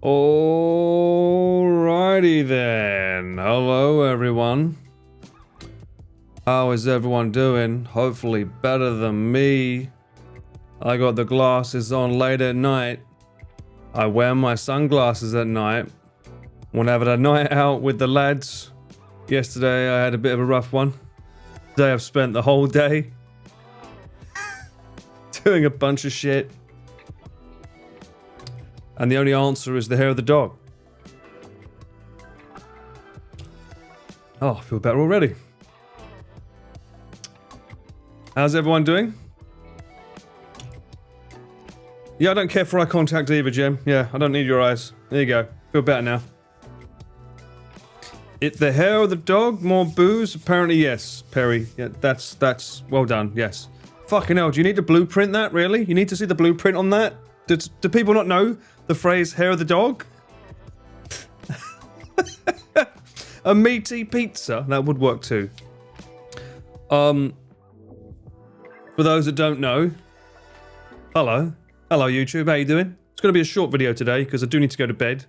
Alrighty then. Hello everyone. How is everyone doing? Hopefully better than me. I got the glasses on late at night. I wear my sunglasses at night. Whenever the night out with the lads. Yesterday I had a bit of a rough one. Today I've spent the whole day doing a bunch of shit. And the only answer is the hair of the dog. Oh, I feel better already. How's everyone doing? Yeah, I don't care for eye contact either, Jim. Yeah, I don't need your eyes. There you go. Feel better now. It's the hair of the dog, more booze? Apparently, yes, Perry. Yeah, that's well done, yes. Fucking hell, do you need to blueprint that, really? You need to see the blueprint on that? Do people not know the phrase hair of the dog? A meaty pizza, that would work too. For those that don't know, hello YouTube, how you doing? It's going to be a short video today because I do need to go to bed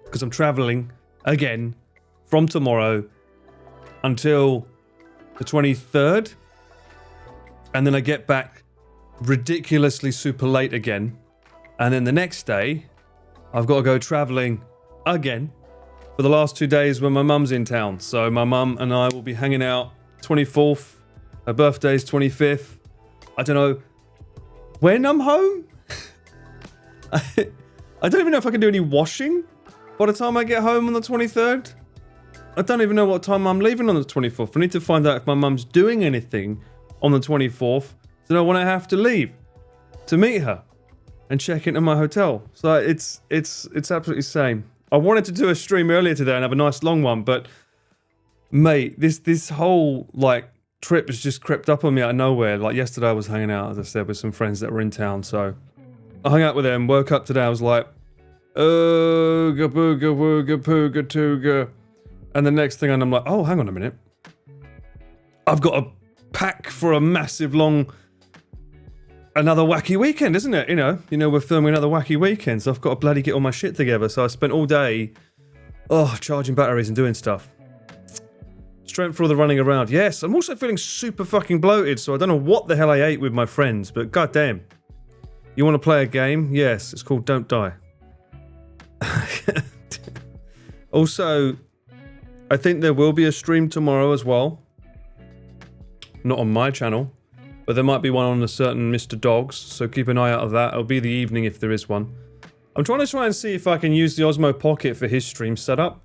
because I'm traveling again from tomorrow until the 23rd, and then I get back ridiculously super late again. And then the next day, I've got to go travelling again for the last 2 days when my mum's in town. So my mum and I will be hanging out 24th. Her birthday's 25th. I don't know when I'm home. I don't even know if I can do any washing by the time I get home on the 23rd. I don't even know what time I'm leaving on the 24th. I need to find out if my mum's doing anything on the 24th. So I want to have to leave to meet her and check into my hotel. So it's absolutely insane. I wanted to do a stream earlier today and have a nice long one, but mate, this whole like trip has just crept up on me out of nowhere. Like yesterday I was hanging out, as I said, with some friends that were in town. So I hung out with them, woke up today, I was like, ooga booga wooga pooga tooga. And the next thing I'm like, oh, hang on a minute. I've got a pack for a massive long another wacky weekend, isn't it? You know, we're filming another wacky weekend, so I've got to bloody get all my shit together. So I spent all day, charging batteries and doing stuff. Strength for all the running around. Yes, I'm also feeling super fucking bloated, so I don't know what the hell I ate with my friends, but goddamn. You want to play a game? Yes, it's called Don't Die. Also, I think there will be a stream tomorrow as well. Not on my channel. But there might be one on a certain Mr. Dogs, so keep an eye out of that. It'll be the evening if there is one. I'm trying to see if I can use the Osmo Pocket for his stream setup.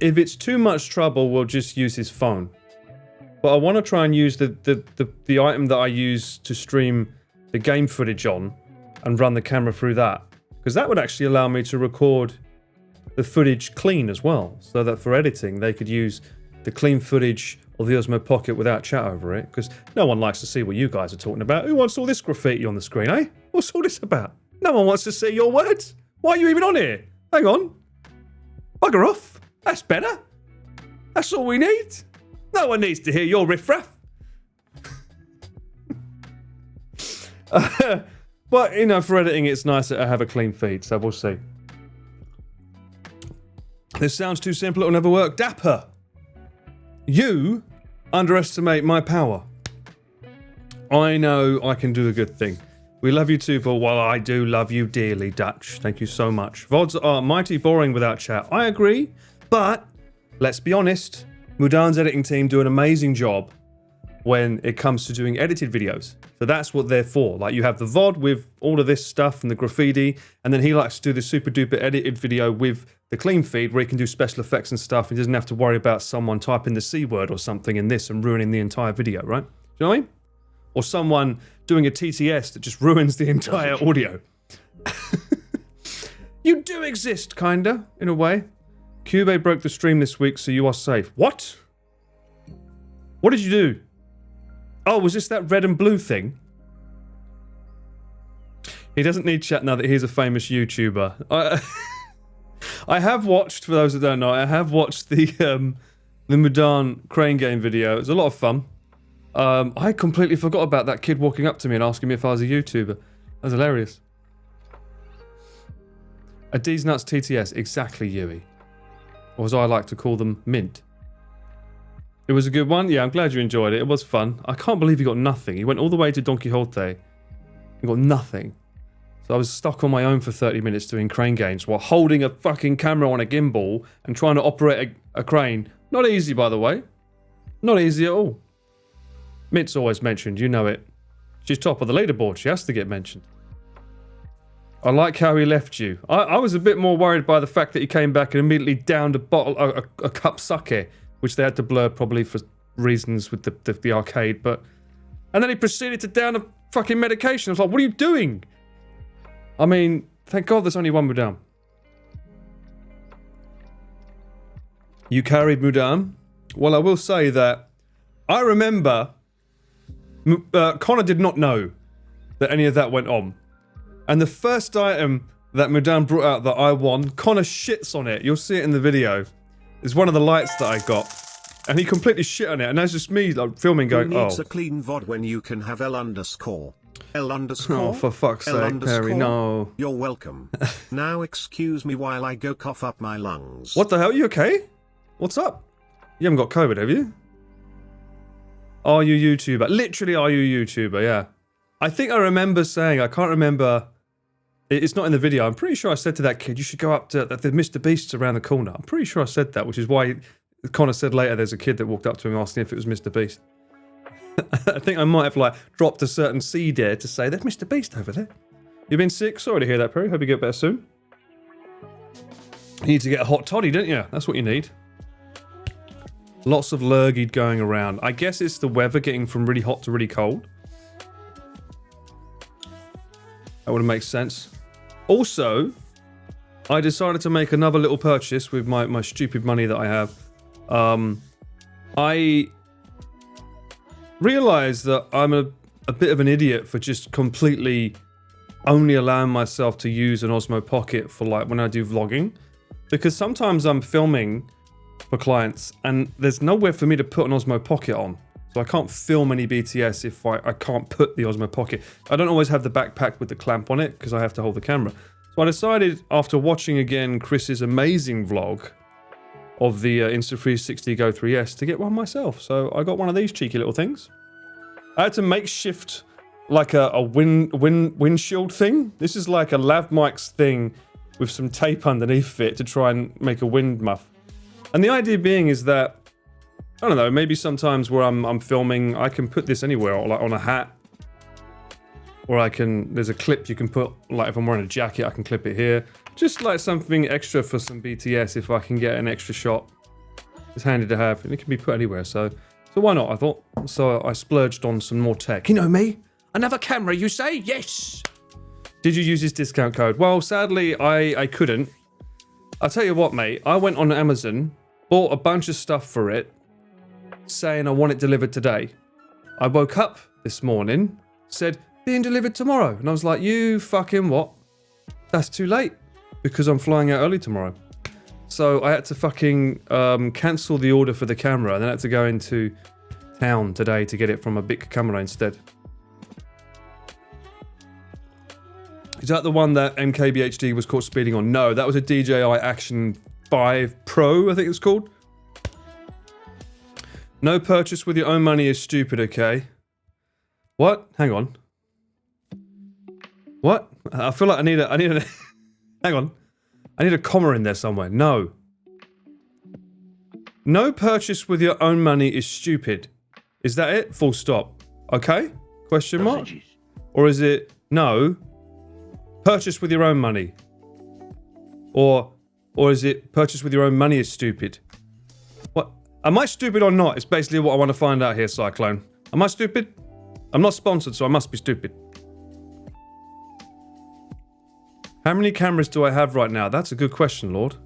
If it's too much trouble, we'll just use his phone. But I want to try and use the item that I use to stream the game footage on and run the camera through that. Because that would actually allow me to record the footage clean as well. So that for editing, they could use the clean footage of the Osmo Pocket without chat over it, because no one likes to see what you guys are talking about. Who wants all this graffiti on the screen, eh? What's all this about? No one wants to see your words. Why are you even on here? Hang on. Bugger off. That's better. That's all we need. No one needs to hear your riffraff. But, for editing, it's nice that I have a clean feed, so we'll see. This sounds too simple, it'll never work. Dapper. You underestimate my power. I know I can do a good thing. We love you too, Paul. Well, I do love you dearly, Dutch. Thank you so much. VODs are mighty boring without chat. I agree, but let's be honest. Mudan's editing team do an amazing job when it comes to doing edited videos. So that's what they're for. Like you have the VOD with all of this stuff and the graffiti, and then he likes to do the super duper edited video with the clean feed where he can do special effects and stuff. He doesn't have to worry about someone typing the C word or something in this and ruining the entire video, right? Do you know what I mean? Or someone doing a TTS that just ruins the entire audio. You do exist, kinda, in a way. Cube broke the stream this week, so you are safe. What? What did you do? Oh, was this that red and blue thing? He doesn't need chat now that he's a famous YouTuber. I have watched, for those that don't know, I have watched the Mudan crane game video. It was a lot of fun. I completely forgot about that kid walking up to me and asking me if I was a YouTuber. That was hilarious. A D's Nuts TTS, exactly, Yui. Or as I like to call them, mint. It was a good one. Yeah, I'm glad you enjoyed it. It was fun. I can't believe he got nothing. He went all the way to Don Quixote and got nothing. So I was stuck on my own for 30 minutes doing crane games while holding a fucking camera on a gimbal and trying to operate a crane. Not easy, by the way. Not easy at all. Mint's always mentioned, you know it. She's top of the leaderboard. She has to get mentioned. I like how he left you. I was a bit more worried by the fact that he came back and immediately downed a cup sake, which they had to blur probably for reasons with the arcade, but... And then he proceeded to down a fucking medication. I was like, what are you doing? I mean, thank God there's only one Mudam. You carried Mudam? Well, I will say that I remember Connor did not know that any of that went on. And the first item that Mudam brought out that I won, Connor shits on it. You'll see it in the video. It's one of the lights that I got. And he completely shit on it. And that's just me like filming going, Who needs a clean VOD when you can have L underscore? L underscore? Oh, for fuck's sake, Perry, no. You're welcome. Now excuse me while I go cough up my lungs. What the hell? Are you okay? What's up? You haven't got COVID, have you? Are you YouTuber? Literally, are you YouTuber? Yeah. I think I remember saying, I can't remember. It's not in the video. I'm pretty sure I said to that kid, you should go up to the Mr. Beast's around the corner. I'm pretty sure I said that, which is why Connor said later there's a kid that walked up to him asking if it was Mr. Beast. I think I might have like dropped a certain seed there to say, there's Mr. Beast over there. You've been sick? Sorry to hear that, Perry. Hope you get better soon. You need to get a hot toddy, don't you? That's what you need. Lots of lurgy going around. I guess it's the weather getting from really hot to really cold. That would make sense. Also, I decided to make another little purchase with my stupid money that I have. I realized that I'm a bit of an idiot for just completely only allowing myself to use an Osmo Pocket for like when I do vlogging. Because sometimes I'm filming for clients and there's nowhere for me to put an Osmo Pocket on. So I can't film any BTS if I can't put the Osmo Pocket. I don't always have the backpack with the clamp on it because I have to hold the camera. So I decided after watching again Chris's amazing vlog of the Insta360 Go 3S to get one myself. So I got one of these cheeky little things. I had to makeshift like a windshield thing. This is like a lav mics thing with some tape underneath it to try and make a wind muff. And the idea being is that, I don't know, maybe sometimes where I'm filming, I can put this anywhere, or like on a hat. Or there's a clip you can put, like if I'm wearing a jacket, I can clip it here. Just like something extra for some BTS if I can get an extra shot. It's handy to have, and it can be put anywhere, so why not, I thought. So I splurged on some more tech. You know me? Another camera, you say? Yes! Did you use his discount code? Well, sadly, I couldn't. I'll tell you what, mate. I went on Amazon, bought a bunch of stuff for it, saying I want it delivered today. I woke up this morning, said, being delivered tomorrow. And I was like, you fucking what? That's too late, because I'm flying out early tomorrow. So I had to fucking cancel the order for the camera, and then I had to go into town today to get it from a big camera instead. Is that the one that MKBHD was caught speeding on? No, that was a DJI Action 5 Pro, I think it's called. No purchase with your own money is stupid, okay? What? Hang on. What? I feel like I need a hang on. I need a comma in there somewhere. No. No purchase with your own money is stupid. Is that it? Full stop. Okay? Question mark? Or is it no? Purchase with your own money. Or is it purchase with your own money is stupid? What? Am I stupid or not? It's basically what I want to find out here, Cyclone. Am I stupid? I'm not sponsored, so I must be stupid. How many cameras do I have right now? That's a good question, Lord.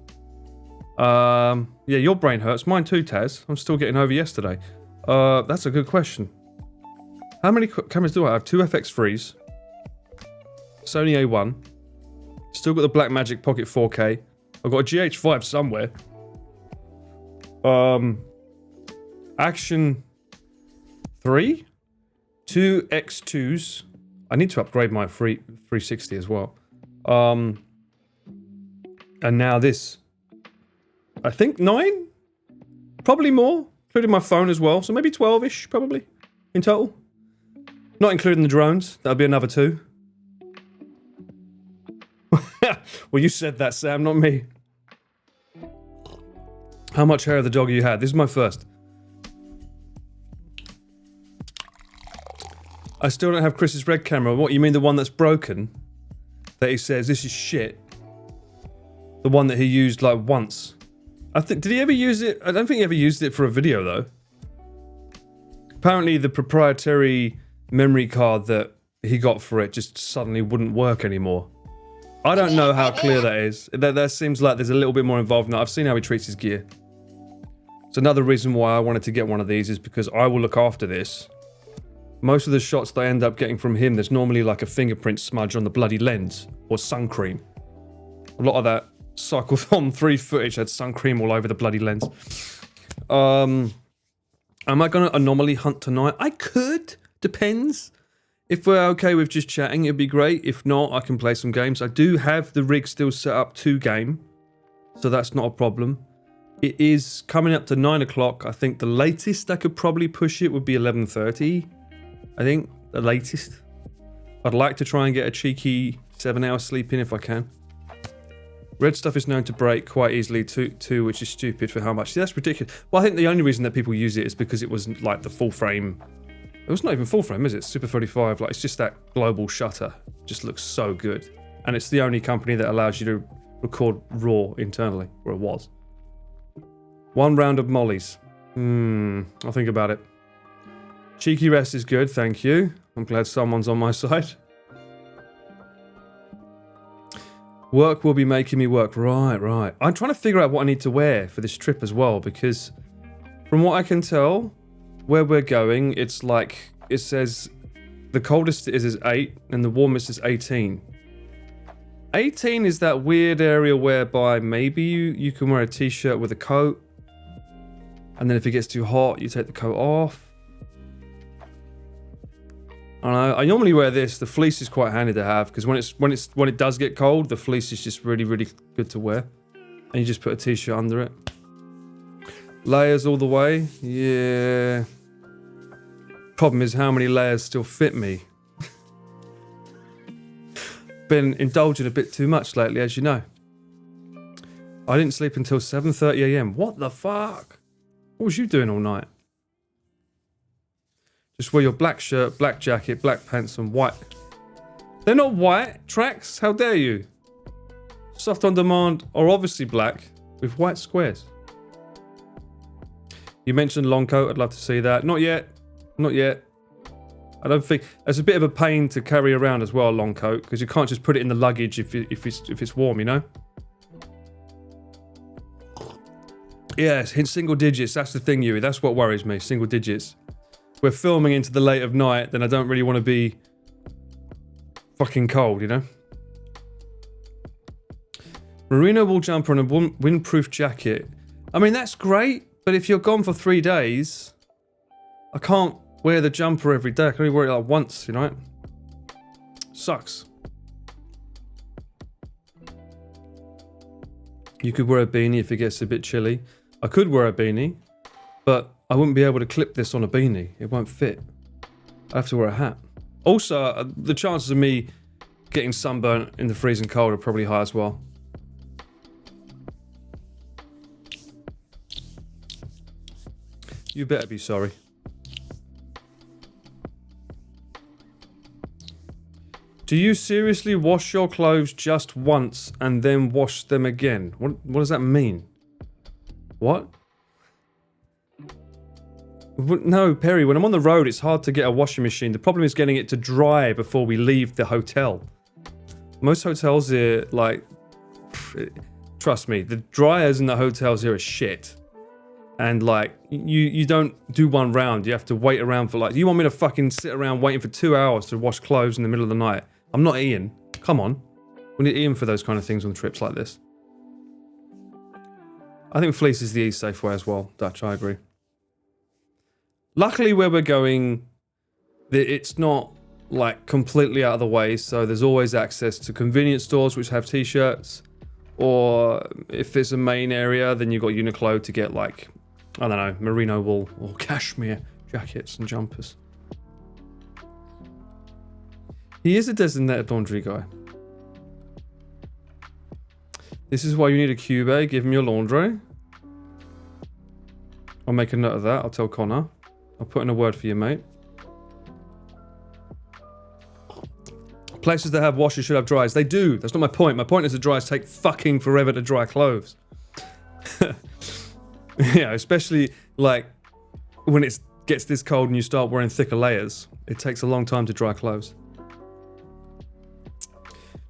Yeah, your brain hurts. Mine too, Taz. I'm still getting over yesterday. That's a good question. How many cameras do I have? 2 FX3s. Sony A1. Still got the Blackmagic Pocket 4K. I've got a GH5 somewhere. Action 3. 2 X2s. I need to upgrade my 360 as well. And now this. I think 9? Probably more, including my phone as well. So maybe 12-ish, probably, in total. Not including the drones. That'll be another 2. Well, you said that, Sam, not me. How much hair of the dog you had? This is my first. I still don't have Chris's red camera. What, you mean the one that's broken? That he says, this is shit. The one that he used, like, once. I think, did he ever use it? I don't think he ever used it for a video, though. Apparently, the proprietary memory card that he got for it just suddenly wouldn't work anymore. I don't know how clear that is. That seems like there's a little bit more involved now. I've seen how he treats his gear. So another reason why I wanted to get one of these is because I will look after this. Most of the shots that I end up getting from him, there's normally like a fingerprint smudge on the bloody lens or sun cream. A lot of that Cyclethon 3 footage had sun cream all over the bloody lens. Am I going to anomaly hunt tonight? I could. Depends. If we're okay with just chatting, it'd be great. If not, I can play some games. I do have the rig still set up to game, so that's not a problem. It is coming up to 9 o'clock. I think the latest I could probably push it would be 11:30. I think the latest. I'd like to try and get a cheeky 7-hour sleep in if I can. Red stuff is known to break quite easily too, which is stupid for how much. See, that's ridiculous. Well, I think the only reason that people use it is because it wasn't like the full frame. It was not even full frame, is it? Super 35, like it's just that global shutter. Just looks so good. And it's the only company that allows you to record RAW internally, or it was. 1 round of mollies. I'll think about it. Cheeky rest is good, thank you. I'm glad someone's on my side. Work will be making me work. Right. I'm trying to figure out what I need to wear for this trip as well, because from what I can tell, where we're going, it's like, it says the coldest is 8 and the warmest is 18. 18 is that weird area whereby maybe you can wear a t-shirt with a coat, and then if it gets too hot, you take the coat off. I don't know. I normally wear this. The fleece is quite handy to have because when it does get cold, the fleece is just really good to wear, and you just put a t-shirt under it. Layers all the way. Yeah. Problem is how many layers still fit me. Been indulging a bit too much lately, as you know. I didn't sleep until 7:30 a.m. What the fuck? What was you doing all night? Just wear your black shirt, black jacket, black pants, and white. They're not white tracks. How dare you? Soft on demand are obviously black with white squares. You mentioned long coat. I'd love to see that. Not yet. Not yet. I don't think it's a bit of a pain to carry around as well, a long coat, because you can't just put it in the luggage if it's warm, you know. Yes, hit single digits. That's the thing, Yui. That's what worries me. Single digits. We're filming into the late of night, then I don't really want to be fucking cold, you know? Merino wool jumper and a windproof jacket. I mean, that's great, but if you're gone for 3 days, I can't wear the jumper every day. I can only wear it like once, you know? Sucks. You could wear a beanie if it gets a bit chilly. I could wear a beanie, but I wouldn't be able to clip this on a beanie. It won't fit. I have to wear a hat. Also, the chances of me getting sunburnt in the freezing cold are probably high as well. You better be sorry. Do you seriously wash your clothes just once and then wash them again? What does that mean? What? No, Perry, when I'm on the road, it's hard to get a washing machine. The problem is getting it to dry before we leave the hotel. Most hotels here, like, trust me, the dryers in the hotels here are shit. And, like, you don't do one round. You have to wait around for, like, you want me to fucking sit around waiting for 2 hours to wash clothes in the middle of the night? I'm not Ian. Come on. We need Ian for those kind of things on trips like this. I think fleece is the safe way as well, Dutch, I agree. Luckily, where we're going, it's not like completely out of the way, so there's always access to convenience stores which have t-shirts, Or if it's a main area, then you've got Uniqlo to get like, I don't know, merino wool or cashmere jackets and jumpers. He is a designated laundry guy. This is why you need a cube. Give him your laundry. I'll make a note of that. I'll tell Connor. I'll put in a word for you, mate. Places that have washers should have dryers. They do. That's not my point. My point is the dryers take fucking forever to dry clothes. Yeah, especially like when it gets this cold and you start wearing thicker layers. It takes a long time to dry clothes.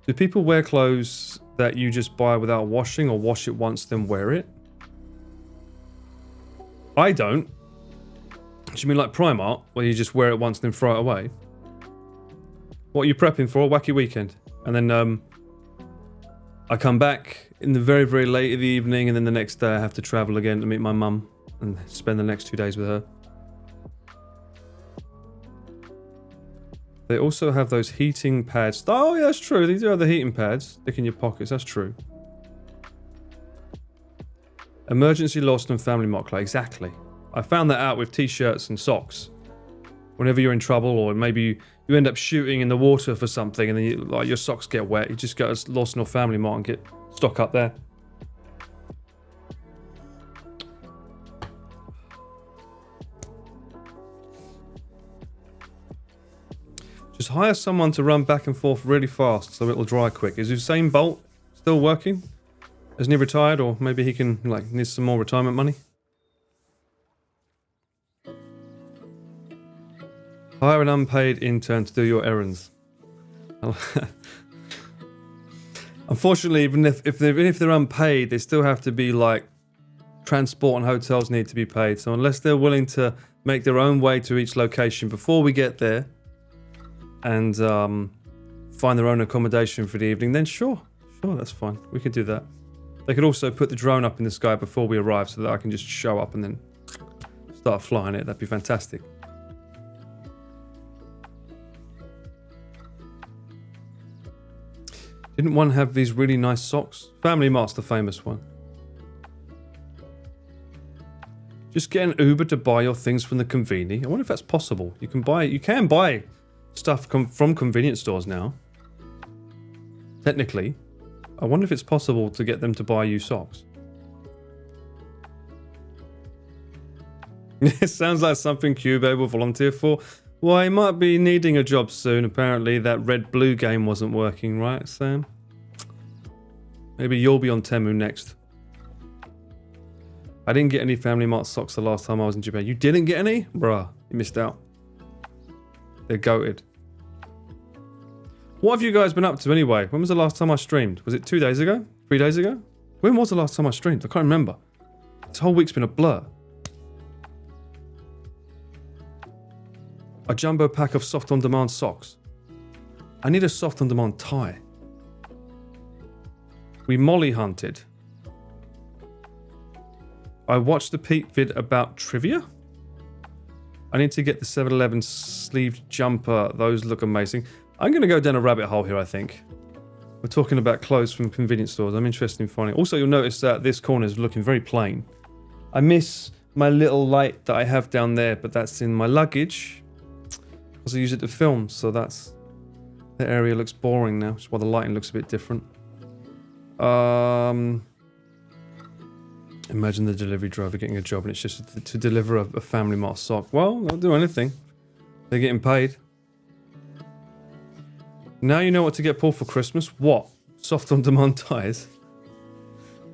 Do people wear clothes that you just buy without washing, or wash it once then wear it? I don't. Do you mean like Primark, where you just wear it once then throw it away? What are you prepping for? A wacky weekend. And then I come back in the very, very late of the evening, and then the next day I have to travel again to meet my mum and spend the next 2 days with her. They also have those heating pads. Oh, yeah, that's true. These are the heating pads. Stick in your pockets. That's true. Emergency lost and family mock clay. Exactly. I found that out with t-shirts and socks. Whenever you're in trouble, or maybe you end up shooting in the water for something, and then like your socks get wet, you just go to Lost or Family Mart and get stock up there. Just hire someone to run back and forth really fast so it'll dry quick. Is Usain Bolt still working? Isn't he retired, or maybe he can like need some more retirement money? Hire an unpaid intern to do your errands. Unfortunately, even if they're unpaid, they still have to be like transport and hotels need to be paid. So unless they're willing to make their own way to each location before we get there and find their own accommodation for the evening, then sure, that's fine. We could do that. They could also put the drone up in the sky before we arrive so that I can just show up and then start flying it. That'd be fantastic. Didn't one have these really nice socks? Family Mart's the famous one. Just get an Uber to buy your things from the convenience. I wonder if that's possible. You can buy stuff from convenience stores now. Technically. I wonder if it's possible to get them to buy you socks. It sounds like something Cube will volunteer for. Well, he might be needing a job soon. Apparently that red-blue game wasn't working, right, Sam? Maybe you'll be on Temu next. I didn't get any Family Mart socks the last time I was in Japan. You didn't get any? Bruh, you missed out. They're goated. What have you guys been up to anyway? When was the last time I streamed? Was it 2 days ago? 3 days ago? When was the last time I streamed? I can't remember. This whole week's been a blur. A jumbo pack of soft on demand socks. I need a soft on demand tie. We molly hunted. I watched the Pete vid about trivia. I need to get the 7-Eleven sleeved jumper. Those look amazing. I'm going to go down a rabbit hole here, I think. We're talking about clothes from convenience stores. I'm interested in finding. Also, you'll notice that this corner is looking very plain. I miss my little light that I have down there, but that's in my luggage. Because I use it to film, so the area looks boring now, which is why the lighting looks a bit different. Imagine the delivery driver getting a job and it's just to deliver a Family Mart sock. Well, they'll do anything. They're getting paid. Now you know what to get Paul for Christmas. What? Soft on demand ties?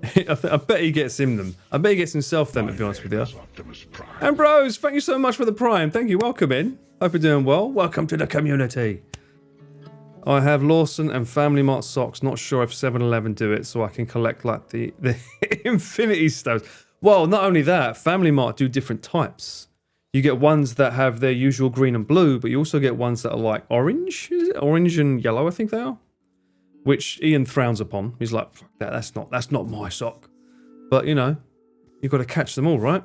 I bet he gets him them. I bet he gets himself them, to be honest with you. Ambrose, thank you so much for the Prime. Thank you. Welcome in. Hope you're doing well. Welcome to the community. I have Lawson and Family Mart socks. Not sure if 7-Eleven do it, so I can collect like the Infinity Stones. Well, not only that, Family Mart do different types. You get ones that have their usual green and blue, but you also get ones that are like orange. Is it? Orange and yellow, I think they are. Which Ian frowns upon. He's like, fuck that, that's not my sock. But, you know, you've got to catch them all, right?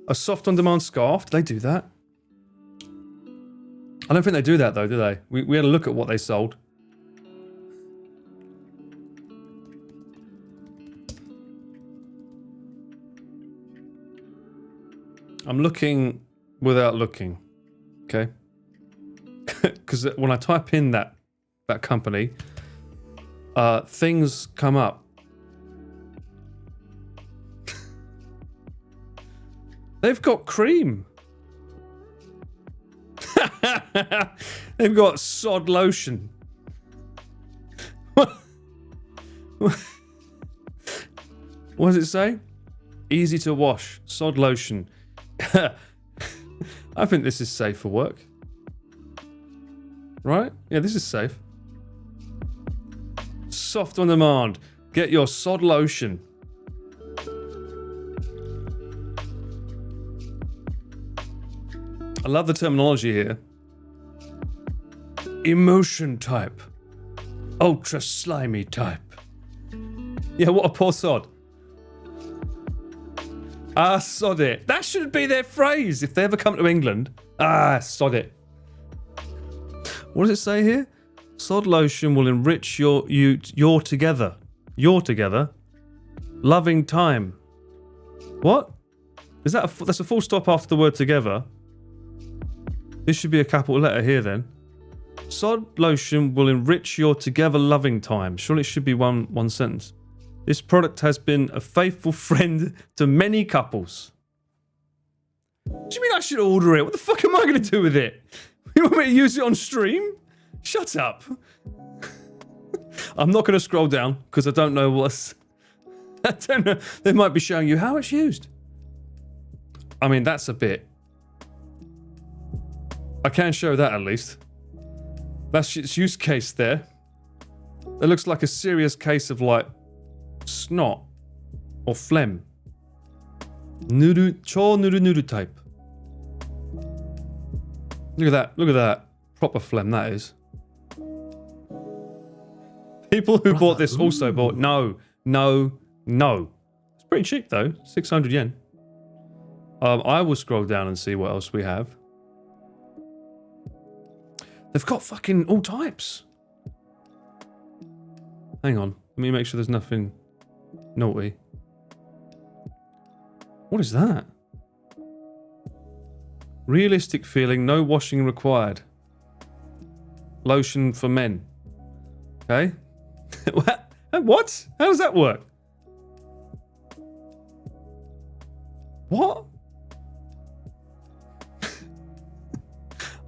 A soft on-demand scarf, do they do that? I don't think they do that, though, do they? We had a look at what they sold. I'm looking without looking. Okay. Because when I type in that company, things come up. They've got cream. They've got sod lotion. What does it say? Easy to wash. Sod lotion. I think this is safe for work. Right? Yeah, this is safe. Soft on demand. Get your sod lotion. I love the terminology here. Emotion type. Ultra slimy type. Yeah, what a poor sod. Ah, sod it. That should be their phrase if they ever come to England. Ah, sod it. What does it say here? Sod lotion will enrich your together. Your together. Loving time. What? Is that that's a full stop after the word together? This should be a capital letter here then. Sod lotion will enrich your together loving time. Surely it should be one sentence. This product has been a faithful friend to many couples. What do you mean I should order it? What the fuck am I going to do with it? You want me to use it on stream? Shut up. I'm not going to scroll down because I don't know what's... I don't know. They might be showing you how it's used. I mean, that's a bit... I can show that at least. That's its use case there. It looks like a serious case of like snot or phlegm. Nuru, cho nuru nuru type. Look at that. Look at that. Proper phlegm that is. People who bought this also bought no. It's pretty cheap though. 600 yen. I will scroll down and see what else we have. They've got fucking all types. Hang on. Let me make sure there's nothing naughty. What is that? Realistic feeling, no washing required. Lotion for men. Okay. What? How does that work? What?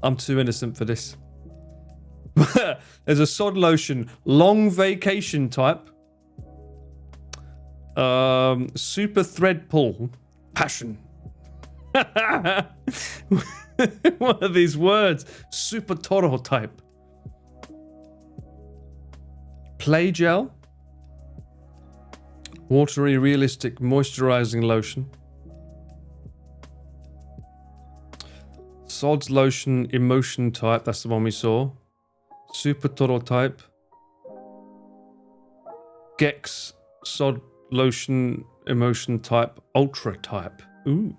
I'm too innocent for this. There's a sod lotion, long vacation type. Super thread pull, passion. What are these words? Super toro type. Play gel. Watery, realistic, moisturizing lotion. Sod's lotion, emotion type. That's the one we saw. Super toro type. Gex sod lotion, emotion type, ultra type. Ooh.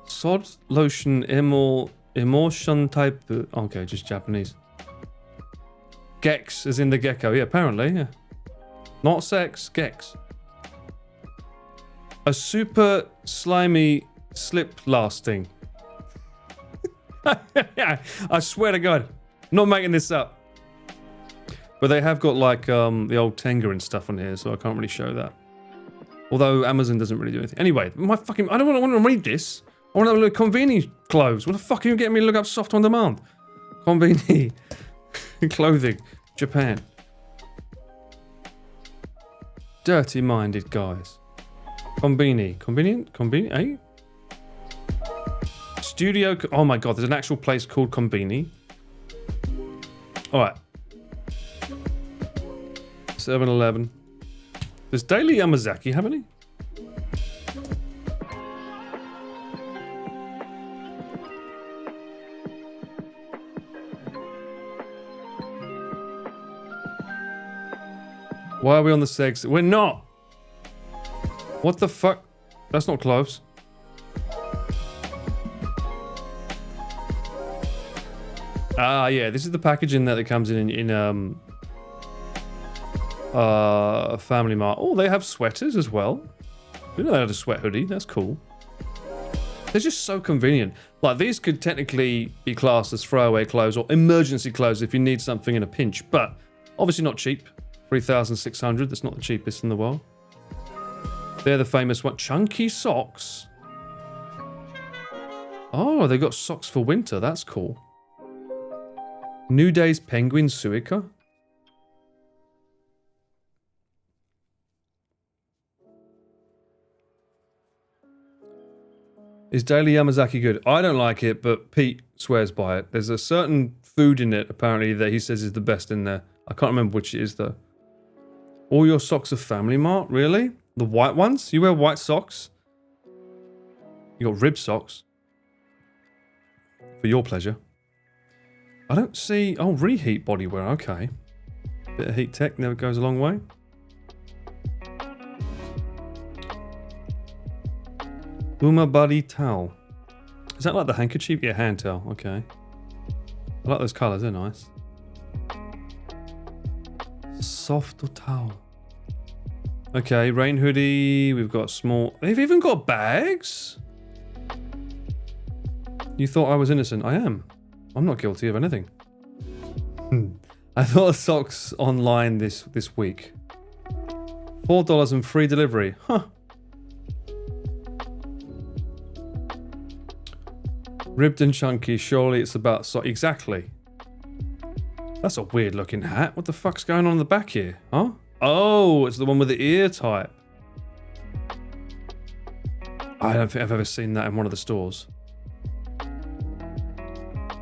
Sod lotion, emotion type. Okay, just Japanese. Gex is in the gecko. Yeah, apparently. Yeah. Not sex. Gex. A super slimy slip lasting. I swear to God, not making this up. But they have got like the old Tenga and stuff on here, so I can't really show that. Although Amazon doesn't really do anything. Anyway, I don't want to read this. I want to look at Conveni clothes. What the fuck are you getting me to look up soft on demand? Conveni clothing, Japan. Dirty minded guys. Conveni, eh? Studio. Oh my God, there's an actual place called Conveni. All right. 7-Eleven. Does Daily Yamazaki have any? Why are we on the segs? We're not. What the fuck? That's not close. Ah, yeah. This is the packaging that comes in Family Mart. Oh, they have sweaters as well. I didn't know they had a sweat hoodie. That's cool. They're just so convenient. Like, these could technically be classed as throwaway clothes or emergency clothes if you need something in a pinch, but obviously not cheap. 3,600, that's not the cheapest in the world. They're the famous one. Chunky socks. Oh, they got socks for winter. That's cool. New Day's Penguin Suica. Is Daily Yamazaki good? I don't like it, but Pete swears by it. There's a certain food in it, apparently, that he says is the best in there. I can't remember which it is, though. All your socks are Family Mart? Really? The white ones? You wear white socks? You got rib socks. For your pleasure. I don't see... Oh, reheat bodywear. Okay. Bit of heat tech never goes a long way. Uma Buddy towel. Is that like the handkerchief? Yeah, hand towel. Okay. I like those colours. They're nice. Soft towel. Okay, rain hoodie. We've got small... They've even got bags? You thought I was innocent. I am. I'm not guilty of anything. I thought of socks online this week. $4 and free delivery. Huh. Ribbed and chunky. Surely it's about sock. Exactly. That's a weird looking hat. What the fuck's going on in the back here? Huh? Oh, it's the one with the ear type. I don't think I've ever seen that in one of the stores.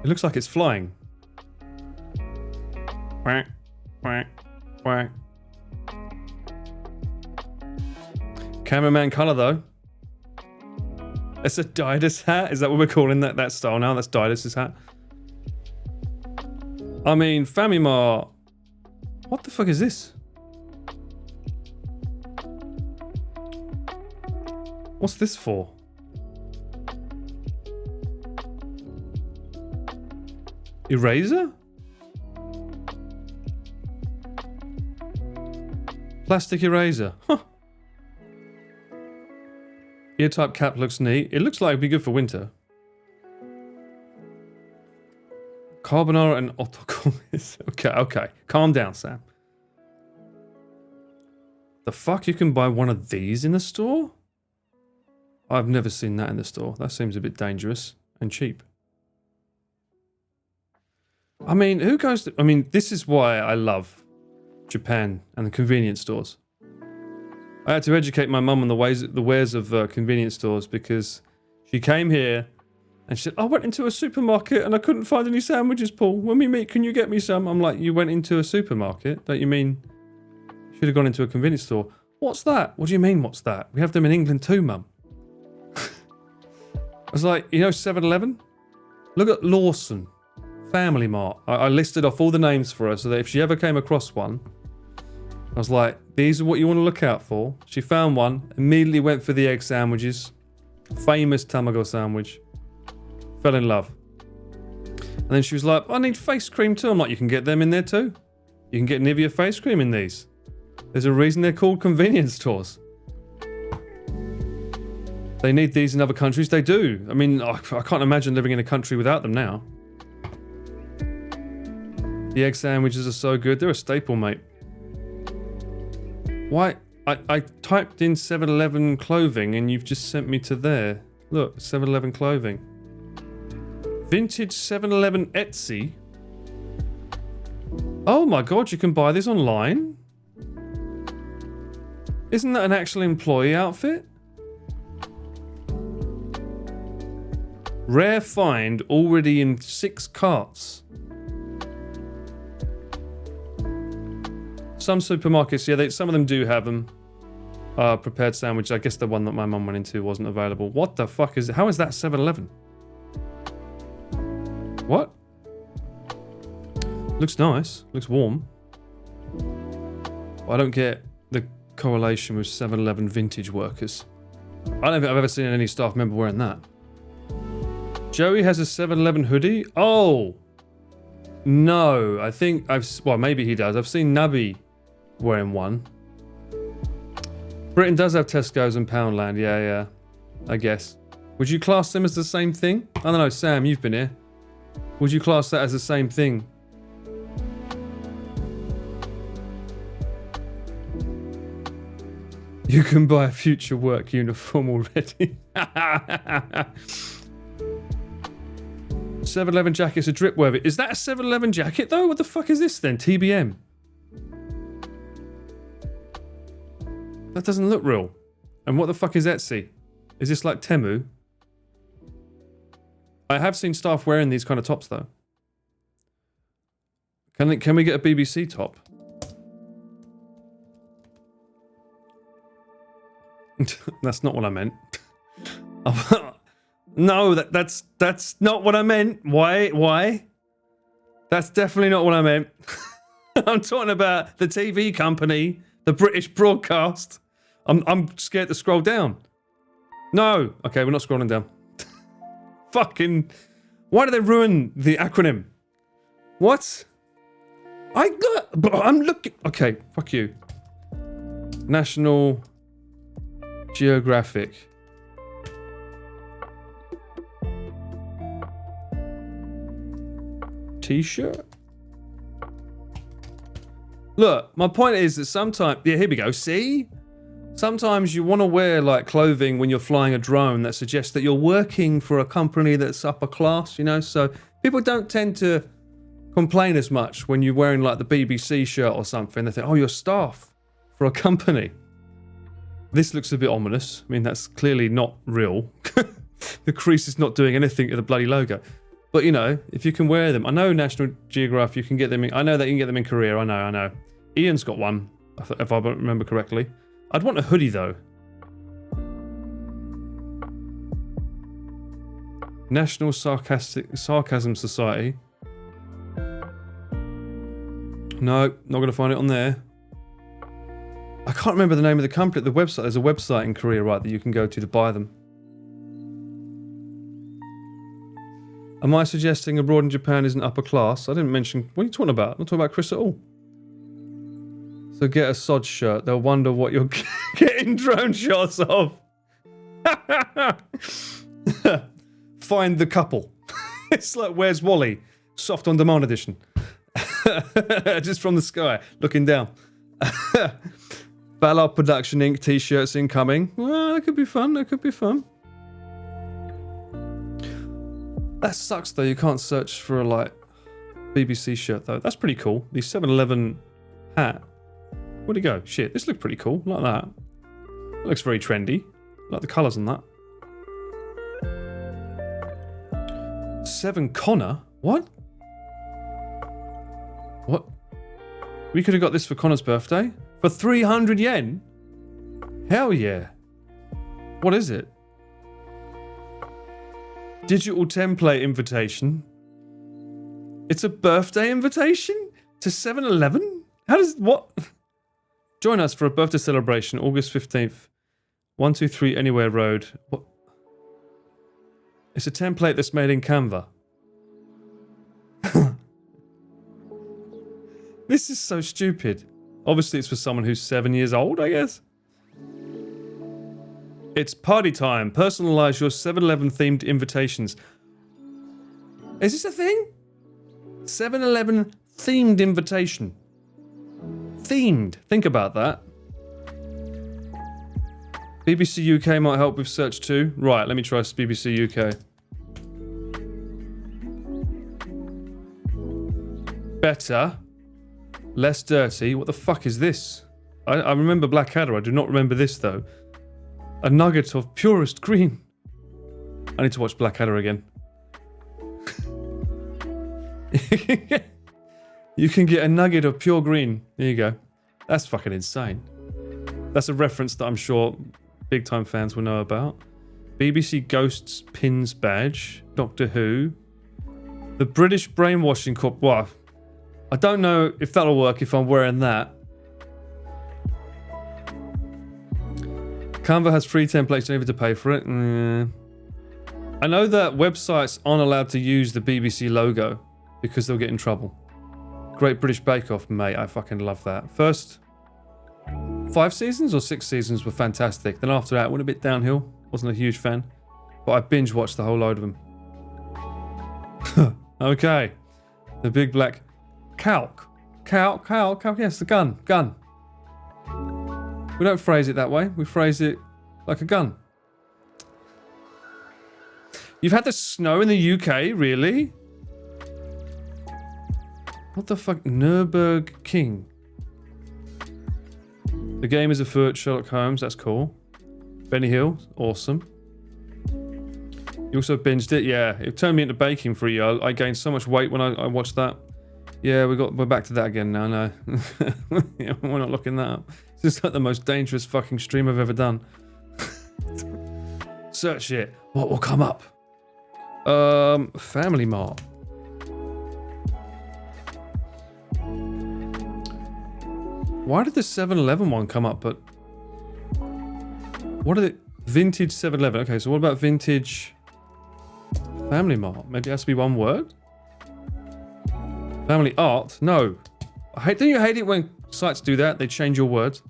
It looks like it's flying. Quack, quack, quack. Cameraman colour though. It's a Didas hat. Is that what we're calling that style now? That's Didas's hat. I mean, Famimar. What the fuck is this? What's this for? Eraser? Plastic eraser. Huh. Ear type cap looks neat. It looks like it'd be good for winter. Carbonara and Otoko. Okay. Calm down, Sam. The fuck? You can buy one of these in the store? I've never seen that in the store. That seems a bit dangerous and cheap. I mean, who goes to... I mean, this is why I love Japan and the convenience stores. I had to educate my mum on the wares of convenience stores because she came here and she said, I went into a supermarket and I couldn't find any sandwiches, Paul. When we meet, can you get me some? I'm like, you went into a supermarket? Don't you mean you should have gone into a convenience store? What's that? What do you mean, what's that? We have them in England too, Mum. I was like, you know 7-Eleven? Look at Lawson, Family Mart. I listed off all the names for her so that if she ever came across one, I was like, these are what you want to look out for. She found one, immediately went for the egg sandwiches. Famous tamago sandwich. Fell in love. And then she was like, I need face cream too. I'm like, you can get them in there too. You can get Nivea face cream in these. There's a reason they're called convenience stores. They need these in other countries. They do. I mean, I can't imagine living in a country without them now. The egg sandwiches are so good. They're a staple, mate. Why? I typed in 7-Eleven clothing and you've just sent me to there. Look, 7-Eleven clothing. Vintage 7-Eleven Etsy. Oh my god, you can buy this online? Isn't that an actual employee outfit? Rare find already in 6 carts. Some supermarkets, yeah, some of them do have them. Prepared sandwich. I guess the one that my mum went into wasn't available. What the fuck is it? How is that 7-Eleven? What? Looks nice. Looks warm. I don't get the correlation with 7-Eleven vintage workers. I don't think I've ever seen any staff member wearing that. Joey has a 7-Eleven hoodie? Oh! No, I think well, maybe he does. I've seen Nubby wearing one. Britain does have Tesco's and Poundland. Yeah, I guess. Would you class them as the same thing? I don't know, Sam, you've been here. Would you class that as the same thing? You can buy a future work uniform already. 711 jackets are drip worthy. Is that a 711 jacket though? What the fuck is this then? TBM. That doesn't look real. And what the fuck is Etsy? Is this like Temu? I have seen staff wearing these kind of tops though. Can we get a BBC top? That's not what I meant. No, that's not what I meant. Why? That's definitely not what I meant. I'm talking about the TV company, the British broadcast. I'm scared to scroll down. No. Okay, we're not scrolling down. Fucking... Why do they ruin the acronym? What? I'm looking... Okay, fuck you. National Geographic. T-shirt? Look, my point is that sometimes... Yeah, here we go. See? Sometimes you want to wear like clothing when you're flying a drone that suggests that you're working for a company that's upper class, you know? So people don't tend to complain as much when you're wearing like the BBC shirt or something. They think, oh, you're staff for a company. This looks a bit ominous. I mean, that's clearly not real. The crease is not doing anything to the bloody logo. But, you know, if you can wear them. I know National Geographic, you can get them in... I know that you can get them in Korea. I know. Ian's got one, if I remember correctly. I'd want a hoodie, though. National Sarcasm Society. No, not going to find it on there. I can't remember the name of the company, the website. There's a website in Korea, right, that you can go to buy them. Am I suggesting abroad in Japan isn't upper class? I didn't mention... What are you talking about? I'm not talking about Chris at all. So get a sod shirt. They'll wonder what you're getting drone shots of. Find the couple. It's like Where's Wally? Soft on demand edition. Just from the sky, looking down. Ballard Production Inc. t-shirts incoming. Well, that could be fun. That sucks though. You can't search for a like BBC shirt though. That's pretty cool. The 711 hat. Where'd it go? Shit, this looks pretty cool. Like that. It looks very trendy. Like the colours on that. 7 Connor? What? What? We could have got this for Connor's birthday? For 300 yen? Hell yeah. What is it? Digital template invitation. It's a birthday invitation? To 7-Eleven? How does... What? Join us for a birthday celebration, August 15th. 123 Anywhere Road. What? It's a template that's made in Canva. This is so stupid. Obviously, it's for someone who's 7 years old, I guess. It's party time. Personalize your 7-Eleven themed invitations. Is this a thing? 7-Eleven themed invitation. Themed. Think about that. BBC UK might help with search too. Right, let me try BBC UK. Better. Less dirty. What the fuck is this? I remember Blackadder. I do not remember this though. A nugget of purest green. I need to watch Blackadder again. You can get a nugget of pure green. There you go. That's fucking insane. That's a reference that I'm sure big time fans will know about. BBC Ghosts Pins Badge. Doctor Who. The British Brainwashing Corp. Well, I don't know if that'll work if I'm wearing that. Canva has free templates, don't need to pay for it. I know that websites aren't allowed to use the BBC logo because they'll get in trouble. Great British Bake Off, mate. I fucking love that. First 5 seasons or 6 seasons were fantastic. Then after that, it went a bit downhill. Wasn't a huge fan. But I binge watched the whole load of them. Okay. The big black calc. Calc. Yes, the gun. Gun. We don't phrase it that way. We phrase it like a gun. You've had the snow in the UK, really? What the fuck? Nürburg King. The game is afoot. Sherlock Holmes. That's cool. Benny Hill. Awesome. You also binged it? Yeah. It turned me into baking for a year. I gained so much weight when I watched that. Yeah, we're back to that again now. No. Yeah, we're not looking that up. It's just like the most dangerous fucking stream I've ever done. Search it. What will come up? Family Mart. Why did the 7-Eleven one come up? But what are the vintage 7-Eleven? Okay, so what about vintage Family Mart? Maybe it has to be one word. Family Art? No. Don't you hate it when sites do that? They change your words.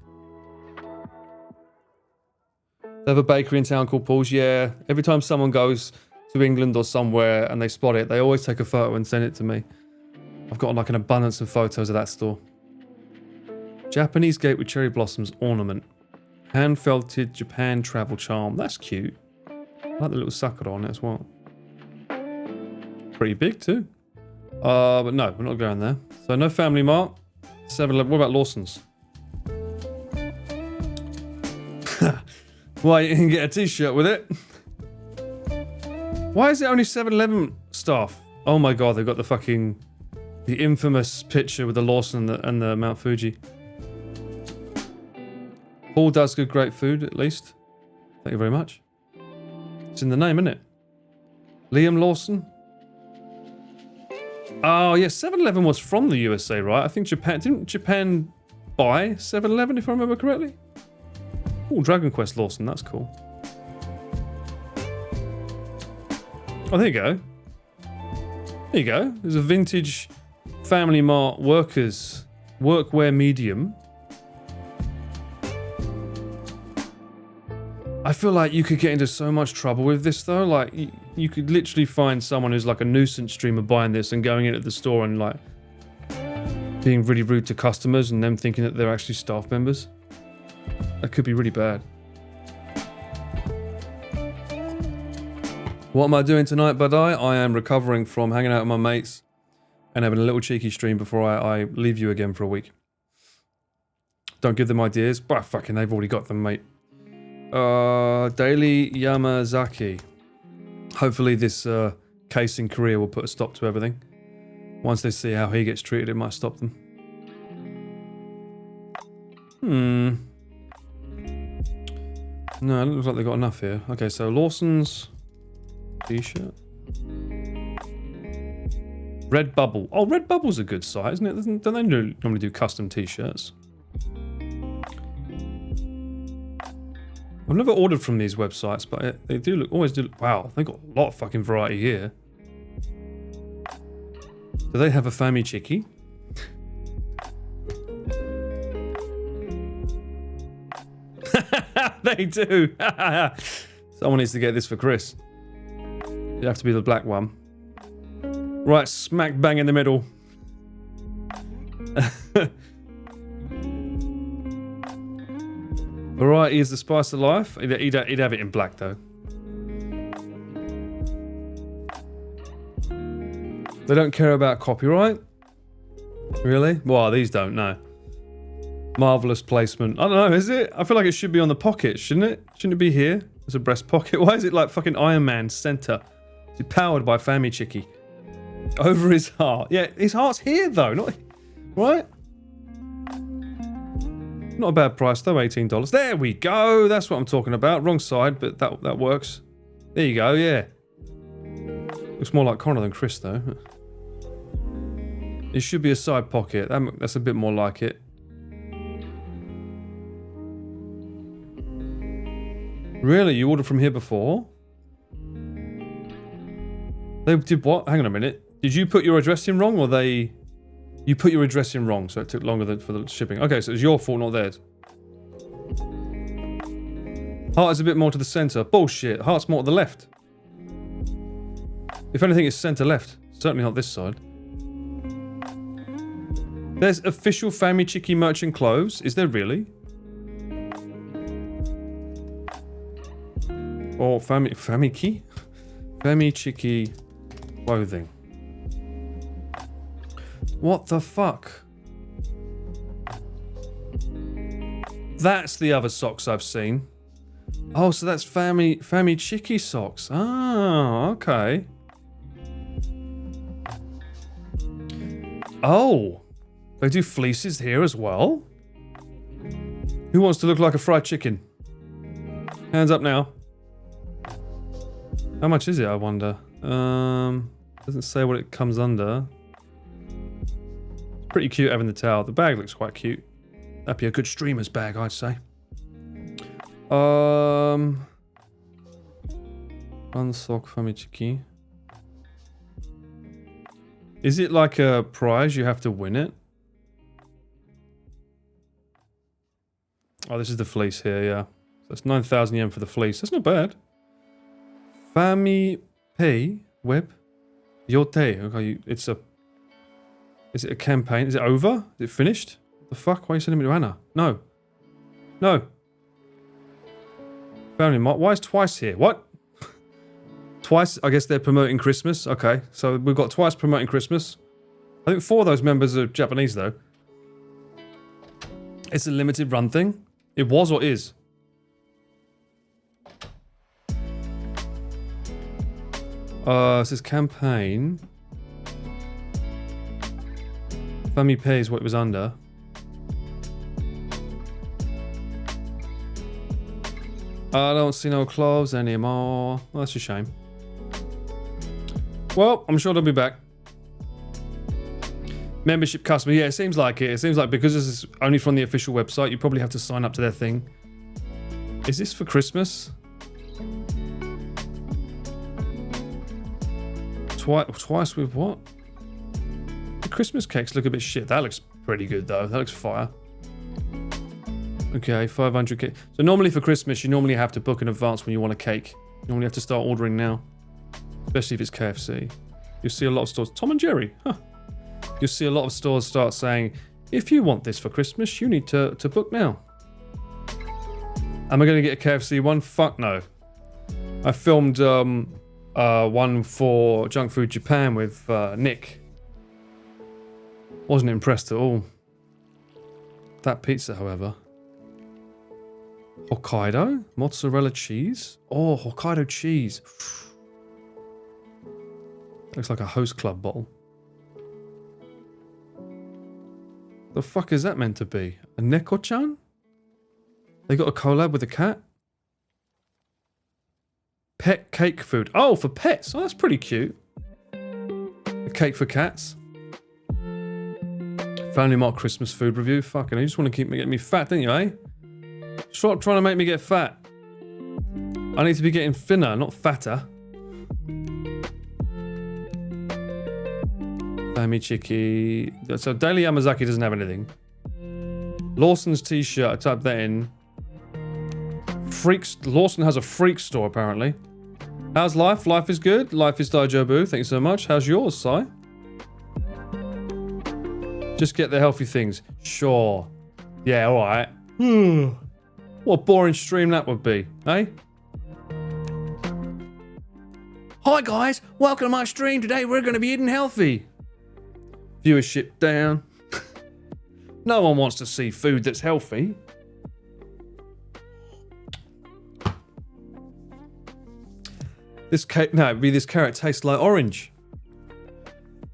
They have a bakery in town called Paul's. Yeah. Every time someone goes to England or somewhere and they spot it, they always take a photo and send it to me. I've got like an abundance of photos of that store. Japanese gate with cherry blossoms ornament. Hand felted Japan travel charm. That's cute. I like the little sucker on it as well. Pretty big too. But no, we're not going there. So no Family Mart. 7-Eleven. What about Lawson's? Why, you can get a t-shirt with it. Why is it only 7-Eleven staff? Oh my god, they've got the infamous picture with the Lawson and the Mount Fuji. Paul does good, great food, at least. Thank you very much. It's in the name, isn't it? Liam Lawson. Oh, yeah, 7-Eleven was from the USA, right? I think Japan... Didn't Japan buy 7-Eleven, if I remember correctly? Oh, Dragon Quest Lawson, that's cool. Oh, there you go. There you go. There's a vintage Family Mart workwear medium. I feel like you could get into so much trouble with this though. Like you could literally find someone who's like a nuisance streamer buying this and going into the store and like being really rude to customers and them thinking that they're actually staff members. That could be really bad. What am I doing tonight, Budai? I am recovering from hanging out with my mates and having a little cheeky stream before I leave you again for a week. Don't give them ideas, but fucking they've already got them, mate. Daily Yamazaki. Hopefully this case in Korea will put a stop to everything. Once they see how he gets treated, it might stop them. No, it looks like they've got enough here. Okay, so Lawson's t-shirt. Redbubble. Oh, Redbubble's a good site, isn't it? Don't they normally do custom t-shirts? I've never ordered from these websites, but they always do look, wow, they've got a lot of fucking variety here. Do they have a Fami Chiki? They do. Someone needs to get this for Chris. It'd have to be the black one. Right, smack bang in the middle. Variety is the spice of life. He'd have it in black though. They don't care about copyright? Really? Well, these don't, no. Marvellous placement. I don't know, is it? I feel like it should be on the pocket, shouldn't it? Shouldn't it be here? As a breast pocket? Why is it like fucking Iron Man center? It's powered by Fami Chiki. Over his heart. Yeah, his heart's here though, not... Right? Not a bad price though, $18. There we go. That's what I'm talking about. Wrong side, but that works. There you go, yeah. Looks more like Connor than Chris though. It should be a side pocket. That's a bit more like it. Really? You ordered from here before? They did what? Hang on a minute. Did you put your address in wrong or they... You put your address in wrong, so it took longer for the shipping. Okay, so it's your fault, not theirs. Heart is a bit more to the center. Bullshit. Heart's more to the left. If anything, it's centre left. Certainly not this side. There's official Famichiki merchant clothes. Is there really? Or Famichiki clothing. What the fuck? That's the other socks I've seen. Oh, so that's Famichiki socks. Ah, okay. Oh, they do fleeces here as well? Who wants to look like a fried chicken? Hands up now. How much is it, I wonder? Doesn't say what it comes under. It's pretty cute having the towel. The bag looks quite cute. That'd be a good streamer's bag, I'd say. One sock Famichiki. Is it like a prize? You have to win it? Oh, this is the fleece here, yeah. So that's 9,000 yen for the fleece. That's not bad. Famipay web. Yote. Okay, it's a... Is it a campaign? Is it over? Is it finished? What the fuck? Why are you sending me to Anna? No. No. Family Mart. Why is Twice here? What? Twice? I guess they're promoting Christmas. Okay, so we've got Twice promoting Christmas. I think 4 of those members are Japanese, though. It's a limited run thing. It was or is. It says campaign. Famipay is what it was under. I don't see no clothes anymore. Well, that's a shame. Well, I'm sure they'll be back. Membership customer. Yeah, it seems like it. It seems like because this is only from the official website, you probably have to sign up to their thing. Is this for Christmas? Twice with what? The Christmas cakes look a bit shit. That looks pretty good though. That looks fire. Okay, 500k. So normally for Christmas, you normally have to book in advance when you want a cake. You normally have to start ordering now. Especially if it's KFC. You'll see a lot of stores. Tom and Jerry. Huh. You'll see a lot of stores start saying, if you want this for Christmas, you need to book now. Am I going to get a KFC one? Fuck no. I filmed one for Junk Food Japan with Nick. Wasn't impressed at all. That pizza, however. Hokkaido? Mozzarella cheese? Oh, Hokkaido cheese. Looks like a Host Club bottle. The fuck is that meant to be? A Neko-chan? They got a collab with a cat? Pet cake food. Oh, for pets. Oh, that's pretty cute. A cake for cats. Family Mart Christmas food review. Fucking, you just want to keep getting me fat, don't you, eh? Stop trying to make me get fat. I need to be getting thinner, not fatter. Famichiki. So Daily Yamazaki doesn't have anything. Lawson's t-shirt, I typed that in. Lawson has a freak store apparently. How's life? Life is good. Life is Daijobu. Thank you so much. How's yours, Sai? Just get the healthy things. Sure. Yeah, alright. What a boring stream that would be, eh? Hi guys, welcome to my stream. Today we're going to be eating healthy. Viewership down. No one wants to see food that's healthy. This carrot tastes like orange.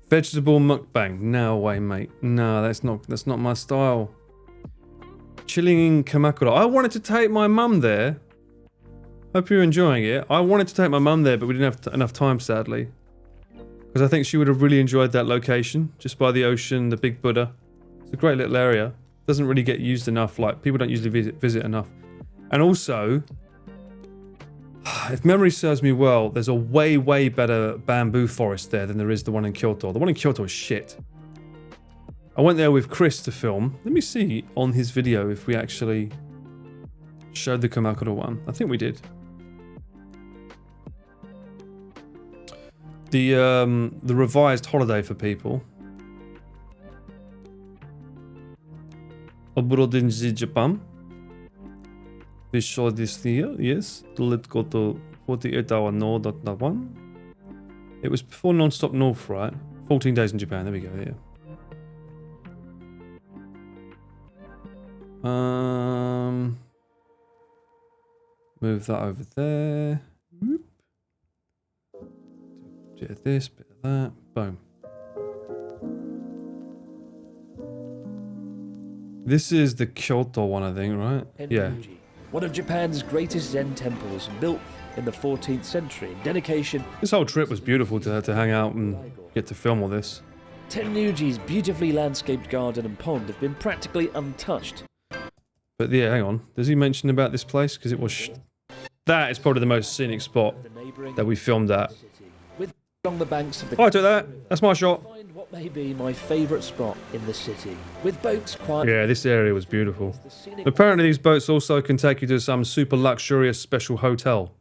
Vegetable mukbang. No way, mate. No, that's not my style. Chilling in Kamakura. I wanted to take my mum there. Hope you're enjoying it. I wanted to take my mum there, but we didn't have enough time, sadly. Because I think she would have really enjoyed that location. Just by the ocean, the Big Buddha. It's a great little area. Doesn't really get used enough. Like, people don't usually visit enough. And also, if memory serves me well, there's a way, way better bamboo forest there than there is the one in Kyoto. The one in Kyoto is shit. I went there with Chris to film. Let me see on his video if we actually showed the Kamakura one. I think we did. the revised holiday for people. Abroad in Japan. We saw this here, yes. Let's go to 48-hour north at that one. It was before non-stop north, right? 14 days in Japan, there we go, yeah. Move that over there. Whoop. Bit of this, bit of that. Boom. This is the Kyoto one, I think, right? Yeah. One of Japan's greatest Zen temples, built in the 14th century. Dedication. This whole trip was beautiful to hang out and get to film all this. Tenryuji's beautifully landscaped garden and pond have been practically untouched. But yeah, hang on. Does he mention about this place? Because it was... that is probably the most scenic spot that we filmed at. With along the banks of the... Oh, I took that. That's my shot. Find what may be my favourite spot in the city. With boats quiet... Yeah, this area was beautiful. Apparently these boats also can take you to some super luxurious special hotel.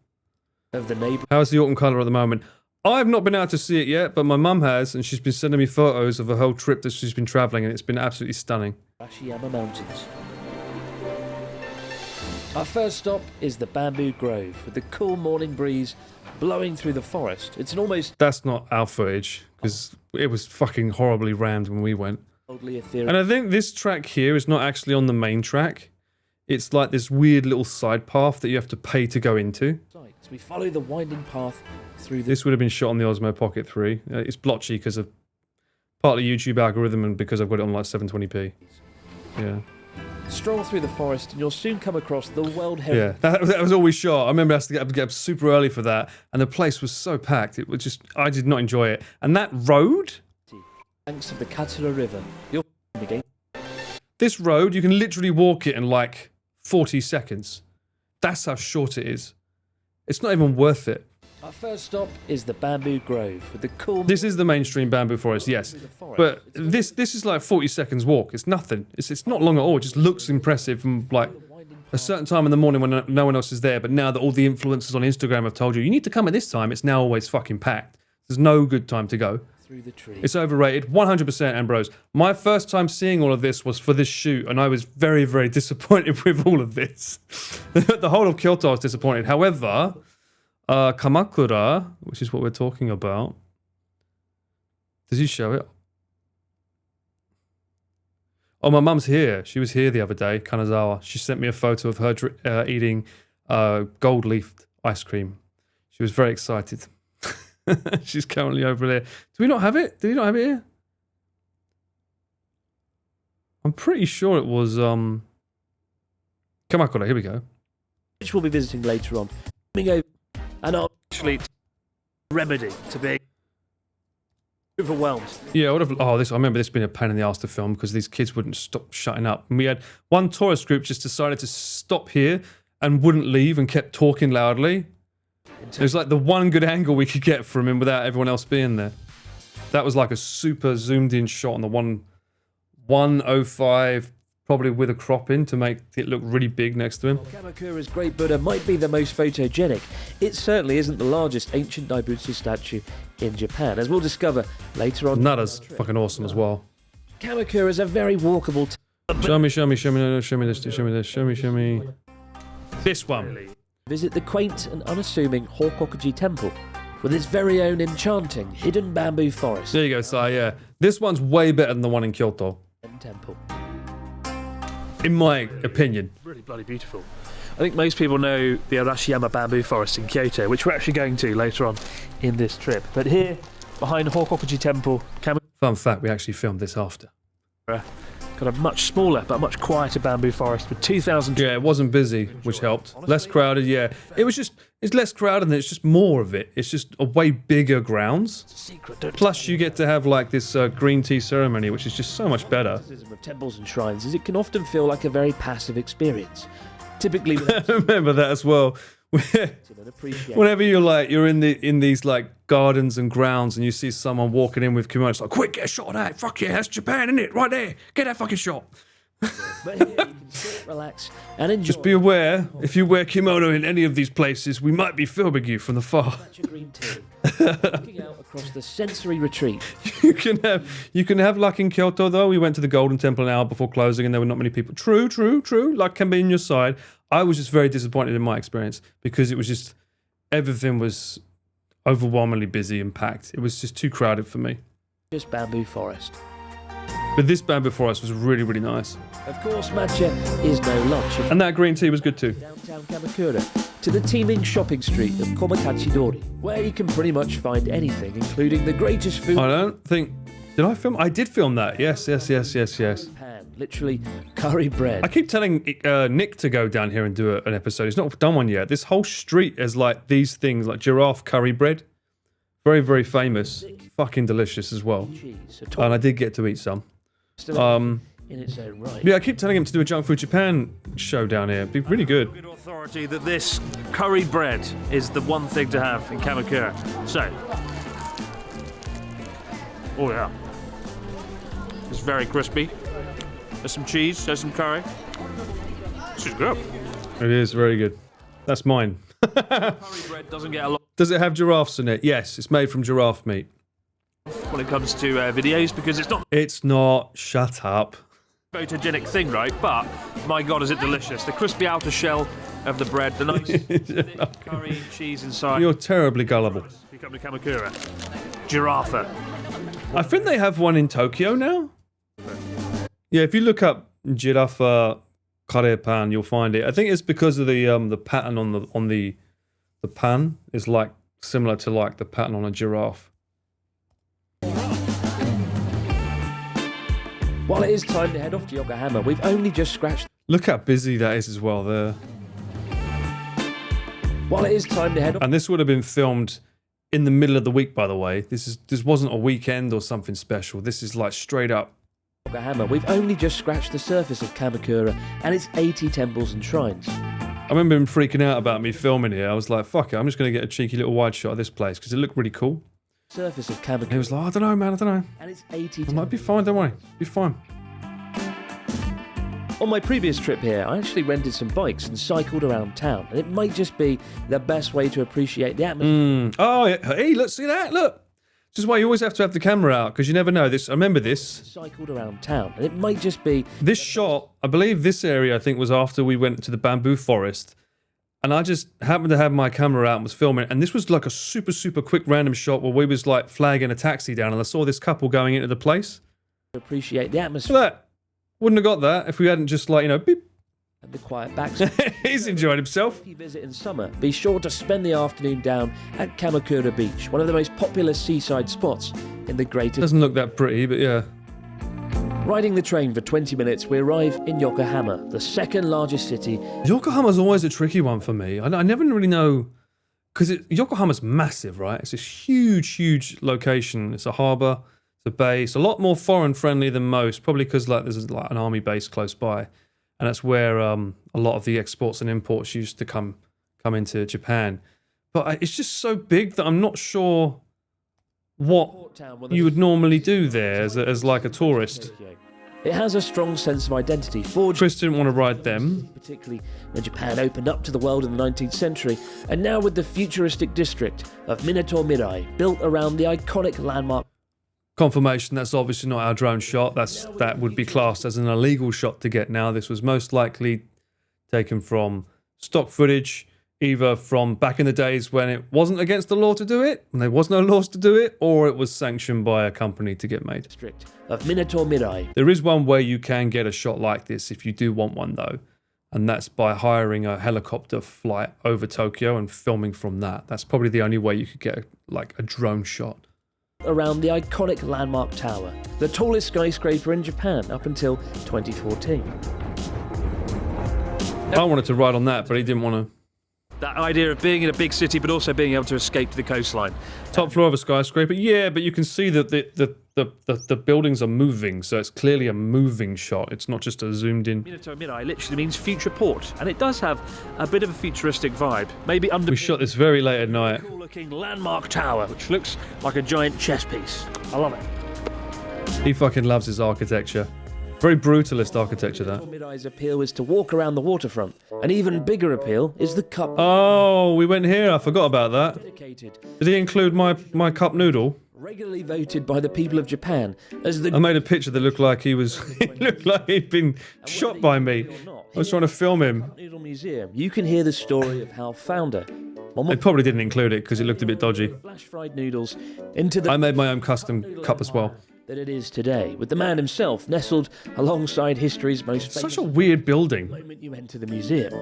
Of the neighbour... How's the autumn colour at the moment? I've not been able to see it yet, but my mum has, and she's been sending me photos of a whole trip that she's been travelling, and it's been absolutely stunning. Arashiyama Mountains. Our first stop is the Bamboo Grove, with the cool morning breeze blowing through the forest. It's an almost... That's not our footage, because it was fucking horribly rammed when we went. ethereal... And I think this track here is not actually on the main track. It's like this weird little side path that you have to pay to go into. We follow the winding path through the... This would have been shot on the Osmo Pocket 3. It's blotchy because of partly YouTube algorithm and because I've got it on like 720p. Yeah. Stroll through the forest and you'll soon come across the World Heritage... Yeah, that was all we shot. I remember I had to get up super early for that, and the place was so packed. It was just... I did not enjoy it. And that road... Banks of the Katsura River. You'll again. This road, you can literally walk it in like 40 seconds. That's how short it is. It's not even worth it. Our first stop is the Bamboo Grove with the cool... This is the mainstream bamboo forest, yes. But this is like 40 seconds walk. It's nothing. It's not long at all. It just looks impressive from like a certain time in the morning when no one else is there. But now that all the influencers on Instagram have told you, you need to come at this time, it's now always fucking packed. There's no good time to go. Through the trees. It's overrated, 100%, Ambrose. My first time seeing all of this was for this shoot, and I was very, very disappointed with all of this. The whole of Kyoto I was disappointed. However... Kamakura, which is what we're talking about. Does he show it? Oh, my mum's here. She was here the other day, Kanazawa. She sent me a photo of her eating gold leafed ice cream. She was very excited. She's currently over there. Do we not have it? Did he not have it here? I'm pretty sure it was Kamakura. Here we go. Which we'll be visiting later on. Coming over and actually remedy to be overwhelmed. Yeah, I would have. Oh, I remember this being a pain in the ass to film because these kids wouldn't stop shutting up. And we had one tourist group just decided to stop here and wouldn't leave and kept talking loudly. It was like the one good angle we could get from him without everyone else being there. That was like a super zoomed in shot on the 105. Probably with a crop in to make it look really big next to him. Kamakura's Great Buddha might be the most photogenic. It certainly isn't the largest ancient Daibutsu statue in Japan, as we'll discover later on. Nada's fucking awesome as well. Kamakura is a very walkable... Show me, show me, show me, no, show me this, show me this, show me, show me. This one. Visit the quaint and unassuming Hokokuji Temple with its very own enchanting hidden bamboo forest. There you go, Si, yeah. This one's way better than the one in Kyoto. Temple. In my opinion. Really bloody beautiful. I think most people know the Arashiyama bamboo forest in Kyoto, which we're actually going to later on in this trip. But here, behind Hokokuji Temple, Fun fact, we actually filmed this after. Got a much smaller but much quieter bamboo forest with 2,000... Yeah, it wasn't busy, which helped. Less crowded, yeah. It's less crowded and it's just more of it. It's just a way bigger grounds. Plus you get to have like this green tea ceremony, which is just so much better. The criticism of temples and shrines is it can often feel like a very passive experience. Typically... I remember that as well. Whenever you're in these like gardens and grounds and you see someone walking in with kimono, it's like, quick, get a shot of that. Fuck yeah, that's Japan, isn't it? Right there. Get that fucking shot. But here you can sit, relax, and enjoy. Just be aware, if you wear kimono in any of these places, we might be filming you from the far. Matcha green tea, looking out across the sensory retreat. You can have luck in Kyoto though. We went to the Golden Temple an hour before closing, and there were not many people. True. Luck can be on your side. I was just very disappointed in my experience because it was just everything was overwhelmingly busy and packed. It was just too crowded for me. Just bamboo forest. But this bamboo forest was really, really nice, Of course, matcha is no lunch. and that green tea was good too. Downtown Kamakura to the teeming shopping street of Komakachidori, where you can pretty much find anything, including the greatest food I don't think. Did I film? I did film that. Yes. in Japan. Literally, curry bread. I keep telling Nick to go down here and do an episode. He's not done one yet. This whole street is like these things, like giraffe curry bread. Very, very famous. Fucking delicious as well. Cheese, And I did get to eat some. in its own right. Yeah, I keep telling him to do a Junk Food Japan show down here. It'd be really good. Good authority that this curry bread is the one thing to have in Kamakura. So, oh yeah, it's very crispy. There's some cheese, there's some curry. This is good. It is very good. That's mine. Curry bread doesn't get a lot Does it have giraffes in it? Yes, it's made from giraffe meat. when it comes to videos because it's not It's not. Shut up. a photogenic thing, right? But my God, is it delicious? The crispy outer shell of the bread, the nice thick curry cheese inside. You're terribly gullible. You come to Kamakura. Giraffe. I think they have one in Tokyo now. Yeah, if you look up giraffe curry pan, you'll find it. I think it's because of the pattern on the pan is like similar to like the pattern on a giraffe. While it is time to head off to Yokohama, we've only just scratched. Look how busy that is as well there. While it is time to head off And this would have been filmed in the middle of the week, by the way. This wasn't a weekend or something special. This is like straight up. Yokohama, we've only just scratched the surface of Kamakura and its 80 temples and shrines. I remember him freaking out about me filming here. I was like, fuck it, I'm just going to get a cheeky little wide shot of this place because it looked really cool. Surface of And he Kamakura was like, I don't know, man, I don't know. and its 80 I might be fine, don't worry. Be fine. On my previous trip here, I actually rented some bikes and cycled around town, and it might just be the best way to appreciate the atmosphere. Oh, yeah. Hey, look, see that? Look. This is why you always have to have the camera out because you never know. I remember this. Cycled around town, and it might just be This shot, I believe this area, I think, was after we went to the bamboo forest. And I just happened to have my camera out and was filming. And this was like a super, super quick random shot where we was like flagging a taxi down and I saw this couple going into the place. to appreciate the Look atmosphere at that. Wouldn't have got that if we hadn't just like, beep. and the quiet backs. He's enjoyed himself. If you visit in summer, be sure to spend the afternoon down at Kamakura Beach, one of the most popular seaside spots in the greater. Doesn't look that pretty, but yeah. Riding the train for 20 minutes, we arrive in Yokohama, the second largest city. Yokohama's always a tricky one for me. I never really know, because Yokohama's massive, right? It's this huge, huge location. It's a harbour, it's a bay. It's a lot more foreign friendly than most, probably because like there's like an army base close by, and that's where a lot of the exports and imports used to come into Japan. But it's just so big that I'm not sure what Port town where you there's would normally do there as like a tourist. Tokyo. It has a strong sense of identity forged, Chris didn't want to ride them. particularly when Japan opened up to the world in the 19th century, and now with the futuristic district of Minato Mirai, built around the iconic landmark. Confirmation that's obviously not our drone shot. That would be classed as an illegal shot to get now. This was most likely taken from stock footage, either from back in the days when it wasn't against the law to do it, when there was no laws to do it, or it was sanctioned by a company to get made. District of Minato Mirai. There is one way you can get a shot like this if you do want one though, and that's by hiring a helicopter flight over Tokyo and filming from that. That's probably the only way you could get a drone shot. Around the iconic landmark tower, the tallest skyscraper in Japan up until 2014. I wanted to ride on that, but he didn't want to. That idea of being in a big city but also being able to escape to the coastline. Top floor of a skyscraper, yeah, but you can see that the buildings are moving, so it's clearly a moving shot. It's not just a zoomed in. Minato Mirai literally means future port, and it does have a bit of a futuristic vibe. Maybe under We shot this very late at night. cool-looking landmark tower, which looks like a giant chess piece. I love it. He fucking loves his architecture. Very brutalist architecture, that. Midai's appeal is to walk around the waterfront. An even bigger appeal is the cup. Oh, we went here. I forgot about that. Dedicated, Did he include my cup noodle? regularly voted by the people of Japan as the I made a picture that looked like he was. It looked like he'd been shot by me. I was trying to film him. Noodle Museum. You can hear the story of how founder They probably didn't include it because it looked a bit dodgy. flash fried noodles into the I made my own custom cup as well. that it is today, with the man himself nestled alongside history's most famous Such a weird building. moment you enter the museum.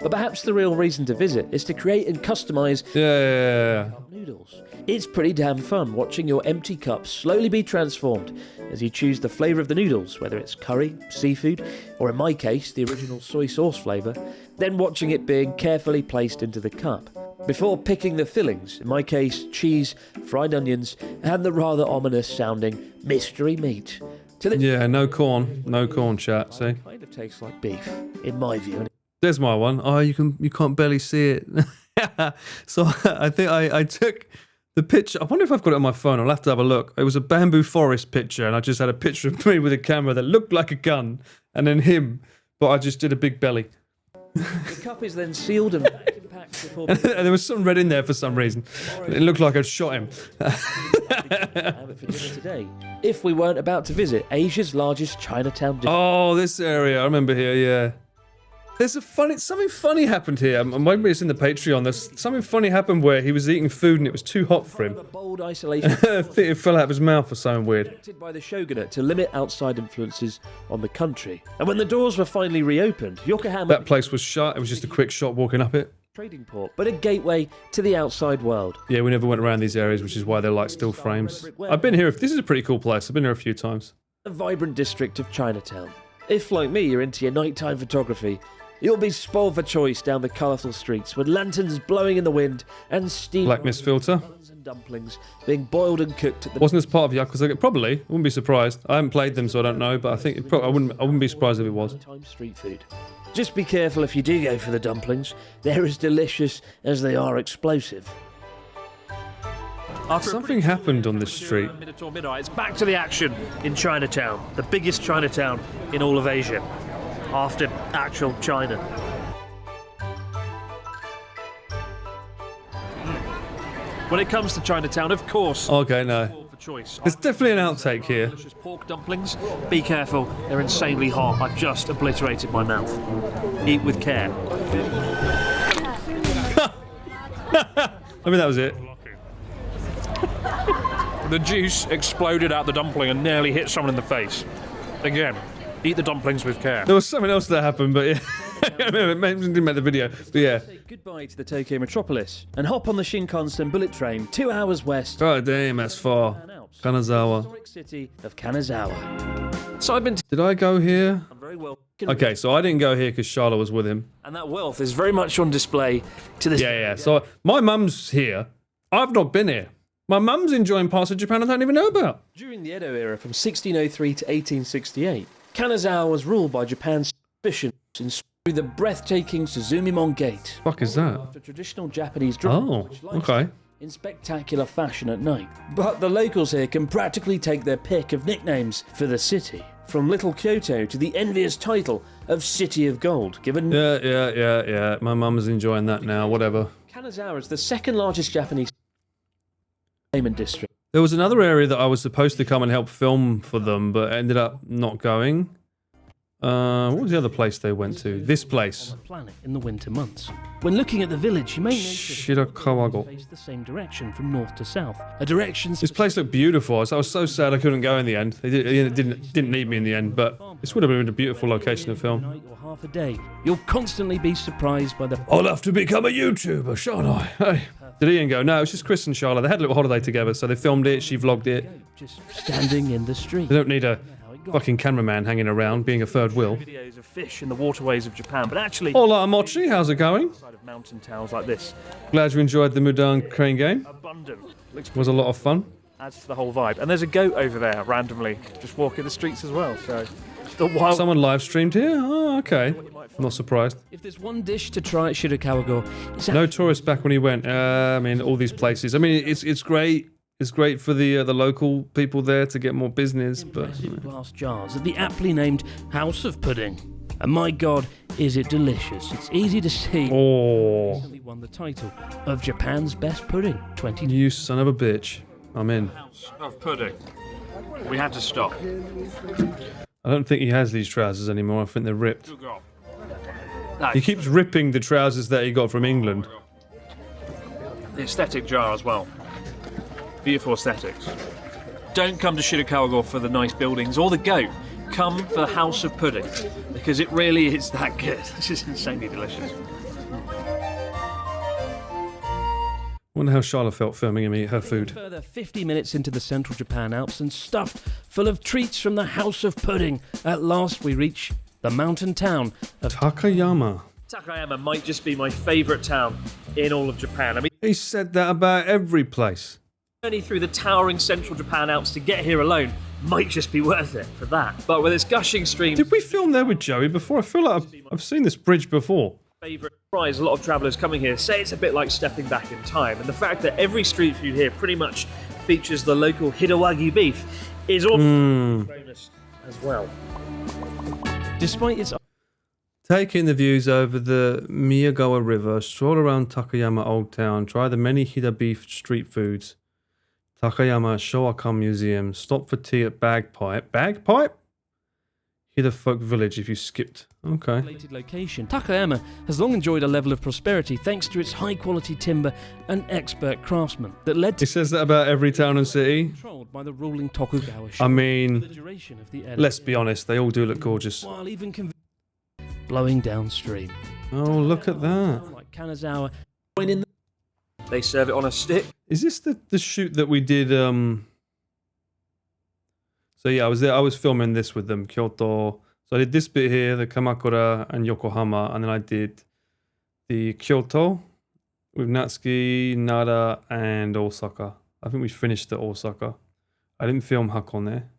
But perhaps the real reason to visit is to create and customize Yeah. noodles. It's pretty damn fun watching your empty cup slowly be transformed as you choose the flavour of the noodles, whether it's curry, seafood, or in my case, the original soy sauce flavour, then watching it being carefully placed into the cup. Before picking the fillings, in my case, cheese, fried onions, and the rather ominous sounding mystery meat. To the Yeah, no corn, chat. See, kind of tastes like beef, in my view. there's my one. Oh, you can't barely see it. So I think I took the picture. I wonder if I've got it on my phone. I'll have to have a look. It was a bamboo forest picture, and I just had a picture of me with a camera that looked like a gun, and then him, but I just did a big belly. The cup is then sealed and vacuum packed before And there was some red in there for some reason. It looked like I'd shot him. have it for dinner today. If we weren't about to visit Asia's largest Chinatown district. Oh, this area. I remember here, yeah. There's something funny happened here. And maybe it's in the Patreon. There's something funny happened where he was eating food and it was too hot for him. A bold isolation I think it fell out of his mouth or something weird. elected by the shogunate to limit outside influences on the country. And when the doors were finally reopened, Yokohama That place was shut. It was just a quick shot walking up it. trading port, but a gateway to the outside world. Yeah, we never went around these areas, which is why they're like still frames. I've been here. This is a pretty cool place. I've been here a few times. The vibrant district of Chinatown. If, like me, you're into your nighttime photography, you'll be spoiled for choice down the colourful streets with lanterns blowing in the wind and steam Black Mist filter. and dumplings being boiled and cooked at the Wasn't this part of Yakuza? Probably. I wouldn't be surprised. I haven't played them, so I don't know. But I think I wouldn't be surprised if it was. time street food. Just be careful if you do go for the dumplings. They're as delicious as they are explosive. Something happened on this street. Minato Midai. It's back to the action in Chinatown, the biggest Chinatown in all of Asia, after actual China. When it comes to Chinatown, of course, Okay, no. for choice. There's definitely an outtake here. Delicious pork dumplings. Be careful, they're insanely hot. I've just obliterated my mouth. Eat with care. I mean, that was it. The juice exploded out the dumpling and nearly hit someone in the face. Again, eat the dumplings with care. There was something else that happened, but yeah. I didn't make the video, but yeah. Say goodbye to the Tokyo metropolis and hop on the Shinkansen bullet train 2 hours west Oh, damn, that's far. and Alps. Kanazawa. Historic city of Kanazawa. So I've been Did I go here? very well. Okay, so I didn't go here because Charlotte was with him. And that wealth is very much on display to this. Yeah. So my mum's here. I've not been here. My mum's enjoying parts of Japan I don't even know about. During the Edo era from 1603 to 1868, Kanazawa was ruled by Japan's suspicion through the breathtaking Suzumimon Gate. Fuck is that? After traditional Japanese drama, Oh, which lights okay. up in spectacular fashion at night. But the locals here can practically take their pick of nicknames for the city, from Little Kyoto to the envious title of City of Gold, given Yeah. My mum's enjoying that now, whatever. Kanazawa is the second largest Japanese entertainment district. There was another area that I was supposed to come and help film for them, but ended up not going. What was the other place they went to? This place. On the planet in the winter months. When looking at the village, you may notice Shirakawago. face the same direction from north to south. A direction This place looked beautiful. I was so sad I couldn't go in the end. They didn't need me in the end, but this would have been a beautiful location to film. night or half a day. You'll constantly be surprised by the I'll have to become a YouTuber, shan't I? Hey. Did Ian go? No, it was just Chris and Charlotte. They had a little holiday together, so they filmed it, she vlogged it. just standing in the street. They don't need a fucking cameraman hanging around being a third wheel. Videos of fish in the waterways of Japan, but actually, Hola, Mochi, how's it going? side of mountain towns like this, Glad you enjoyed the Mudan Crane game. abundant. Looks It was a lot of fun. adds to the whole vibe. And there's a goat over there randomly, just walking the streets as well. So the wild. Someone live streamed here? Oh, okay. Not surprised. If there's one dish to try at Shirakawa-go, it's No tourists back when he went. I mean, all these places. I mean, it's great. It's great for the local people there to get more business, but Impressive glass jars at the aptly named House of Pudding. And my God, is it delicious. It's easy to see. oh, Recently won the title of Japan's Best Pudding 2020. you son of a bitch. I'm in. House of Pudding. We had to stop. I don't think he has these trousers anymore. I think they're ripped. No, He keeps ripping the trousers that he got from England. the aesthetic jar as well. Beautiful aesthetics. Don't come to Shirakawa for the nice buildings or the goat. Come for the House of Pudding because it really is that good. This is insanely delicious. Wonder how Charlotte felt filming him eat her food. Further 50 minutes into the central Japan Alps and stuffed full of treats from the House of Pudding. At last we reach the mountain town of Takayama. Takayama might just be my favourite town in all of Japan. I mean, He said that about every place. the journey through the towering central Japan Alps to get here alone might just be worth it for that. But with its gushing streams, Did we film there with Joey before? I feel like I've seen this bridge before. favourite prize, a lot of travellers coming here say it's a bit like stepping back in time. And the fact that every street food here pretty much features the local Hidawagi beef is also a bonus as well. despite its Take in the views over the Miyagawa River, stroll around Takayama Old Town, try the many Hida beef street foods. Takayama Showakan Museum, stop for tea at Bagpipe. Bagpipe? Hida Folk Village if you skipped. Okay. isolated location, Takayama has long enjoyed a level of prosperity thanks to its high-quality timber and expert craftsmen that led He to says that about every town and city. controlled by the ruling Tokugawa I shogun for the mean, duration of the era, let's be honest, they all do look gorgeous. while even blowing downstream. Oh, look at that. Like Kanazawa, joining the They serve it on a stick. Is this the shoot that we did? So yeah, I was there. I was filming this with them, Kyoto. So I did this bit here, the Kamakura and Yokohama, and then I did the Kyoto with Natsuki, Nara, and Osaka. I think we finished at Osaka. I didn't film Hakone there.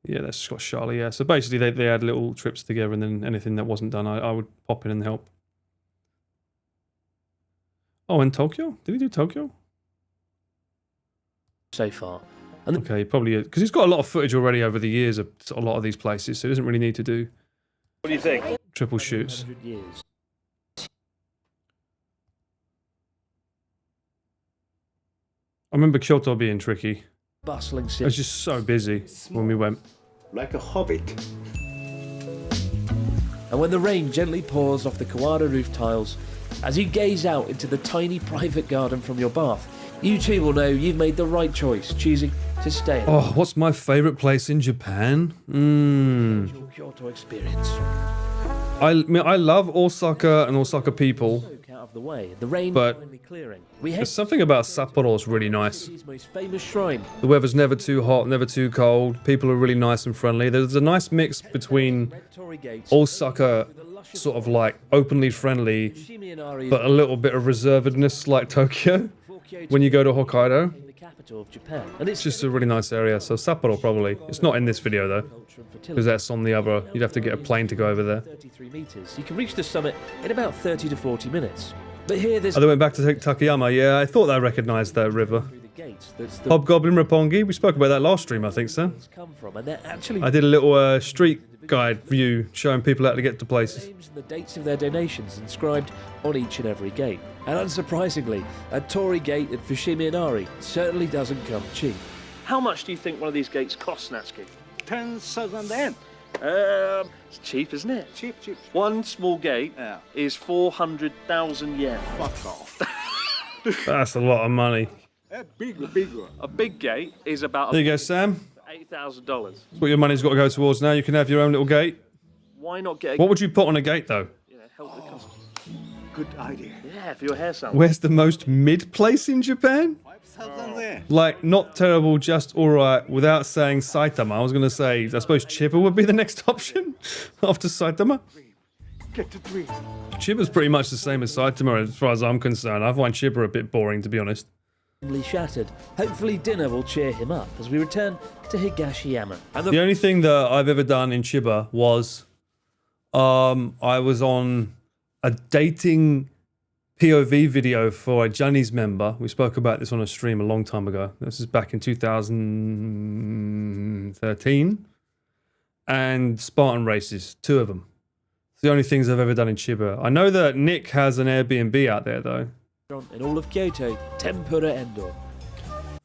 Yeah, that's got Charlie. Yeah, so basically they had little trips together, and then anything that wasn't done, I would pop in and help. Oh, and Tokyo? Did he do Tokyo? so far. Okay, probably because he's got a lot of footage already over the years of a lot of these places, so he doesn't really need to do What do you think? triple shoots. 100 years. I remember Kyoto being tricky. Bustling It city. was just so busy when we went. like a hobbit. And when the rain gently pours off the Kawada roof tiles, as you gaze out into the tiny private garden from your bath, you too will know you've made the right choice, choosing to stay in Oh, what's my favourite place in Japan? your Kyoto experience. I love Osaka and Osaka people. Soak out of the way, the rain But- finally clearing. We head There's something about Sapporo that's really to nice. the city's most famous shrine. The weather's never too hot, never too cold. People are really nice and friendly. There's a nice mix between Red Torii Gates, Osaka, sort of like openly friendly, Shimiyanari, but a little bit of reservedness like Tokyo before Kyoto when you go to Hokkaido. became the capital of Japan. And it's It's just a really nice area. So Sapporo probably. It's not in this video though, culture and because fertility. that's on the other. You'd have to get a plane to go over there. 33 metres. You can reach the summit in about 30 to 40 minutes. But here there's Oh, they went back to Takayama. Yeah, I thought I recognised that river. through the gates that's the Hobgoblin Roppongi. We spoke about that last stream, I think, so. come from, and they're actually I did a little street guide view showing people how to get to places. names and the dates of their donations inscribed on each and every gate. And unsurprisingly, a Torii gate at Fushimi certainly doesn't come cheap. How much do you think one of these gates costs, Natsuki? 10,000 yen. It's cheap, isn't it? Cheap, cheap. One small gate Yeah. is 400,000 yen. Fuck off. That's a lot of money. Bigger. A big gate is about There you go, Sam. $8,000. That's what your money's got to go towards now. You can have your own little gate. Why not get a What would you put on a gate, though? help the customer? Good idea. Yeah, for your hair salon. Where's the most mid place in Japan? 5,000 yen. Like, not terrible, just alright, without saying Saitama. I was going to say, I suppose Chiba would be the next option after Saitama. Get the dream. Chiba's pretty much the same as Saitama as far as I'm concerned. I find Chiba a bit boring, to be honest. Shattered. Hopefully dinner will cheer him up as we return to Higashiyama. And The only thing that I've ever done in Chiba was I was on a dating POV video for a Johnny's member. We spoke about this on a stream a long time ago. This is back in 2013. And Spartan races, 2 of them. It's the only things I've ever done in Chiba. I know that Nick has an Airbnb out there, though. In all of Kyoto, Tempura Endo.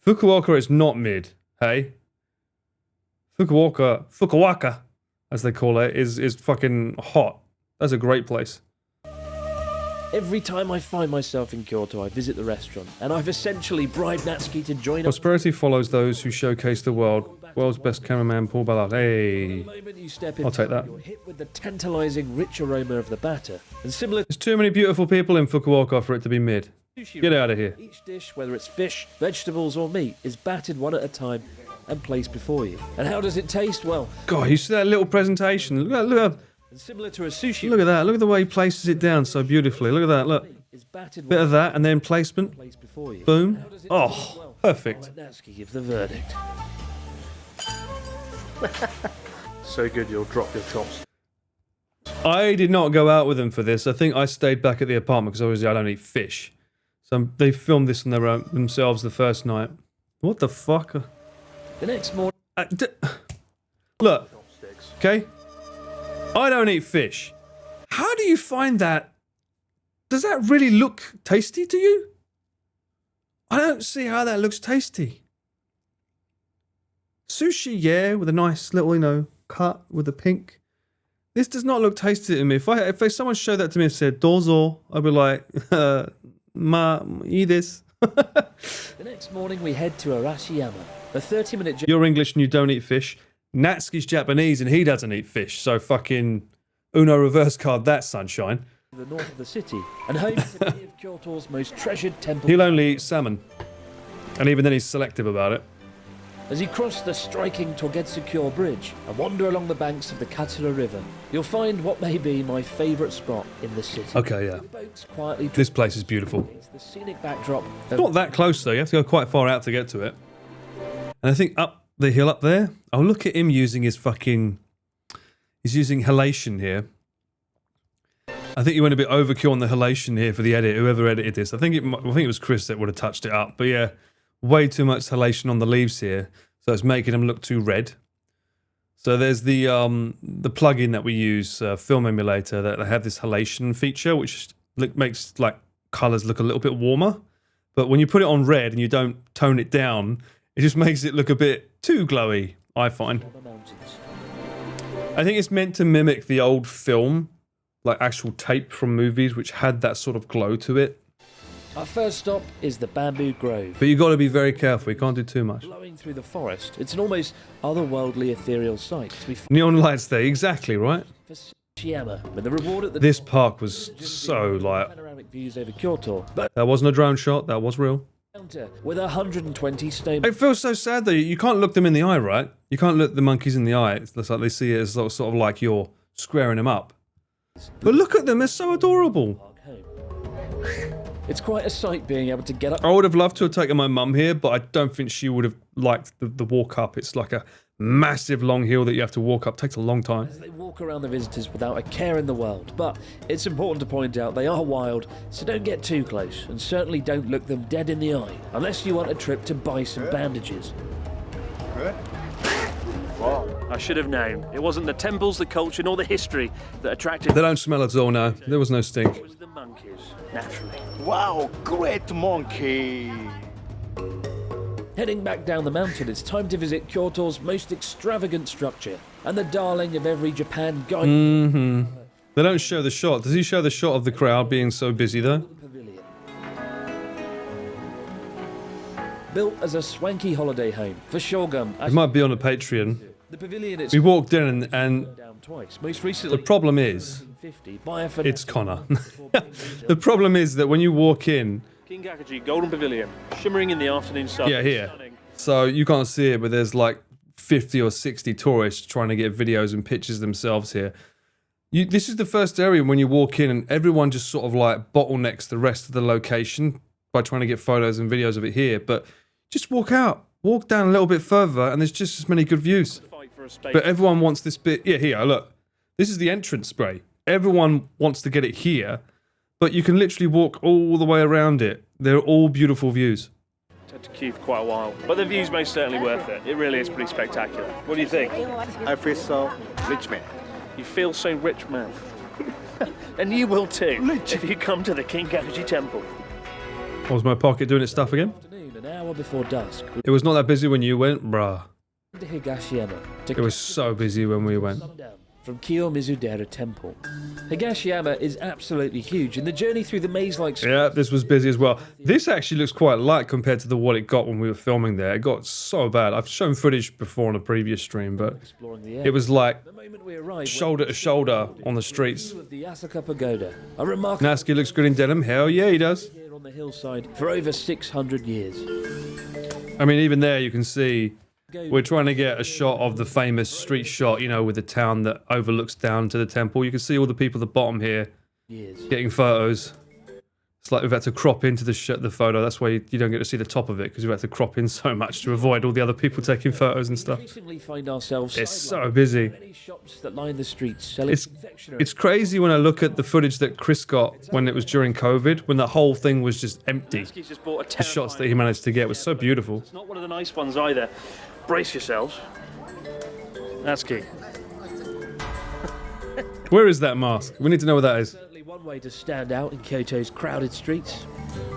Fukuoka is not mid, hey? Fukuoka, as they call it, is fucking hot. That's a great place. Every time I find myself in Kyoto, I visit the restaurant, and I've essentially bribed Natsuki to join us. Prosperity follows those who showcase the world's best cameraman, Paul Ballard. Hey, The moment you step I'll into take that. You're hit with the tantalizing, rich aroma of the batter, and similar There's too many beautiful people in Fukuoka for it to be mid. to sushi. Get out of here. Each dish, whether it's fish, vegetables, or meat, is battered one at a time and placed before you. And how does it taste? Well, God, you see that little presentation? Look similar to a sushi. at that. Look at the way he places it down so beautifully. Look at that. Look. Is battered Bit one of that, and then placement. placed before you. Boom. How does it Oh, taste? Well, perfect. let Natsuki give the verdict. So good you'll drop your chops. I did not go out with them for this. I think I stayed back at the apartment because obviously I don't eat fish. So they filmed this on their own, themselves the first night. What the fuck? The next morning, Look, okay? I don't eat fish. How do you find that? Does that really look tasty to you? I don't see how that looks tasty. Sushi, yeah, with a nice little, cut with the pink. This does not look tasty to me. If someone showed that to me and said, Dozo, I'd be like, eat this. the next morning we head to Arashiyama, a 30-minute journey You're English and you don't eat fish. Natsuki's Japanese and he doesn't eat fish. So fucking Uno reverse card that, sunshine. to the north of the city, and home to many of Kyoto's most treasured temples. He'll only eat salmon. And even then he's selective about it. As you cross the striking Togetsukyo Bridge and wander along the banks of the Katsura River, you'll find what may be my favourite spot in the city. Okay, yeah. The boats quietly This place is beautiful. against the scenic backdrop of Not that close though, you have to go quite far out to get to it. And I think up the hill up there, oh look at him using his fucking... He's using halation here. I think he went a bit overkill on the halation here for the edit, whoever edited this. I think it was Chris that would have touched it up. But yeah, way too much halation on the leaves here. So it's making them look too red. So there's the plugin that we use, Film Emulator, that they have this halation feature, which makes like colors look a little bit warmer. But when you put it on red and you don't tone it down, it just makes it look a bit too glowy, I find. the mountains. I think it's meant to mimic the old film, like actual tape from movies, which had that sort of glow to it. Our first stop is the Bamboo Grove. But you got to be very careful, you can't do too much. Blowing through the forest, it's an almost otherworldly ethereal sight. We Neon lights there, exactly, right? for Shiyama, with the reward at the This park was so like... panoramic views over Kyoto, but That wasn't a drone shot, that was real. counter with 120 stone. It feels so sad though, you can't look them in the eye, right? You can't look the monkeys in the eye. It's like they see it as sort of like you're squaring them up. But look at them, they're so adorable. Home. It's quite a sight being able to get up I would have loved to have taken my mum here, but I don't think she would have liked the walk up. It's like a massive long hill that you have to walk up. Takes a long time. as they walk around the visitors without a care in the world. But it's important to point out they are wild, so don't get too close, and certainly don't look them dead in the eye, unless you want a trip to buy some bandages. I should have known. It wasn't the temples, the culture, nor the history that attracted They don't smell at all now. There was no stink. It was the monkeys, naturally. Wow, great monkey. Heading back down the mountain, it's time to visit Kyoto's most extravagant structure, and the darling of every Japan guide They don't show the shot. Does he show the shot of the crowd being so busy though? pavilion. Built as a swanky holiday home for Shogun, It might be on the Patreon. the pavilion is We walked in and down twice. Most recently, the problem is, 1950 by a it's financial Connor. before being The problem is that when you walk in, King Kakuji, Golden Pavilion, shimmering in the afternoon sun. yeah, here. Stunning. So you can't see it, but there's like 50 or 60 tourists trying to get videos and pictures themselves here. This is the first area when you walk in and everyone just sort of like bottlenecks the rest of the location by trying to get photos and videos of it here. But just walk out, walk down a little bit further and there's just as many good views. Fight for a space. But everyone wants this bit. Yeah, here, look. This is the entrance spray. Everyone wants to get it here, but you can literally walk all the way around it. They're all beautiful views. Had to queue for quite a while, but the view's most certainly worth it. It really is pretty spectacular. What do you think? I feel so rich man. You feel so rich, man. And you will too, if you come to the Kinkakuji Temple. What was my pocket doing its stuff again? Afternoon, an hour before dusk, It was not that busy when you went, bruh. to Higashiyama to It was so busy when we went. sundown from Kiyomizu-dera Temple. Higashiyama is absolutely huge, and the journey through the maze-like Yeah, this was busy as well. This actually looks quite light compared to what it got when we were filming there. It got so bad. I've shown footage before on a previous stream, but exploring the it was like The moment we arrived, shoulder to shoulder on the streets. of the Asuka Pagoda, a remarkable Natsuki looks good in denim. Hell yeah, he does. here on the hillside for over 600 years. I mean, even there you can see we're trying to get a shot of the famous street shot, you know, with the town that overlooks down to the temple. You can see all the people at the bottom here getting photos. It's like we've had to crop into the photo. That's why you don't get to see the top of it, because we've had to crop in so much to avoid all the other people taking photos and stuff. Increasingly find ourselves It's sidelined so busy. by many shops that line the streets selling confectionery. It's crazy when I look at the footage that Chris got when it was during COVID, when the whole thing was just empty. He's just bought a The shots that he managed to get was so beautiful. It's not one of the nice ones either. Brace yourselves. That's key. Where is that mask? We need to know where that is. Certainly one way to stand out in Kyoto's crowded streets.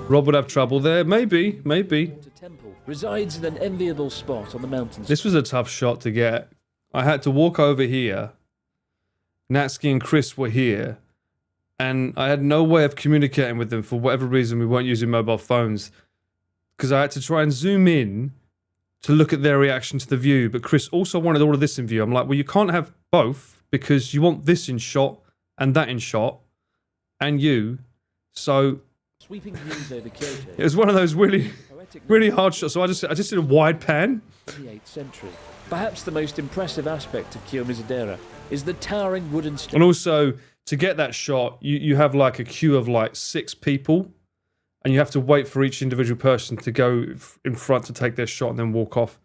Rob would have trouble there. Maybe. The temple resides in an enviable spot on the mountains. This was a tough shot to get. I had to walk over here. Natsuki and Chris were here. And I had no way of communicating with them for whatever reason. We weren't using mobile phones. Because I had to try and zoom in to look at their reaction to the view. But Chris also wanted all of this in view. I'm like, well, you can't have both, because you want this in shot and that in shot. And you. So Sweeping views over Kyoto it was one of those really, poetic really hard shots. So I just did a wide pan. in the 8th century. Perhaps the most impressive aspect of Kiyomizu-dera is the towering wooden And statue. also, to get that shot, you have like a queue of like 6 people, and you have to wait for each individual person to go in front to take their shot and then walk off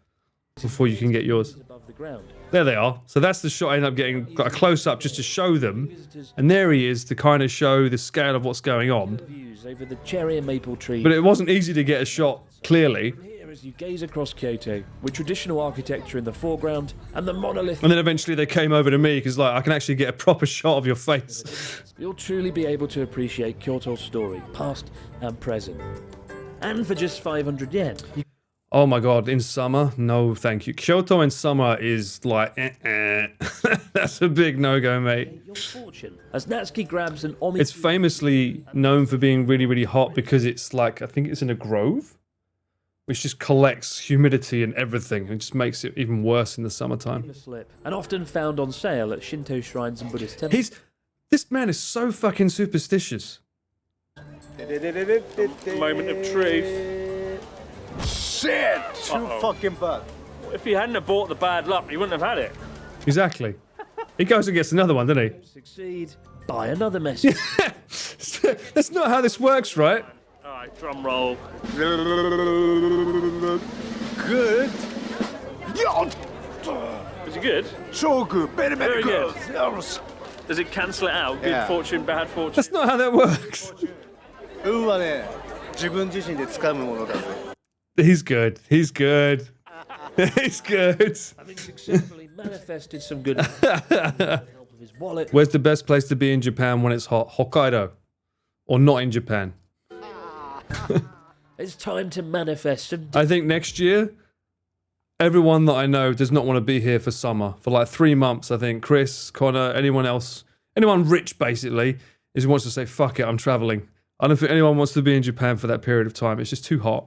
before you can get yours. Above the ground. There they are. So that's the shot I ended up getting, got a close-up just to show them. And there he is to kind of show the scale of what's going on. Views over the cherry and maple trees. But it wasn't easy to get a shot clearly. Here, as you gaze across Kyoto, with traditional architecture in the foreground and the monolith, And then eventually they came over to me because like I can actually get a proper shot of your face. you'll truly be able to appreciate Kyoto's story, past and present. And for just 500 yen, you Oh my god, in summer? No, thank you. Kyoto in summer is like, That's a big no-go, mate. your fortune. As Natsuki grabs an Omi... It's famously known for being really, really hot because it's like, I think it's in a grove, which just collects humidity and everything. It just makes it even worse in the summertime. slip, and often found on sale at Shinto shrines and Buddhist temples. This man is so fucking superstitious. Moment of truth. Shit! Too fucking bad. If you hadn't have bought the bad luck, you wouldn't have had it. Exactly. He goes and gets another one, doesn't Succeed, buy another message. he? That's not how this works, right? All right, drum roll. Good. Yo! Was it good? So good. Very, Very good. Does it cancel it out? Good Yeah. fortune, bad fortune. That's not how that works. 運はね、自分自身で掴むものだぜ。 He's good. He's good. He's good. Having successfully manifested some good with the help of his wallet. Where's the best place to be in Japan when it's hot? Hokkaido. Or not in Japan. It's time to manifest some I think next year, everyone that I know does not want to be here for summer. For like 3 months, I think. Chris, Connor, anyone else, anyone rich basically, is who wants to say, fuck it, I'm traveling. I don't think anyone wants to be in Japan for that period of time. It's just too hot.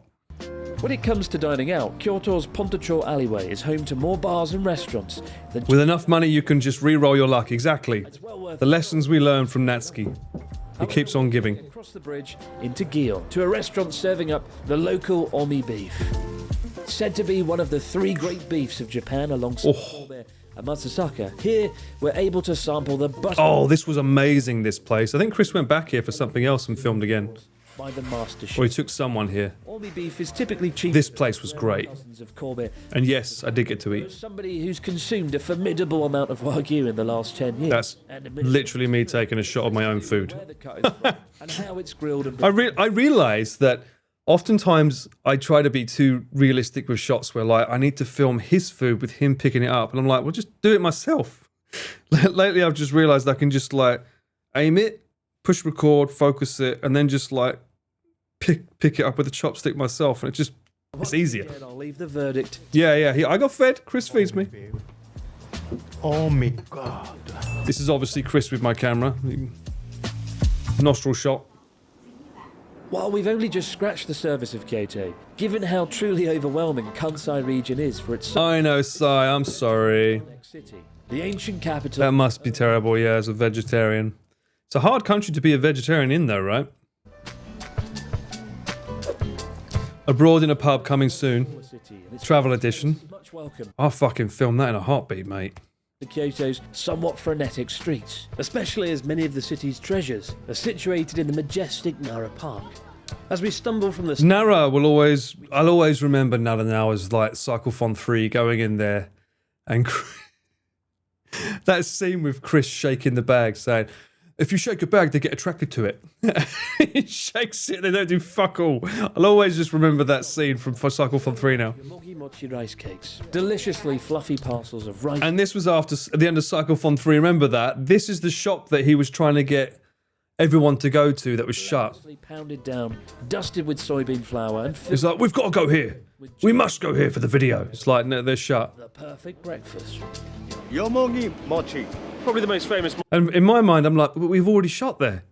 When it comes to dining out, Kyoto's Pontocho alleyway is home to more bars and restaurants than With enough money, you can just re-roll your luck. Exactly. it's well worth The lessons we learned from Natsuki. He keeps on giving. across the bridge into Gion to a restaurant serving up the local Omi beef. Said to be one of the 3 great beefs of Japan alongside Kobe and Matsusaka. Here, we're able to sample the butter. Oh, this was amazing, this place. I think Chris went back here for something else and filmed again. by the master Or he chef. took someone here. Ormy beef is typically cheap. This place was great. Of Corbett. And yes, I did get to eat. Somebody who's consumed a formidable amount of Wagyu in the last 10 years. That's And admitted literally me taking a shot of my own food. where the cut is from and how it's grilled and I realize that oftentimes I try to be too realistic with shots where like I need to film his food with him picking it up, and I'm like, well, just do it myself. Lately, I've just realized I can just like aim it, push record, focus it, and then just like pick it up with a chopstick myself, and it's easier. And I'll leave the verdict. Yeah. I got fed. Chris feeds me. Oh my god. This is obviously Chris with my camera. Nostril shot. While we've only just scratched the surface of Kyoto, given how truly overwhelming Kansai region is for its I know, Sai. I'm sorry. city, the ancient capital. That must be terrible. Yeah, as a vegetarian. It's a hard country to be a vegetarian in, though, right? Abroad in a pub coming soon. city, and its Travel edition. much welcome I'll fucking film that in a heartbeat, mate. to Kyoto's somewhat frenetic streets, especially as many of the city's treasures are situated in the majestic Nara Park. As we stumble from the Nara I'll always remember Nara now as like Cyclethon 3 going in there and that scene with Chris shaking the bag saying, if you shake a bag, they get attracted to it. He shakes it, they don't do fuck all. I'll always just remember that scene from Cyclethon 3 now. Yomogi mochi rice cakes, deliciously fluffy parcels of rice. And this was after at the end of Cyclethon 3, remember that? This is the shop that he was trying to get everyone to go to that was shut. Pounded down, dusted with soybean flour, and It's like, we've got to go here. We must go here for the video. It's like, no, they're shut. the perfect breakfast. Yomogi mochi. Probably the most famous. And in my mind, I'm like, we've already shot there.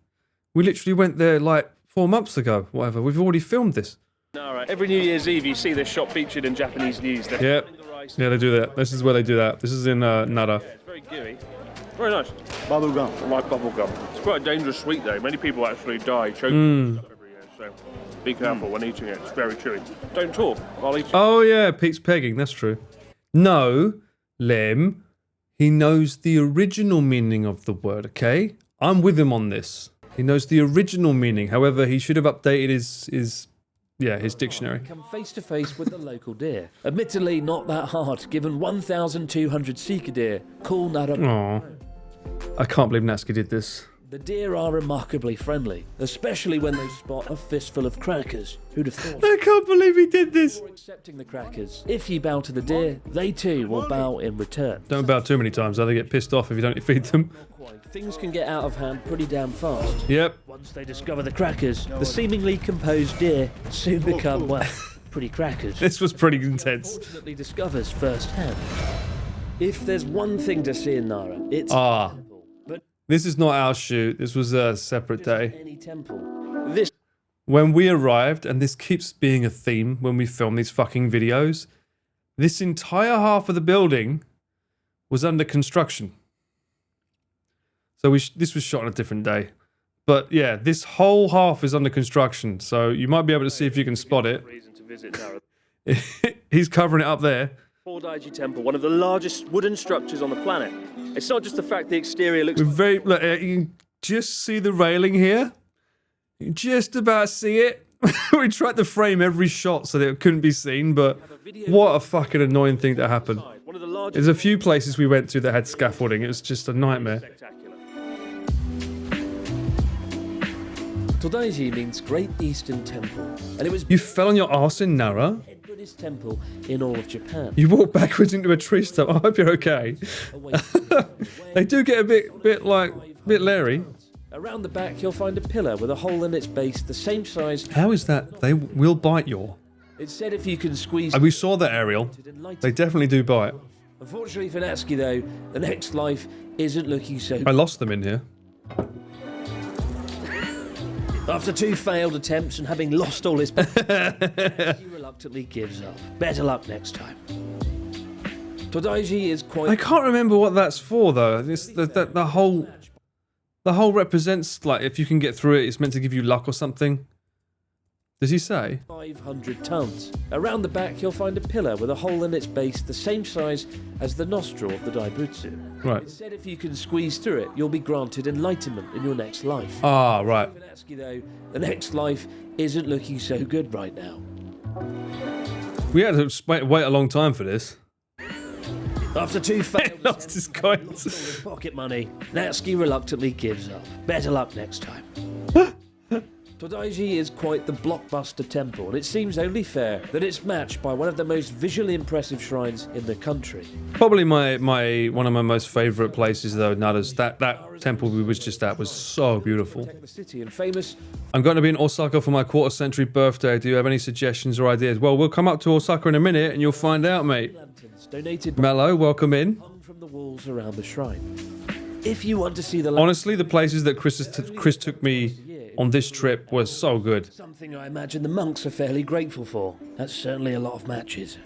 We literally went there like 4 months ago, whatever. We've already filmed this. Nara. Every New Year's Eve, you see this shop featured in Japanese news. They're Yeah. pounding the rice. Yeah, they do that. This is where they do that. This is in Nara. It's very gooey. Very nice. Bubble gum. I like bubble gum. It's quite a dangerous sweet though. Many people actually die choking stuff every year. So be careful when eating it. It's very chewy. Don't talk while eating. Oh, yeah, Pete's pegging. That's true. No, Lem, he knows the original meaning of the word, okay? I'm with him on this. He knows the original meaning. However, he should have updated his dictionary. Come face to face with the local deer. Admittedly, not that hard, given 1,200 Sika deer call Nara. Aw. I can't believe Natsuki did this. The deer are remarkably friendly, especially when they spot a fistful of crackers. Who'd have thought? I can't believe he did this. Before accepting the crackers, if you bow to the deer, they too will bow in return. Don't bow too many times, they get pissed off if you don't feed them. Things can get out of hand pretty damn fast. Yep. Once they discover the crackers, the seemingly composed deer soon become, well, pretty crackers. This was pretty intense. Fortunately discovers firsthand. If there's one thing to see in Nara, it's Ah. a temple. But This is not our shoot. This was a separate day. any temple. This When we arrived, and this keeps being a theme when we film these fucking videos, this entire half of the building was under construction. So this was shot on a different day. But yeah, this whole half is under construction. So you might be able to see if you can spot it. Reason to visit Nara. He's covering it up there. Fordaiji Temple, one of the largest wooden structures on the planet. It's not just the fact the exterior looks. Look, you can just see the railing here. You can just about see it. We tried to frame every shot so that it couldn't be seen, but what a fucking annoying thing that happened. One of the largest. There's a few places we went to that had scaffolding. It was just a nightmare. Spectacular. Todaiji means Great Eastern Temple, and it was You fell on your arse in Nara? the Buddhist temple in all of Japan. You walked backwards into a tree stump. I hope you're okay. Away from They do get a bit leery. Around the back, you'll find a pillar with a hole in its base the same size. How is that? They will bite you. It's said if you can squeeze We saw that, Ariel. it and light They it. definitely do bite. Unfortunately for Natsuki, though, the next life isn't looking so. I lost them in here. After 2 failed attempts and having lost all his he reluctantly gives up. Better luck next time. Todaiji is I quite can't remember what that's for though. The whole represents like if you can get through it, it's meant to give you luck or something. Does he say? 500 tons. Around the back, you'll find a pillar with a hole in its base the same size as the nostril of the Daibutsu. Right. It said if you can squeeze through it, you'll be granted enlightenment in your next life. Ah, right. For Natsuki, though, the next life isn't looking so good right now. We had to wait a long time for this. After 2 failed Lost his attempts coins. with all his pocket money, Natsuki reluctantly gives up. Better luck next time. Todaiji is quite the blockbuster temple, and it seems only fair that it's matched by one of the most visually impressive shrines in the country. Probably my one of my most favourite places though, Nada's. That temple we was just at was so beautiful. Protect the city and famous I'm going to be in Osaka for my quarter-century birthday. Do you have any suggestions or ideas? Well, we'll come up to Osaka in a minute and you'll find out, mate. lanterns donated by Mello, welcome in. hung from the walls around the shrine. If you want to see the Honestly, the places that Chris took me on this trip were so good. something I imagine the monks are fairly grateful for. That's certainly a lot of matches.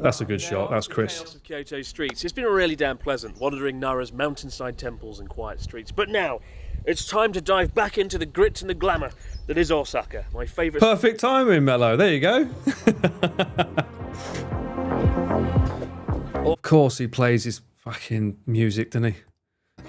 That's a good shot. That's Chris. Chaos of Kyoto streets. It's been really damn pleasant wandering Nara's mountainside temples and quiet streets. But now, it's time to dive back into the grit and the glamour that is Osaka, my favourite. Perfect timing, Mello. There you go. Of course he plays his fucking music, doesn't he?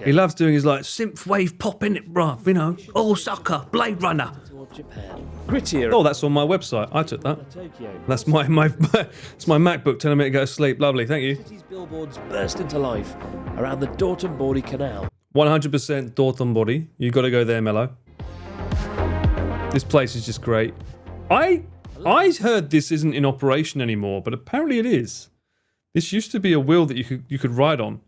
He loves doing his like synthwave pop in it, bruv, you know. Osaka, Blade Runner. Of Japan. Grittier Oh, that's on my website. I took that. Tokyo. That's my it's my MacBook telling me to go to sleep. Lovely, thank you. City's billboards burst into life around the Dotonbori Canal. 100% Dotonbori. You got to go there, Mello. This place is just great. I heard this isn't in operation anymore, but apparently it is. This used to be a wheel that you could ride on.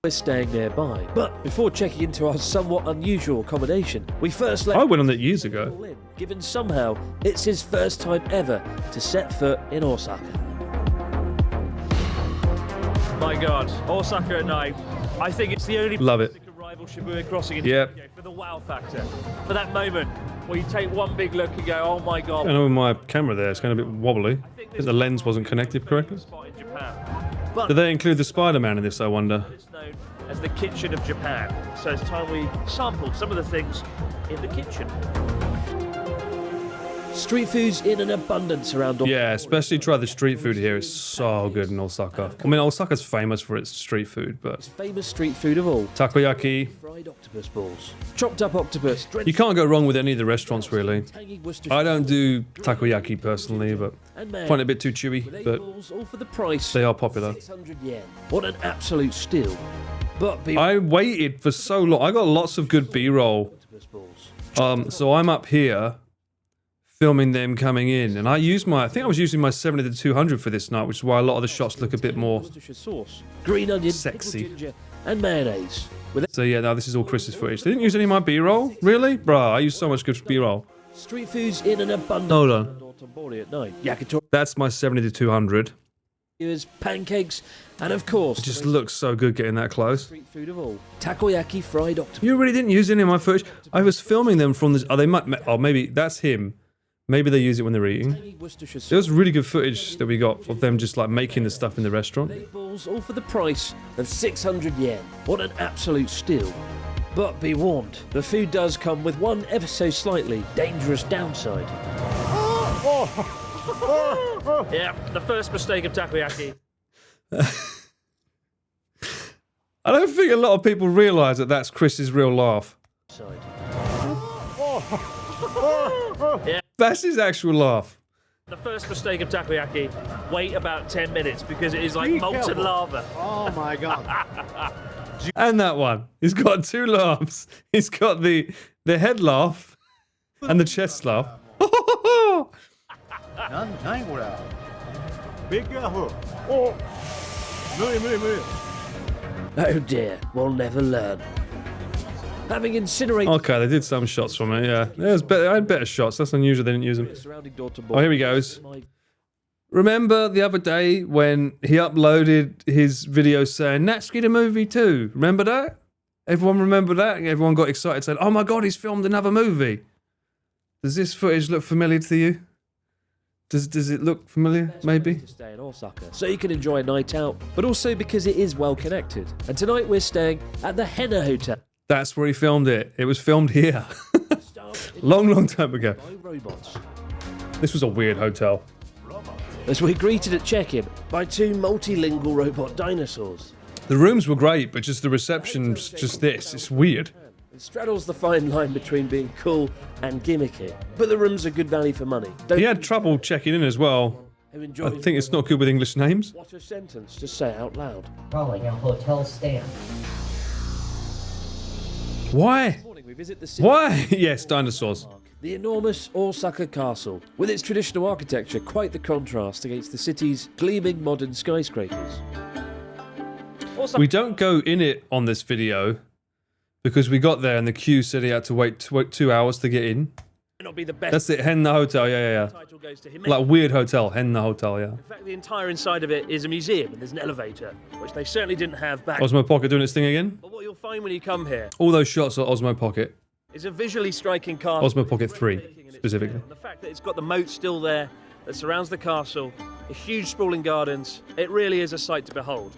We're staying nearby, but before checking into our somewhat unusual accommodation, we first let I went on it years ago. Paul in, given somehow it's his first time ever to set foot in Osaka. My God, Osaka at night. I think it's the only Love it. place that can rival Shibuya Crossing in Yep. Tokyo for the wow factor. For that moment where you take one big look and go, oh my God. I know with my camera there, it's going a bit wobbly. I think the lens wasn't connected correctly. Spot in Japan. But Did they include the Spider-Man in this, I wonder? it's known as the kitchen of Japan. So it's time we sampled some of the things in the kitchen. Street foods in an abundance around Osaka. Yeah, especially try the street food here. It's so good in Osaka. I mean, Osaka's famous for its street food, but Famous street food of all. takoyaki. Fried octopus balls. Chopped up octopus. You can't go wrong with any of the restaurants, really. Tangy Worcestershire I don't do takoyaki personally, but and I find it a bit too with chewy, eight but balls, all for the price. they are popular. 600 yen. What an absolute steal. But be I waited for so long. I got lots of good B-roll. octopus balls. So I'm up here filming them coming in, and I think I was using my 70-200 for this night, which is why a lot of the shots look a bit more. Worcestershire sauce, green onion, Sexy. pickled ginger, and mayonnaise. With So yeah, now this is all Chris's footage. They didn't use any of my B-roll? Really? Bruh, I use so much good B-roll. street foods in an abundance. Hold on. around Dotonbori at night. Yakitori, That's my 70-200. pancakes, and of course, It just the most looks so good getting that close. street food of all, takoyaki fried octopus. You really didn't use any of my footage? I was filming them from this. Oh, they might. Oh, maybe that's him. Maybe they use it when they're eating. Tangy Worcestershire There sauce. was really good footage that we got of them just like making the stuff in the restaurant. Eight balls, all for the price of 600 yen. What an absolute steal. But be warned, the food does come with one ever so slightly dangerous downside. Yeah, the first mistake of takoyaki. I don't think a lot of people realise that that's Chris's real laugh. Side. That's his actual laugh. The first mistake of takoyaki, wait about 10 minutes because it is like molten lava. Oh my god. And that one. He's got two laughs. He's got the head laugh and the chest laugh. Naniこれ? Be careful. Oh. 無理無理無理. Oh dear, we'll never learn. Having incinerated Okay, they did some shots from it, yeah. I had better shots. That's unusual they didn't use them. the surrounding Dotonbori. Oh, here he goes. Remember the other day when he uploaded his video saying, Natsuki the movie too? Remember that? Everyone remember that? Everyone got excited saying, oh my god, he's filmed another movie. Does this footage look familiar to you? Does it look familiar, maybe? To stay in Osaka, so you can enjoy a night out, but also because it is well connected. And tonight we're staying at the Henna Hotel. That's where he filmed it. It was filmed here. Star Long time ago. by robots. This was a weird hotel. As we're greeted at check-in by two multilingual robot dinosaurs. The rooms were great, but just the reception's just this. It's weird. It straddles the fine line between being cool and gimmicky. But the rooms are good value for money. Don't He had trouble checking in as well. who I enjoys think it's not good with English names. What a sentence to say out loud. Calling a hotel stand. Why? This morning we visit the city. Why? Yes, dinosaurs. The enormous Osaka Castle, with its traditional architecture, quite the contrast against the city's gleaming modern skyscrapers. We don't go in it on this video because we got there and the queue said he had to wait 2 hours to get in. May not be the best. That's it, Henna Hotel, yeah. Title goes to him. Like weird hotel, Henna Hotel, yeah. In fact, the entire inside of it is a museum, and there's an elevator, which they certainly didn't have back. Osmo Pocket doing its thing again. But what you'll find when you come here All those shots are Osmo Pocket. is a visually striking castle. Osmo Pocket 3, breathtaking in its specifically. scale. And the fact that it's got the moat still there that surrounds the castle, the huge sprawling gardens, it really is a sight to behold.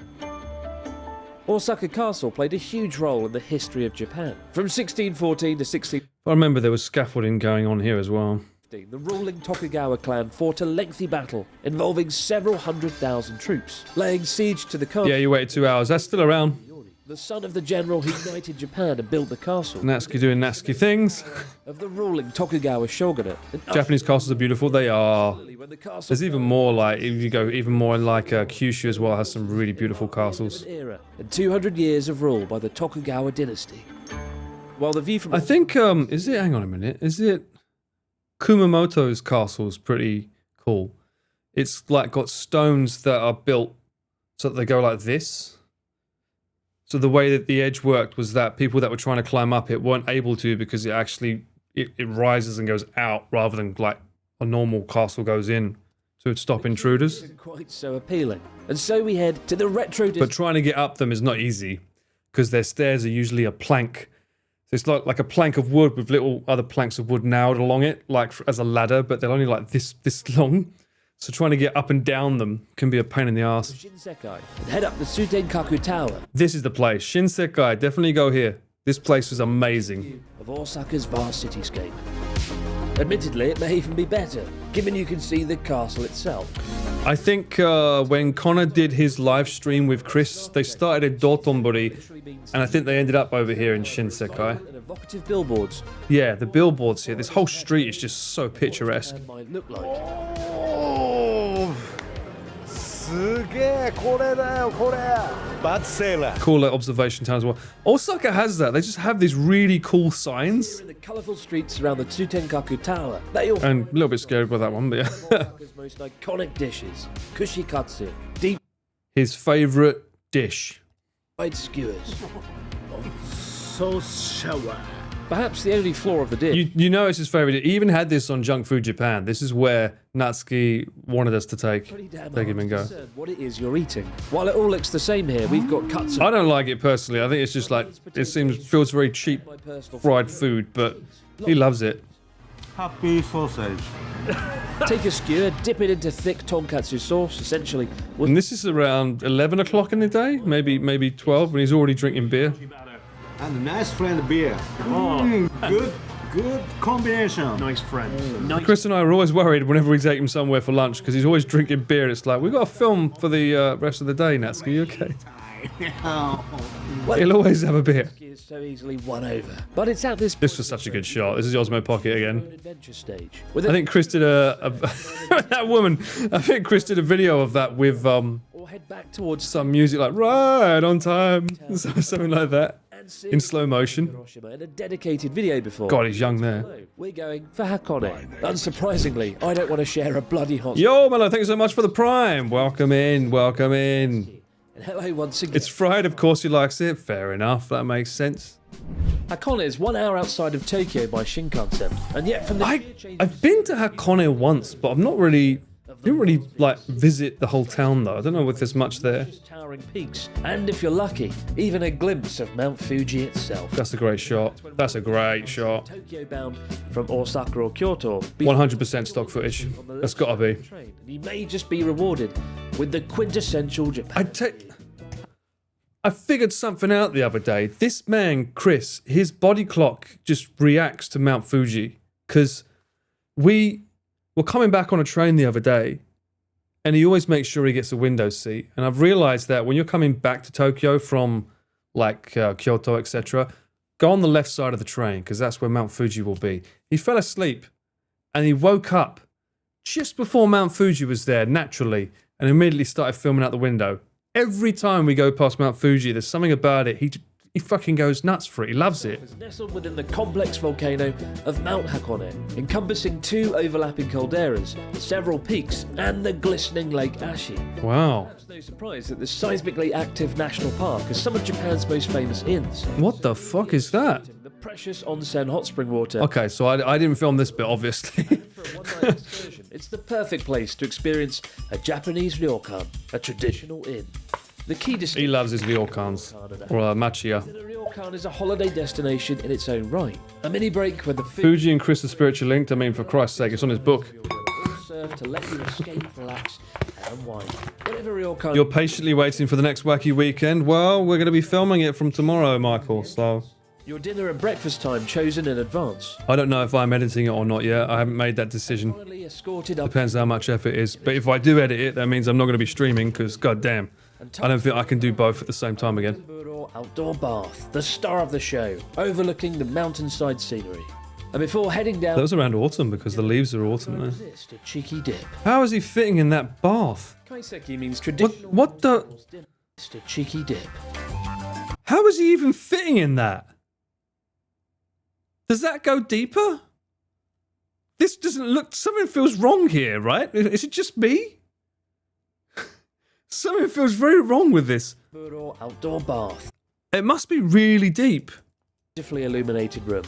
Osaka Castle played a huge role in the history of Japan. From 1614 to 1650, I remember there was scaffolding going on here as well. the ruling Tokugawa clan fought a lengthy battle involving several 100,000 troops, laying siege to the castle. Yeah, you waited 2 hours. That's still around. The son of the general who united Japan and built the castle Natsuki doing Natsuki things. of the ruling Tokugawa shogunate. And Japanese castles are beautiful. They are. when the castle There's even more like, if you go even more like Kyushu as well, has some really beautiful castles. era and 200 years of rule by the Tokugawa dynasty. While the view from I think, is it, hang on a minute, is it Kumamoto's castle's pretty cool. It's like got stones that are built so that they go like this. So the way that the edge worked was that people that were trying to climb up it weren't able to because it actually, it rises and goes out rather than like a normal castle goes in. So it'd stop intruders. isn't quite so appealing. And so we head to the retro But trying to get up them is not easy because their stairs are usually a plank. So it's like a plank of wood with little other planks of wood nailed along it, like as a ladder, but they're only like this long. So trying to get up and down them can be a pain in the ass. Shinsekai and head up the Sutenkaku Tower This is the place. Shinsekai, definitely go here. This place is amazing. of Osaka's vast cityscape. Admittedly, it may even be better, given you can see the castle itself. I think when Connor did his live stream with Chris, they started in Dotonbori, and I think they ended up over here in Shinsekai. And evocative billboards Yeah, the billboards here. This whole street is just so picturesque. might look like. おーすげえこれだよこれバッツセーラー Cool observation town as well. Osaka has that. They just have these really cool signs. In the colourful streets around the Tsutenkaku Tower, they all And a little bit scared by that one, but yeah. Osaka's most iconic dishes: kushikatsu, deep His favourite dish. fried skewers. ソースシャワー Perhaps the only flaw of the dish. You know it's his favourite. He even had this on Junk Food Japan. This is where Natsuki wanted us to take Pretty damn him hard and to go. discern what it is you're eating. While it all looks the same here, we've got cuts I of don't like it personally. I think it's just like, feels very cheap my personal fried food, but he loves it. ハッピーソーセージ Take a skewer, dip it into thick tonkatsu sauce, essentially. With And this is around 11 o'clock in the day, maybe 12, when he's already drinking beer. and a nice friend beer good combination Nice friend. Chris and I are always worried whenever we take him somewhere for lunch because he's always drinking beer. And it's like, we've got a film for the rest of the day, Natsuki. You okay? He'll always have a beer. is so easily won over. But it's at this This was such a good shot. This is Osmo Pocket again. adventure stage. With I think Chris did that woman. I think Chris did a video of that with or head back towards some music like right on time, something like that and see in slow motion. Hiroshima in a dedicated video before. God, he's young there. So, we're going for Hakone. Unsurprisingly, I don't want to share a bloody hot. Yo, Melo, thank you so much for the Prime. Welcome in, welcome in. And hello once again. It's fried, of course he likes it. Fair enough, that makes sense. Hakone is 1 hour outside of Tokyo by Shinkansen, and yet from the I've been to Hakone once, but I've not really, didn't really like visit the whole town though. I don't know if there's much there. towering peaks, and if you're lucky, even a glimpse of Mount Fuji itself. That's a great shot. That's a great shot. Tokyo bound from Osaka or Kyoto. 100% stock footage. That's gotta be. I figured something out the other day. This man, Chris, his body clock just reacts to Mount Fuji. Because we were coming back on a train the other day, and he always makes sure he gets a window seat. And I've realized that when you're coming back to Tokyo from like Kyoto, etc., go on the left side of the train, because that's where Mount Fuji will be. He fell asleep, and he woke up just before Mount Fuji was there, naturally, and immediately started filming out the window. Every time we go past Mount Fuji, there's something about it. He fucking goes nuts for it. He loves it. It's nestled within the complex volcano of Mount Hakone, encompassing 2 overlapping calderas, several peaks, and the glistening Lake Ashi. Wow. It's no surprise that the seismically active national park has some of Japan's most famous inns. What the fuck is that? The precious onsen hot spring water. Okay, so I didn't film this bit, obviously. For a one-night excursion, it's the perfect place to experience a Japanese ryokan, a traditional inn. The key He distinction loves his ryokans. Or machiya. is that a ryokan is a holiday destination in its own right. A mini break where the food Fuji and Chris are spiritually linked. I mean, for Christ's sake, it's on his book. all serve to let you escape, relax, and unwind. Whatever ryokan You're patiently waiting for the next wacky weekend. Well, we're going to be filming it from tomorrow, Michael, so... your dinner and breakfast time chosen in advance. I don't know if I'm editing it or not yet. I haven't made that decision. Finally escorted up Depends how much effort it is. But if I do edit it, that means I'm not going to be streaming, because, goddamn, I don't think I can do both at the same time again. Buro outdoor bath, the star of the show, overlooking the mountainside scenery. And before heading down, That was around autumn, because the leaves are autumn there. resist a cheeky dip. How is he fitting in that bath? Kaiseki means traditional. What the... Just a cheeky dip. How is he even fitting in that? Does that go deeper? This doesn't look... Something feels wrong here, right? Is it just me? Something feels very wrong with this. Buro outdoor bath, It must be really deep. beautifully illuminated room.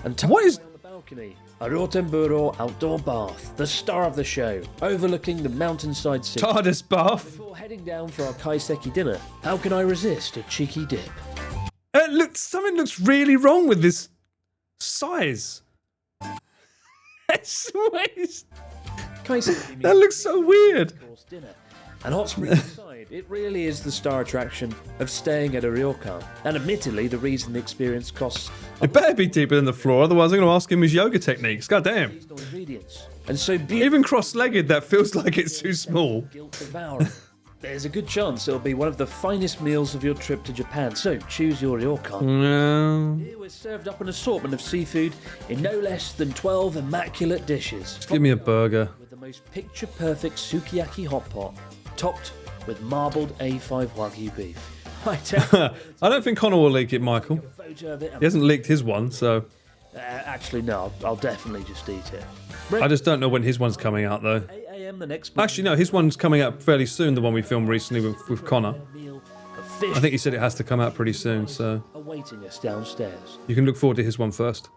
And What is... on the balcony, a Rotenburo outdoor bath, the star of the show, overlooking the mountainside city. TARDIS bath? Before heading down for our kaiseki dinner, how can I resist a cheeky dip? Something looks really wrong with this size. Kaiseki means That looks so weird. course dinner. And hot springs aside, it really is the star attraction of staying at a ryokan. And admittedly, the reason the experience costs It better be deeper than the floor, otherwise I'm going to ask him his yoga techniques. God damn. seasonal ingredients. And so beautiful, Even cross-legged, that feels like it's too small. guilt devouring. There's a good chance it'll be one of the finest meals of your trip to Japan, so choose your ryokan. No. Here we're served up an assortment of seafood in no less than 12 immaculate dishes. Give me a burger. With the most picture-perfect sukiyaki hot pot, topped with marbled A5 Wagyu beef. I tell I don't think Connor will leak it, Michael. you, a photo of it. He hasn't leaked his one, so... Actually, no, I'll definitely just eat it. I just don't know when his one's coming out, though. 8 a.m. the next Actually, no, his one's coming out fairly soon, the one we filmed recently with Connor. meal of fish I think he said it has to come out pretty soon, so... awaiting us downstairs. You can look forward to his one first.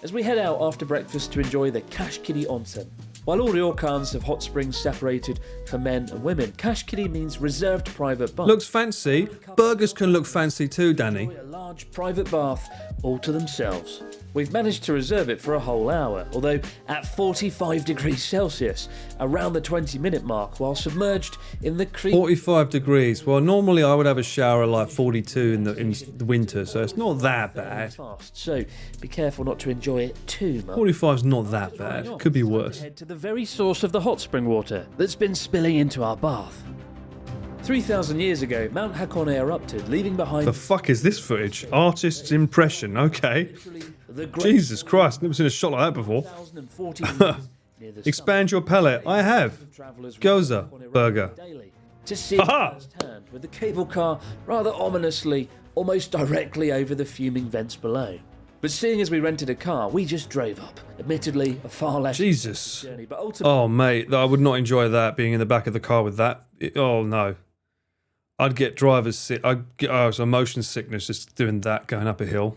As we head out after breakfast to enjoy the Kashkiri Onsen. While all ryokans have hot springs separated for men and women, Kashkiri means reserved private bath. Looks fancy. Burgers can look fancy too, Danny. A large private bath all to themselves. We've managed to reserve it for a whole hour, although at 45 degrees Celsius, around the 20-minute mark, while submerged in the creek. 45 degrees. Well, normally I would have a shower at like 42 in the winter, so it's not that bad. Fast, so be careful not to enjoy it too much. 45's not that bad. Could be worse. Head to the very source of the hot spring water that's been spilling into our bath. 3,000 years ago, Mount Hakone erupted, leaving behind The fuck is this footage? Artist's impression, okay. the great Jesus Christ, never seen a shot like that before. 1,040 meters near the Expand your palate. I have. Travelers Gyoza Hakone burger. daily to see it Aha! firsthand, with the cable car rather ominously almost directly over the fuming vents below. But seeing as we rented a car, we just drove up. Admittedly, a far less Jesus. journey, but ultimately Oh, mate, I would not enjoy that, being in the back of the car with that. Oh, no. I'd get driver's sick. I'd get motion sickness just doing that, going up a hill.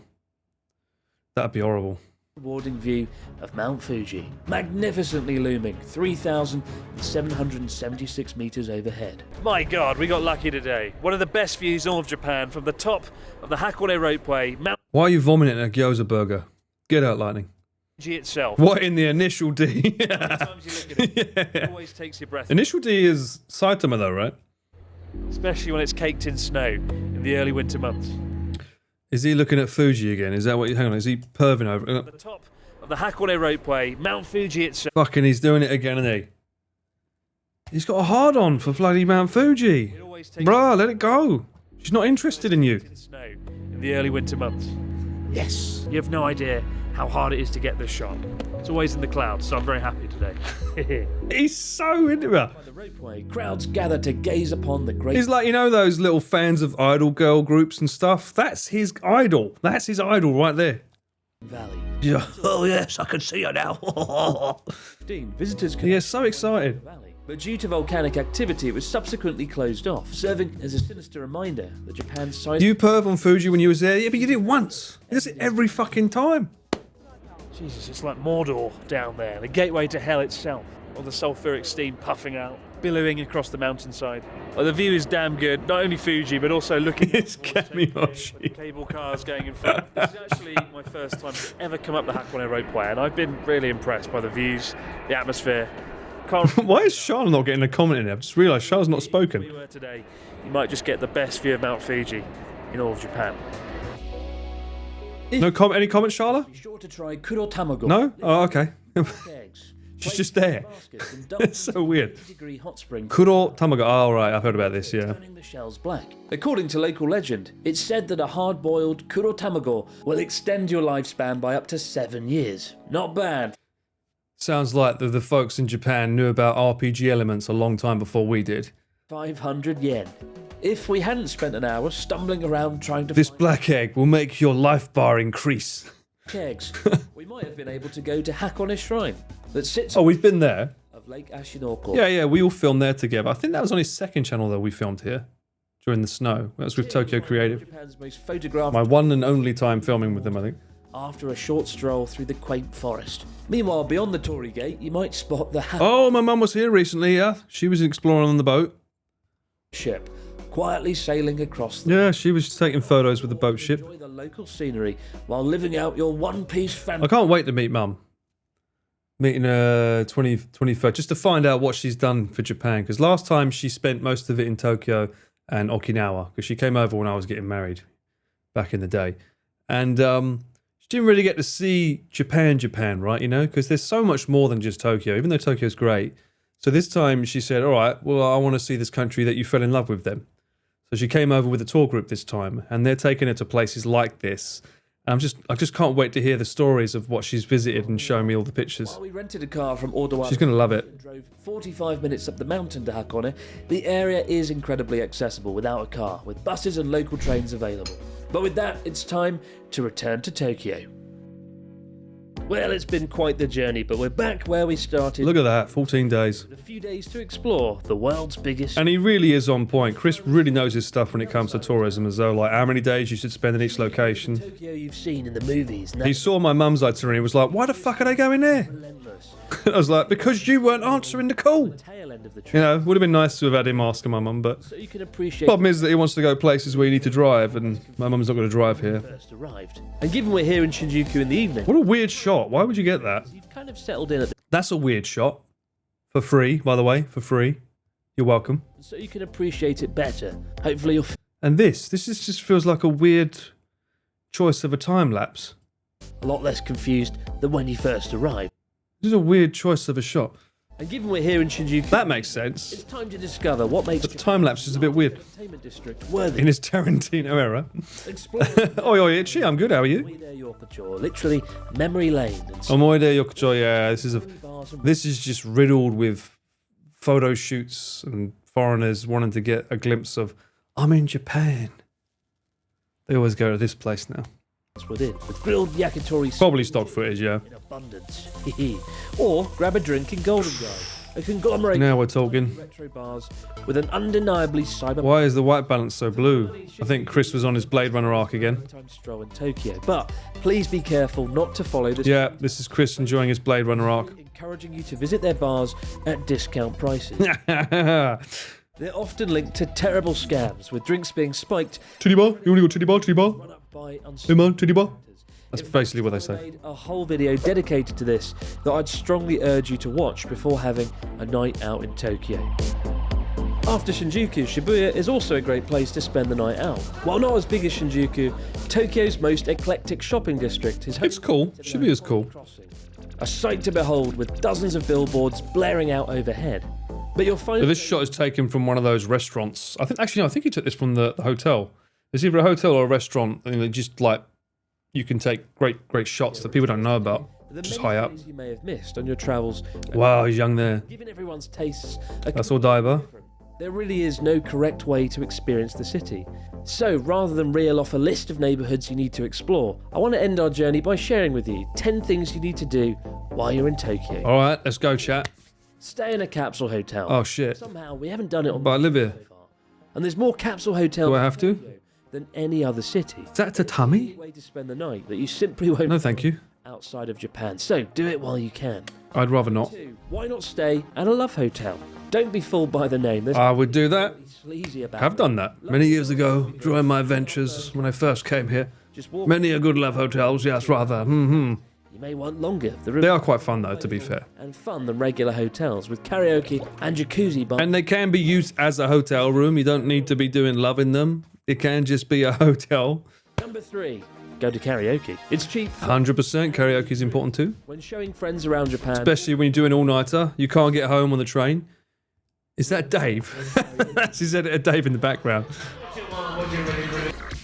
That'd be horrible. rewarding view of Mount Fuji, magnificently looming 3,776 meters overhead. My God, we got lucky today. One of the best views in all of Japan from the top of the Hakone Ropeway, Mount Why are you vomiting a gyoza burger? Get out, Lightning. Fuji itself. What in the initial D? How many times you look at it, it always takes your breath, Initial D is Saitama, though, right? especially when it's caked in snow. It in the early winter months. Is he looking at Fuji again? Is that what? Hang on, is he perving over? At the top of the Hakone Ropeway, Mount Fuji itself. Fucking, he's doing it again, isn't he? He's got a hard on for bloody Mount Fuji. It always takes Bruh, let it go. She's not interested in you. snow in the early winter months. Yes, you have no idea how hard it is to get this shot. It's always in the clouds, so I'm very happy today. He's so into her. By the ropeway, crowds gather to gaze upon the great He's like, you know, those little fans of idol girl groups and stuff? That's his idol. That's his idol right there. valley. Yeah. Oh, yes, I can see her now. 15 visitors can He is so excited. the valley. But due to volcanic activity, it was subsequently closed off, serving as a sinister reminder that Japan's size. You perv on Fuji when you was there? Yeah, but you did it once. He does it every fucking time. Jesus, it's like Mordor down there, the gateway to hell itself. All the sulphuric steam puffing out, billowing across the mountainside. Oh, the view is damn good, not only Fuji, but also looking It's towards Kamimoshi. Tokyo, cable cars going in front. This is actually my first time to ever come up the Hakone Ropeway, and I've been really impressed by the views, the atmosphere. Can't Why is Charlotte not getting a comment in there? I've just realised Charlotte's not we spoken. were today, you might just get the best view of Mount Fuji in all of Japan. No comment? Any comment, Charlotte? Be sure to try kuro tamago. No? Oh, okay. Eggs. She's just there. It's so weird. Degree hot spring. Kuro Tamago. Oh, right, I've heard about this, yeah. Turning the shells black. According to local legend, it's said that a hard-boiled kuro tamago will extend your lifespan by up to 7 years. Not bad. Sounds like the folks in Japan knew about RPG elements a long time before we did. 500 yen. If we hadn't spent an hour stumbling around trying to This find black egg will make your life bar increase. eggs, we might have been able to go to Hakone Shrine that sits Oh, we've been there. of Lake Ashinoko. Yeah, we all filmed there together. I think that was on his second channel, though, we filmed here during the snow. That was with Tokyo Creative. Japan's most photographed My one and only time filming with them, I think. after a short stroll through the quaint forest. Meanwhile, beyond the Torii Gate, you might spot the Oh, my mum was here recently, yeah. She was exploring on the boat. ship, quietly sailing across the Yeah, she was taking photos with the boat ship. Enjoy the local scenery while living out your one-piece I fantasy. can't wait to meet mum. Meeting her 23rd, just to find out what she's done for Japan. Because last time she spent most of it in Tokyo and Okinawa. Because she came over when I was getting married back in the day. And she didn't really get to see Japan, right? You know, because there's so much more than just Tokyo, even though Tokyo's great. So this time she said, all right, well, I want to see this country that you fell in love with then. So she came over with a tour group this time, and they're taking her to places like this. And I just can't wait to hear the stories of what she's visited and showing me all the pictures. While we rented a car from Odawa She's going to love it. and drove 45 minutes up the mountain to Hakone, the area is incredibly accessible without a car, with buses and local trains available. But with that, it's time to return to Tokyo. Well, it's been quite the journey, but we're back where we started. Look at that, 14 days. With a few days to explore the world's biggest. And he really is on point. Chris really knows his stuff when it comes to tourism as though, like how many days you should spend in each location. Tokyo you've seen in the movies. And He that's saw my mum's itinerary and was like, why the fuck are they going there? relentless. I was like, because you weren't answering the call. The tail end of the trip. You know, would have been nice to have had him asking my mum, but So you can appreciate problem is that he wants to go places where you need to drive, and my mum's not going to drive here. first arrived. And given we're here in Shinjuku in the evening, What a weird shot. Why would you get that? you've kind of settled in at the That's a weird shot. For free, by the way, for free. You're welcome. so you can appreciate it better. Hopefully you'll And this is just feels like a weird choice of a time lapse. a lot less confused than when you first arrived. This is a weird choice of a shot. And given we're here in Shinjuku, That makes sense. it's time to discover what makes But the time lapse is a bit weird. entertainment district worthy. In his Tarantino era. Explore Oi, Itchy, I'm good, how are you? Ueda Yokocho, literally memory lane, and Omoide Yokocho, yeah, bars and this is just riddled with photo shoots and foreigners wanting to get a glimpse of, I'm in Japan. They always go to this place now. restaurants within, with grilled yakitori Probably stock footage, yeah. in abundance. Or grab a drink in Golden Guy, a conglomerate Now we're talking. retro bars with an undeniably cyber Why is the white balance so blue? I think Chris was on his Blade Runner arc again. time stroll in Tokyo. But please be careful not to follow this. Yeah, this is Chris enjoying his Blade Runner arc. Encouraging you to visit their bars at discount prices. They're often linked to terrible scams, with drinks being spiked, Titty bar? You want to go titty bar? Titty bar? run up by Hey man, titty bar? That's In fact, basically what they say. I made a whole video dedicated to this that I'd strongly urge you to watch before having a night out in Tokyo. After Shinjuku, Shibuya is also a great place to spend the night out. While not as big as Shinjuku, Tokyo's most eclectic shopping district is home It's cool. to Shibuya's cool. Crossing. A sight to behold with dozens of billboards blaring out overhead. But you'll find So this shot is taken from one of those restaurants. I think he took this from the hotel. It's either a hotel or a restaurant, and they just like you can take great shots that people don't know about. the Just many high up. things you may have missed on your travels. Wow, he's young there. Given everyone's tastes, That's Odaiba. there really is no correct way to experience the city. So, rather than reel off a list of neighbourhoods you need to explore, I want to end our journey by sharing with you 10 things you need to do while you're in Tokyo. All right, let's go, chat. Stay in a capsule hotel. Oh shit. Somehow we haven't done it on But I live here. so far. And there's more capsule hotels Do I have to? in Tokyo than any other city. Is that a tatami? Way to spend the night that you simply won't No, thank you. outside of Japan. So do it while you can. I'd rather not. 2. Why not stay at a love hotel? Don't be fooled by the name. There's I would do that. nothing sleazy about Have it. done that many years ago during my adventures when I first came here. Just walk. Many a good love hotels, yes, rather. You may want longer. They are quite fun though, to be fair. And fun than regular hotels with karaoke and jacuzzi bars. And they can be used as a hotel room. You don't need to be doing love in them. It can just be a hotel. Number 3. Go to karaoke. It's cheap. 100% karaoke is important too. When showing friends around Japan. Especially when you do an all-nighter. You can't get home on the train. Is that Dave? She said it, Dave in the background.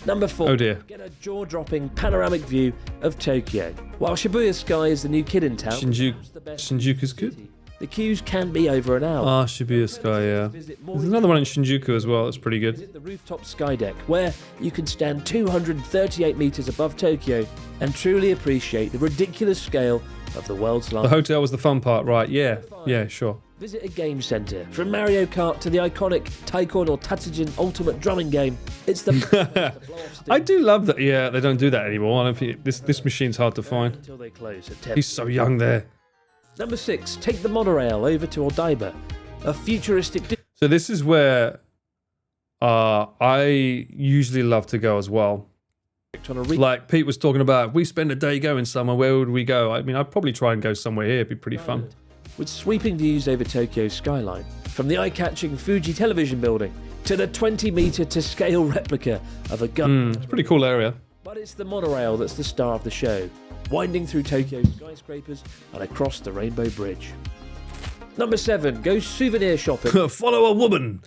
Number 4. Oh dear. Get a jaw-dropping panoramic view of Tokyo. While Shibuya Sky is the new kid in town, it's the best Shinjuku's good. city. The queues can be over an hour. Ah, Shibuya Sky, yeah. Visit more There's another one in Shinjuku as well. That's pretty good. Visit the rooftop sky deck, where you can stand 238 metres above Tokyo and truly appreciate the ridiculous scale of the world's The largest. hotel was the fun part, right? Yeah, yeah, sure. Visit a game centre. From Mario Kart to the iconic Taikon or Tatsujin Ultimate Drumming game, it's the best place to blow off steam I do love that. Yeah, they don't do that anymore. I don't think this machine's hard to find. until they close at 10. He's so young there. Number 6. Take the monorail over to Odaiba, a futuristic So this is where I usually love to go as well. district on a Like Pete was talking about, if we spend a day going somewhere, where would we go? I mean, I'd probably try and go somewhere here. It'd be pretty fun. with sweeping views over Tokyo's skyline. From the eye-catching Fuji television building to the 20-metre to scale replica of a gun. It's a pretty cool area. But it's the monorail that's the star of the show, winding through Tokyo's skyscrapers and across the Rainbow Bridge. Number 7, go souvenir shopping. Follow a woman.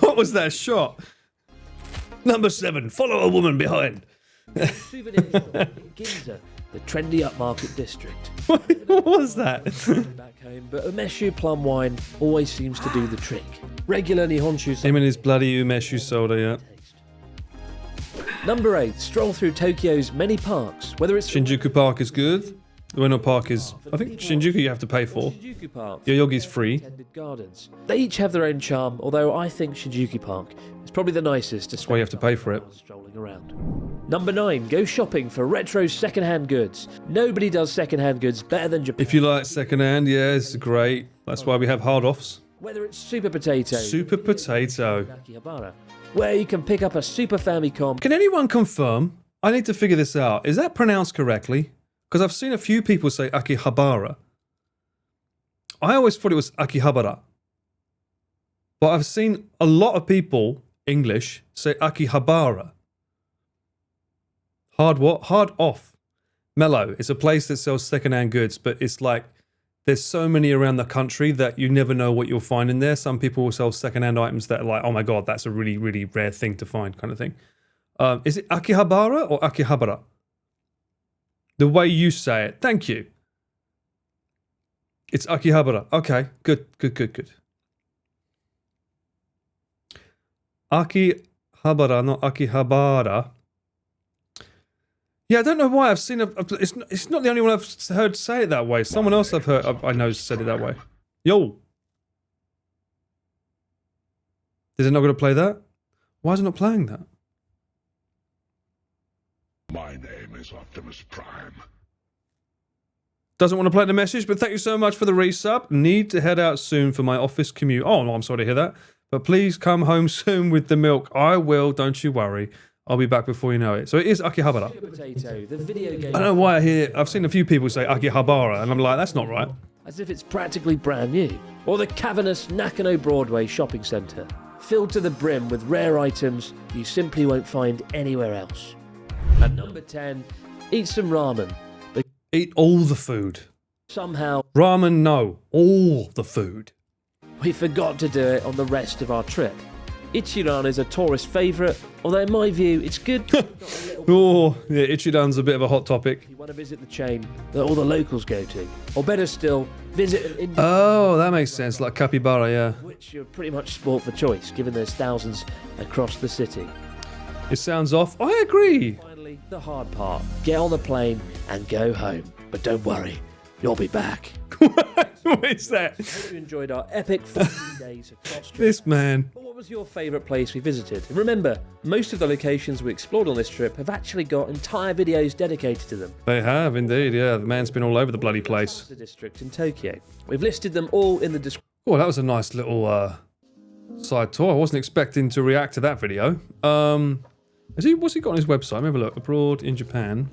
What was that shot? Number 7, follow a woman behind. Souvenir shopping in Ginza, the trendy upmarket district. What was that? Back home, but umeshu plum wine always seems to do the trick. Regular Nihonshu Him and his bloody umeshu soda, yeah. Number 8, stroll through Tokyo's many parks, whether it's Shinjuku Park is good. Ueno Park is, I think Shinjuku you have to pay for. Shinjuku Park. Yoyogi's free. Attended gardens. They each have their own charm, although I think Shinjuku Park is probably the nicest to spend why you have to pay for it. while strolling around. Number 9, go shopping for retro second-hand goods. Nobody does second-hand goods better than Japan. If you like secondhand, yeah, it's great. That's why we have hard offs. Whether it's Super Potato, Super Potato. Akihabara, where you can pick up a Super Famicom. Can anyone confirm? I need to figure this out. Is that pronounced correctly? Because I've seen a few people say Akihabara. I always thought it was Akihabara. But I've seen a lot of people, English, say Akihabara. Hard what? Hard off. Mellow. It's a place that sells secondhand goods, but it's like there's so many around the country that you never know what you'll find in there. Some people will sell secondhand items that are like, oh my God, that's a really, really rare thing to find kind of thing. Is it Akihabara or Akihabara? The way you say it. Thank you. It's Akihabara. Okay, good. Akihabara, not Akihabara. Yeah, I don't know why I've seen it's not the only one I've heard say it that way. Someone else I've heard I know said it that way. Yo. Is it not going to play that? Why is it not playing that? My name is Optimus Prime. Doesn't want to play the message, but thank you so much for the resub. Need to head out soon for my office commute. Oh, no, I'm sorry to hear that. But please come home soon with the milk. I will, don't you worry. I'll be back before you know it. So it is Akihabara. Potato, the video game. I don't know why I've seen a few people say Akihabara, and I'm like, that's not right. as if it's practically brand new. Or the cavernous Nakano Broadway shopping centre, filled to the brim with rare items you simply won't find anywhere else. At number 10, eat some ramen. Eat all the food. Somehow, Ramen, no. All the food. we forgot to do it on the rest of our trip. Ichiran is a tourist favourite, although in my view, it's good. Oh, yeah, Ichiran's a bit of a hot topic. You want to visit the chain that all the locals go to. Or better still, visit an Indian, Oh, that makes sense. Like capybara, yeah. which you're pretty much sport for choice, given there's thousands across the city. It sounds off. I agree. Finally, the hard part. Get on the plane and go home. But don't worry, you'll be back. What is that? Hope you enjoyed our epic 14 days across Japan. This man. But what was your favourite place we visited? And remember, most of the locations we explored on this trip have actually got entire videos dedicated to them. They have, indeed, yeah. The man's been all over the bloody place. The district in Tokyo. We've listed them all in the description. Oh, that was a nice little side tour. I wasn't expecting to react to that video. What's he got on his website? Let me have a look. Abroad in Japan.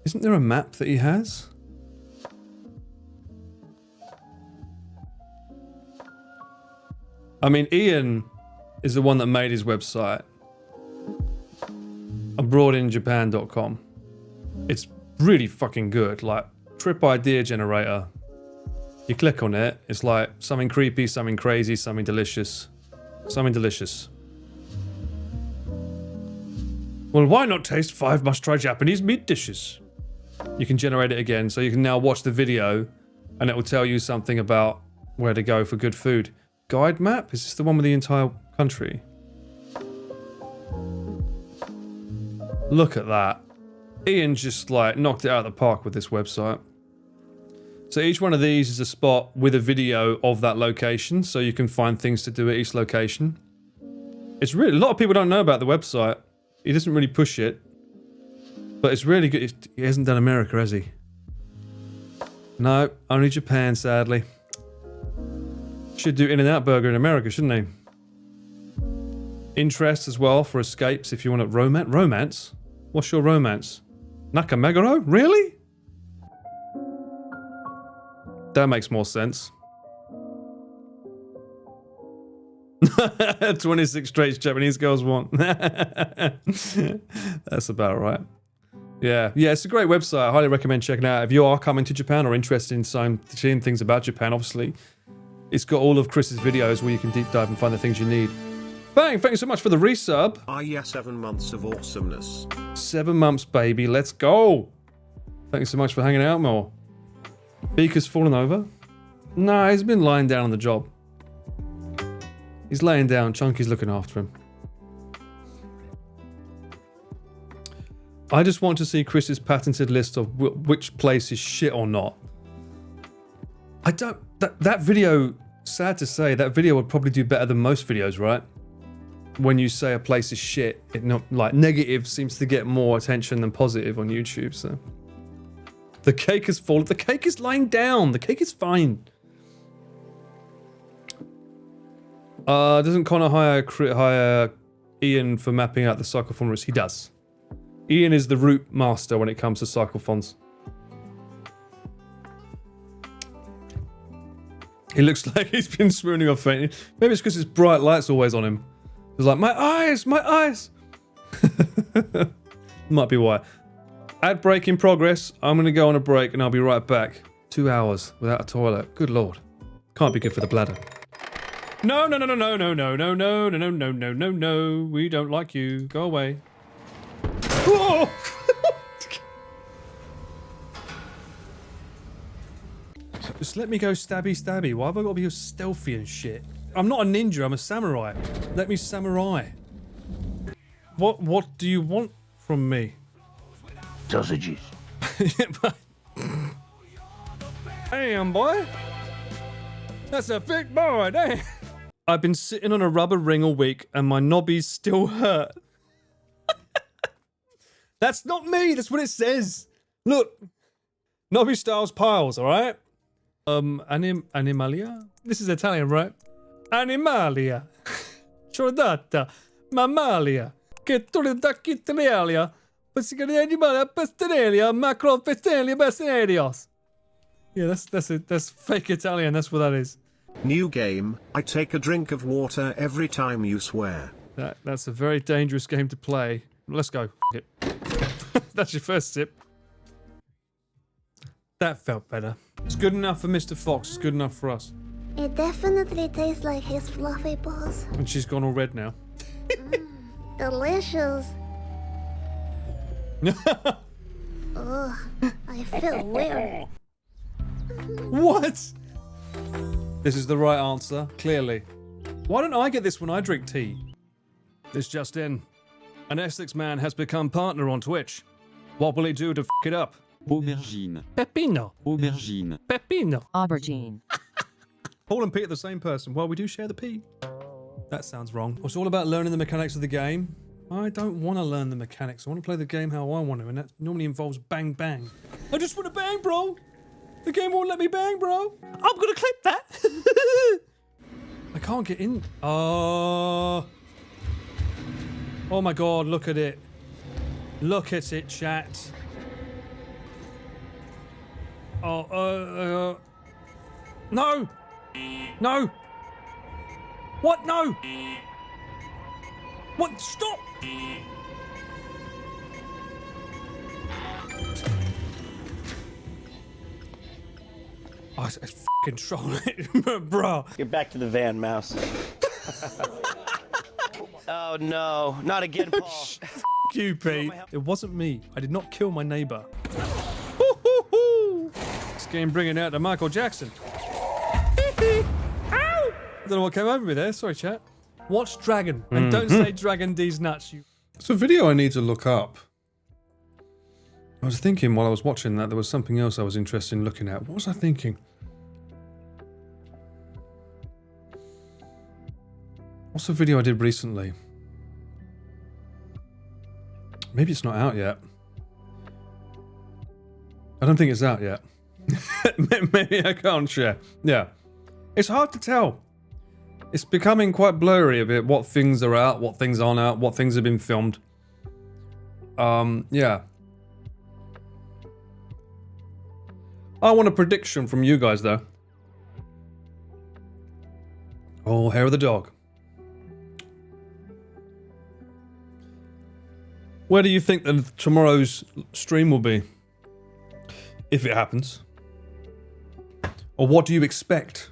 Isn't there a map that he has? I mean, Ian is the one that made his website. Abroadinjapan.com. It's really fucking good. Like, trip idea generator. You click on it, it's like something creepy, something crazy, something delicious. Something delicious. Well, why not taste 5 must-try Japanese meat dishes? You can generate it again, so you can now watch the video and it will tell you something about where to go for good food. Guide map? Is this the one with the entire country? Look at that. Ian just like knocked it out of the park with this website. So each one of these is a spot with a video of that location, so you can find things to do at each location. It's really, a lot of people don't know about the website. He doesn't really push it. But it's really good. He hasn't done America, has he? No, only Japan, sadly. Should do In-N-Out Burger in America, shouldn't he? Interest as well for escapes if you want to romance. What's your romance? Nakameguro? Really? That makes more sense. 26 traits Japanese girls want. That's about right. Yeah, it's a great website. I highly recommend checking it out. If you are coming to Japan or interested in seeing things about Japan, obviously, it's got all of Chris's videos where you can deep dive and find the things you need. Thank you so much for the resub. Yeah, 7 months of awesomeness. 7 months, baby. Let's go. Thanks so much for hanging out more. Beaker's fallen over. No, he's been lying down on the job. He's laying down. Chunky's looking after him. I just want to see Chris's patented list of which place is shit or not. I don't... That video, sad to say, that video would probably do better than most videos, right? When you say a place is shit, it not like negative seems to get more attention than positive on YouTube, so... The cake has fallen. The cake is lying down. The cake is fine. Doesn't Connor hire Ian for mapping out the cyclophone routes? He does. Ian is the route master when it comes to cyclophones. He looks like he's been swooning or fainting. Maybe it's because his bright light's always on him. He's like, my eyes, my eyes. Might be why. Ad break in progress. I'm going to go on a break and I'll be right back. 2 hours without a toilet. Good lord. Can't be good for the bladder. No. We don't like you. Go away. Whoa! Just let me go stabby. Why have I got to be stealthy and shit? I'm not a ninja, I'm a samurai. Let me samurai. What do you want from me? Sausages. Damn, boy. That's a thick boy, damn. I've been sitting on a rubber ring all week and my knobbies still hurt. That's not me, that's what it says. Look. Nobby Styles Piles, alright? Animalia? This is Italian, right? Animalia. Ciordata. Mammalia. Che tu le dacchi Italia. Yeah, that's fake Italian. That's what that is. New game, I take a drink of water every time you swear. That's a very dangerous game to play. Let's go. F it. That's your first sip. That felt better. It's good enough for Mr. Fox. It's good enough for us. It definitely tastes like his fluffy balls. And she's gone all red now. Delicious. Ugh, I feel weird. What? This is the right answer, clearly. Why don't I get this when I drink tea? This just in. An Essex man has become partner on Twitch. What will he do to f it up? Aubergine. Pepino. Aubergine. Pepino. Aubergine. Paul and Pete are the same person. Well, we do share the P. That sounds wrong. It's all about learning the mechanics of the game. I don't want to learn the mechanics. I want to play the game how I want to, and that normally involves bang bang. I just want to bang, bro. The game won't let me bang, bro. I'm gonna clip that. I can't get in. Oh my god, look at it. Look at it, chat. No! No! What? No! What? Stop! Oh, it's f***ing trolling it, bro. Get back to the van, Mouse. Oh no, not again, Paul. F*** you, Pete. It wasn't me. I did not kill my neighbor. This game bringing out the Michael Jackson. Ow! I don't know what came over me there. Sorry, chat. Watch Dragon. And don't say Dragon D's nuts, you. It's a video I need to look up. I was thinking while I was watching that there was something else I was interested in looking at. What was I thinking? What's the video I did recently? Maybe it's not out yet. I don't think it's out yet. Maybe I can't share. Yeah. It's hard to tell. It's becoming quite blurry a bit what things are out, what things aren't out, what things have been filmed. Yeah. I want a prediction from you guys though. Oh, hair of the dog. Where do you think that tomorrow's stream will be? If it happens. Or what do you expect?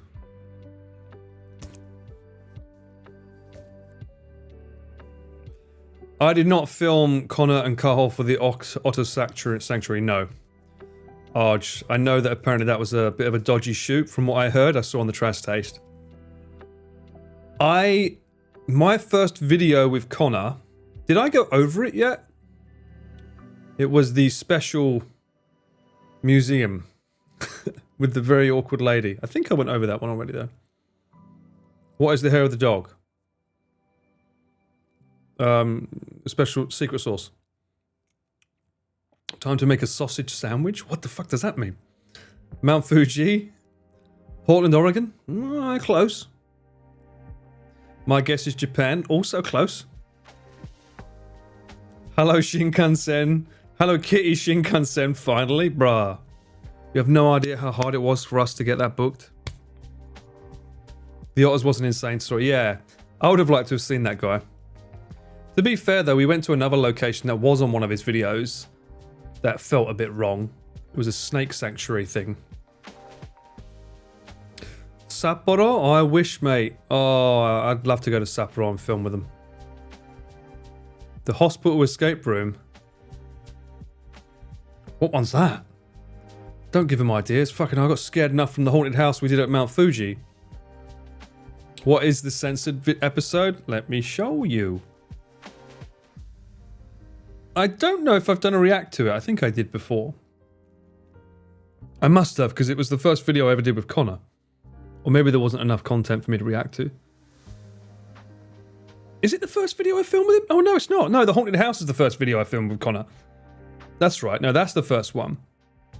I did not film Connor and Carl for the Otter Sanctuary, no. Arj, I know that apparently that was a bit of a dodgy shoot from what I heard. I saw on the Trash Taste. My first video with Connor, did I go over it yet? It was the special museum with the very awkward lady. I think I went over that one already though. What is the hair of the dog? Special secret sauce. Time to make a sausage sandwich? What the fuck does that mean? Mount Fuji? Portland, Oregon? Close. My guess is Japan. Also close. Hello Shinkansen. Hello Kitty Shinkansen, finally. Bruh. You have no idea how hard it was for us to get that booked. The Otters was an insane story. Yeah, I would have liked to have seen that guy. To be fair though, we went to another location that was on one of his videos that felt a bit wrong. It was a snake sanctuary thing. Sapporo? I wish, mate. Oh, I'd love to go to Sapporo and film with them. The hospital escape room. What one's that? Don't give him ideas. Fucking I got scared enough from the haunted house we did at Mount Fuji. What is the censored episode? Let me show you. I don't know if I've done a react to it. I think I did before. I must have, because it was the first video I ever did with Connor. Or maybe there wasn't enough content for me to react to. Is it the first video I filmed with him? Oh no, it's not. No, the haunted house is the first video I filmed with Connor. That's right. No, that's the first one.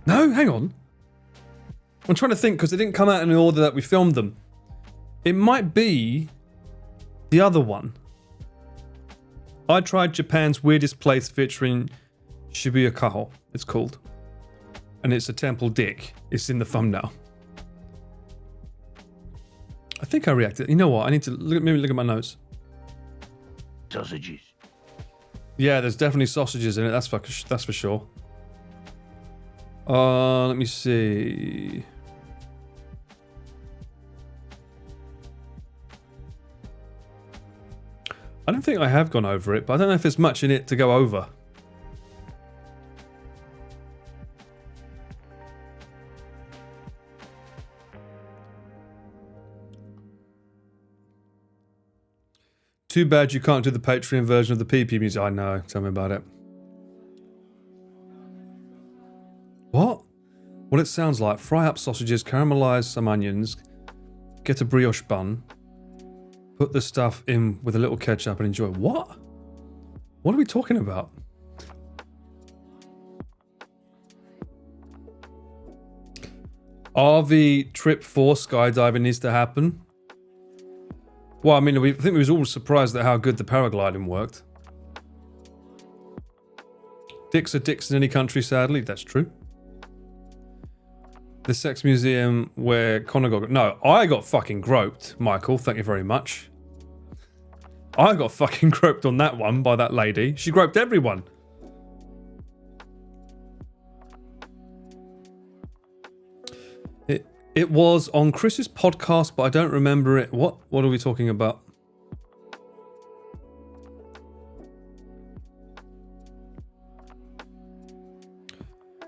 No, hang on. I'm trying to think because they didn't come out in the order that we filmed them. It might be the other one. I tried Japan's weirdest place featuring Shibuya Kaho, it's called. And it's a temple dick. It's in the thumbnail. I think I reacted. You know what? I need to maybe look at my notes. Sausages. Yeah, there's definitely sausages in it. That's for sure. Let me see. I don't think I have gone over it, but I don't know if there's much in it to go over. Too bad you can't do the Patreon version of the PP music. I know. Tell me about it. What? What it sounds like. Fry up sausages, caramelize some onions, get a brioche bun, put the stuff in with a little ketchup and enjoy. What? What are we talking about? RV trip 4 skydiving needs to happen. Well, I mean, I think we was all surprised at how good the paragliding worked. Dicks are dicks in any country, sadly. That's true. The sex museum where Connor got... No, I got fucking groped, Michael. Thank you very much. I got fucking groped on that one by that lady. She groped everyone. It was on Chris's podcast, but I don't remember it. What are we talking about?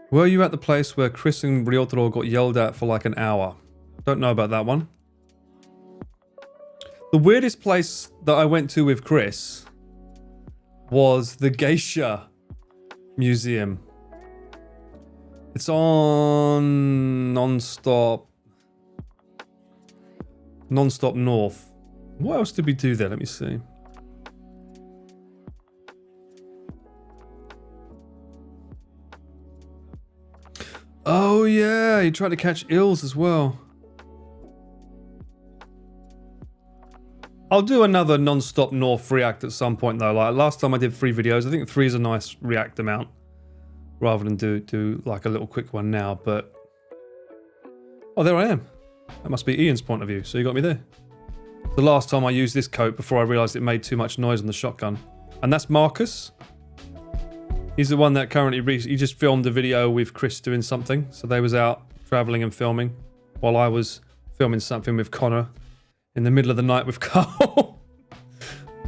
Were you at the place where Chris and Ryotaro got yelled at for like an hour? Don't know about that one. The weirdest place that I went to with Chris was the Geisha Museum. It's on Non-Stop North. What else did we do there? Let me see. Oh yeah, he tried to catch eels as well. I'll do another Non-Stop North react at some point though. Like last time I did 3 videos. I think 3 is a nice react amount. Rather than do like a little quick one now, but... Oh, there I am. That must be Ian's point of view, so you got me there. The last time I used this coat before I realised it made too much noise on the shotgun. And that's Marcus. He's the one that currently... He just filmed a video with Chris doing something. So they was out travelling and filming. While I was filming something with Connor. In the middle of the night with Carl.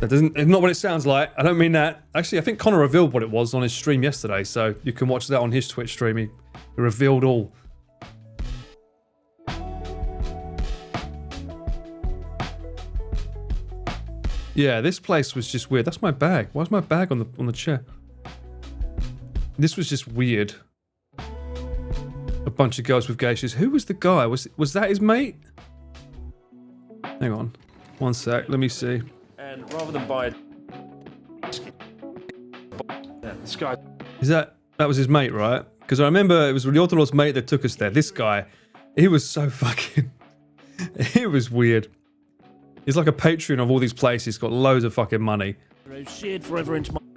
It's not what it sounds like. I don't mean that. Actually, I think Connor revealed what it was on his stream yesterday, so you can watch that on his Twitch stream. He revealed all. Yeah, this place was just weird. That's my bag. Why's my bag on the chair? This was just weird. A bunch of girls with geishas. Who was the guy? Was that his mate? Hang on. One sec. Let me see. And rather than buy this guy... Is that was his mate, right? Because I remember it was Ryotaro's mate that took us there. This guy, he was so fucking... It was weird. He's like a patron of all these places. He's got loads of fucking money.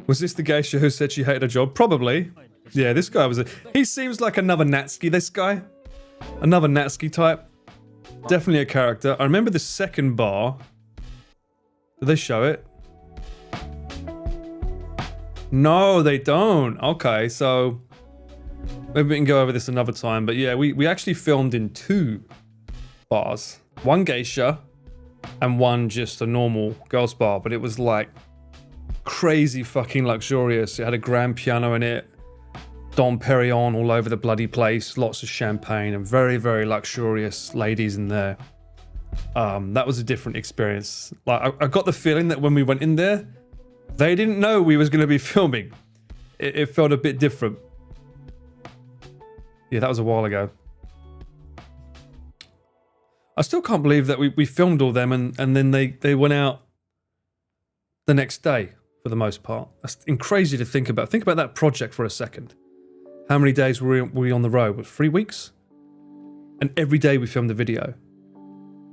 Was this the geisha who said she hated her job? Probably. Yeah, this guy was he seems like another Natsuki, this guy. Another Natsuki type. Definitely a character. I remember the second bar. Did they show it? No, they don't. Okay, so maybe we can go over this another time. But yeah, we actually filmed in 2 bars. One geisha and one just a normal girls bar. But it was like crazy fucking luxurious. It had a grand piano in it. Dom Perignon all over the bloody place. Lots of champagne and very, very luxurious ladies in there. That was a different experience. Like I got the feeling that when we went in there, they didn't know we was going to be filming. It felt a bit different. Yeah, that was a while ago. I still can't believe that we filmed all them and then they went out the next day for the most part. That's crazy to think about. Think about that project for a second. How many days were we on the road? What, 3 weeks? And every day we filmed a video.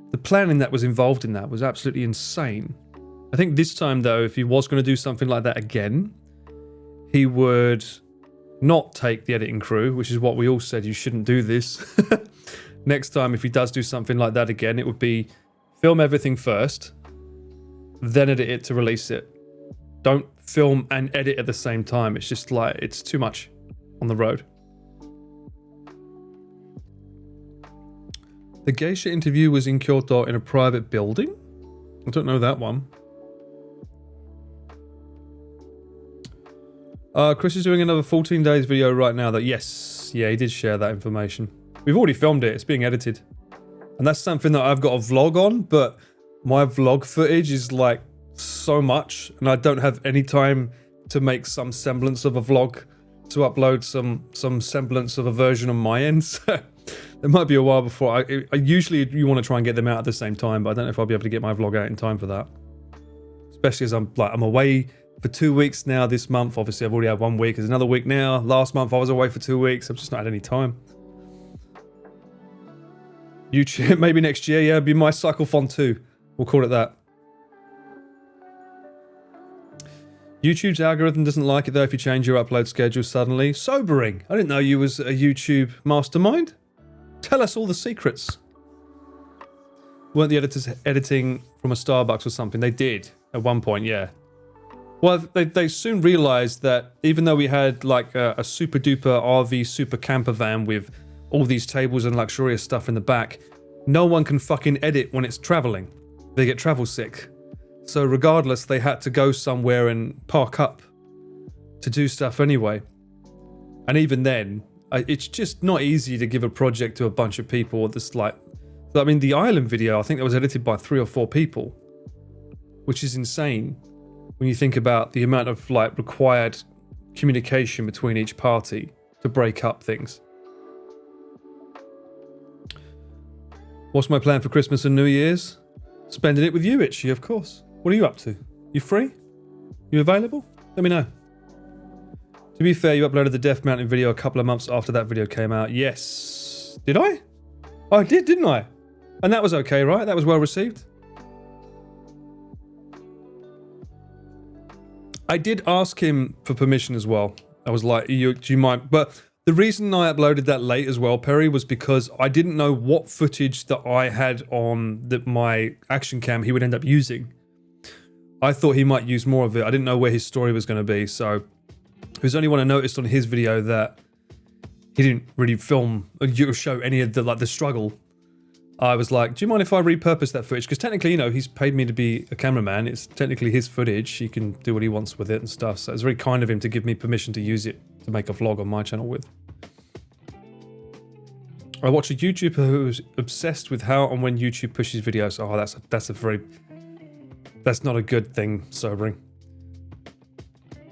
The planning that was involved in that was absolutely insane. I think this time though, if he was going to do something like that again, he would not take the editing crew, which is what we all said you shouldn't do this. Next time, if he does do something like that again, it would be film everything first, then edit it to release it. Don't film and edit at the same time. It's just like, it's too much on the road. The geisha interview was in Kyoto in a private building? I don't know that one. Chris is doing another 14 days video right now that, yes, yeah, he did share that information. We've already filmed it, it's being edited. And that's something that I've got a vlog on, but my vlog footage is like so much, and I don't have any time to make some semblance of a vlog, to upload some semblance of a version on my end. So it might be a while before I usually you want to try and get them out at the same time, but I don't know if I'll be able to get my vlog out in time for that. Especially as I'm away for 2 weeks now this month. Obviously I've already had 1 week, there's another week now. Last month I was away for 2 weeks. I've just not had any time. YouTube, maybe next year, yeah, it'll be my Cyclethon 2. We'll call it that. YouTube's algorithm doesn't like it though if you change your upload schedule suddenly. Sobering. I didn't know you was a YouTube mastermind. Tell us all the secrets. Weren't the editors editing from a Starbucks or something? They did at one point, yeah. Well, they soon realized that even though we had like a super duper RV super camper van with all these tables and luxurious stuff in the back, no one can fucking edit when it's traveling. They get travel sick. So regardless, they had to go somewhere and park up to do stuff anyway. And even then, it's just not easy to give a project to a bunch of people. This like, I mean, the island video, I think that was edited by 3 or 4 people, which is insane when you think about the amount of like required communication between each party to break up things. What's my plan for Christmas and New Year's? Spending it with you, Itchy, of course. What are you up to? You free? You available? Let me know. To be fair, you uploaded the Death Mountain video a couple of months after that video came out. Yes. Did I? Oh, I did, didn't I? And that was okay, right? That was well received. I did ask him for permission as well. I was like, do you mind? But the reason I uploaded that late as well, Perry, was because I didn't know what footage that I had on my action cam he would end up using. I thought he might use more of it. I didn't know where his story was going to be. So it was only when I noticed on his video that he didn't really film or show any of the struggle. I was like, do you mind if I repurpose that footage? Because technically, you know, he's paid me to be a cameraman. It's technically his footage. He can do what he wants with it and stuff. So it's very kind of him to give me permission to use it to make a vlog on my channel with. I watch a YouTuber who's obsessed with how and when YouTube pushes videos. Oh, that's not a good thing, Sobering.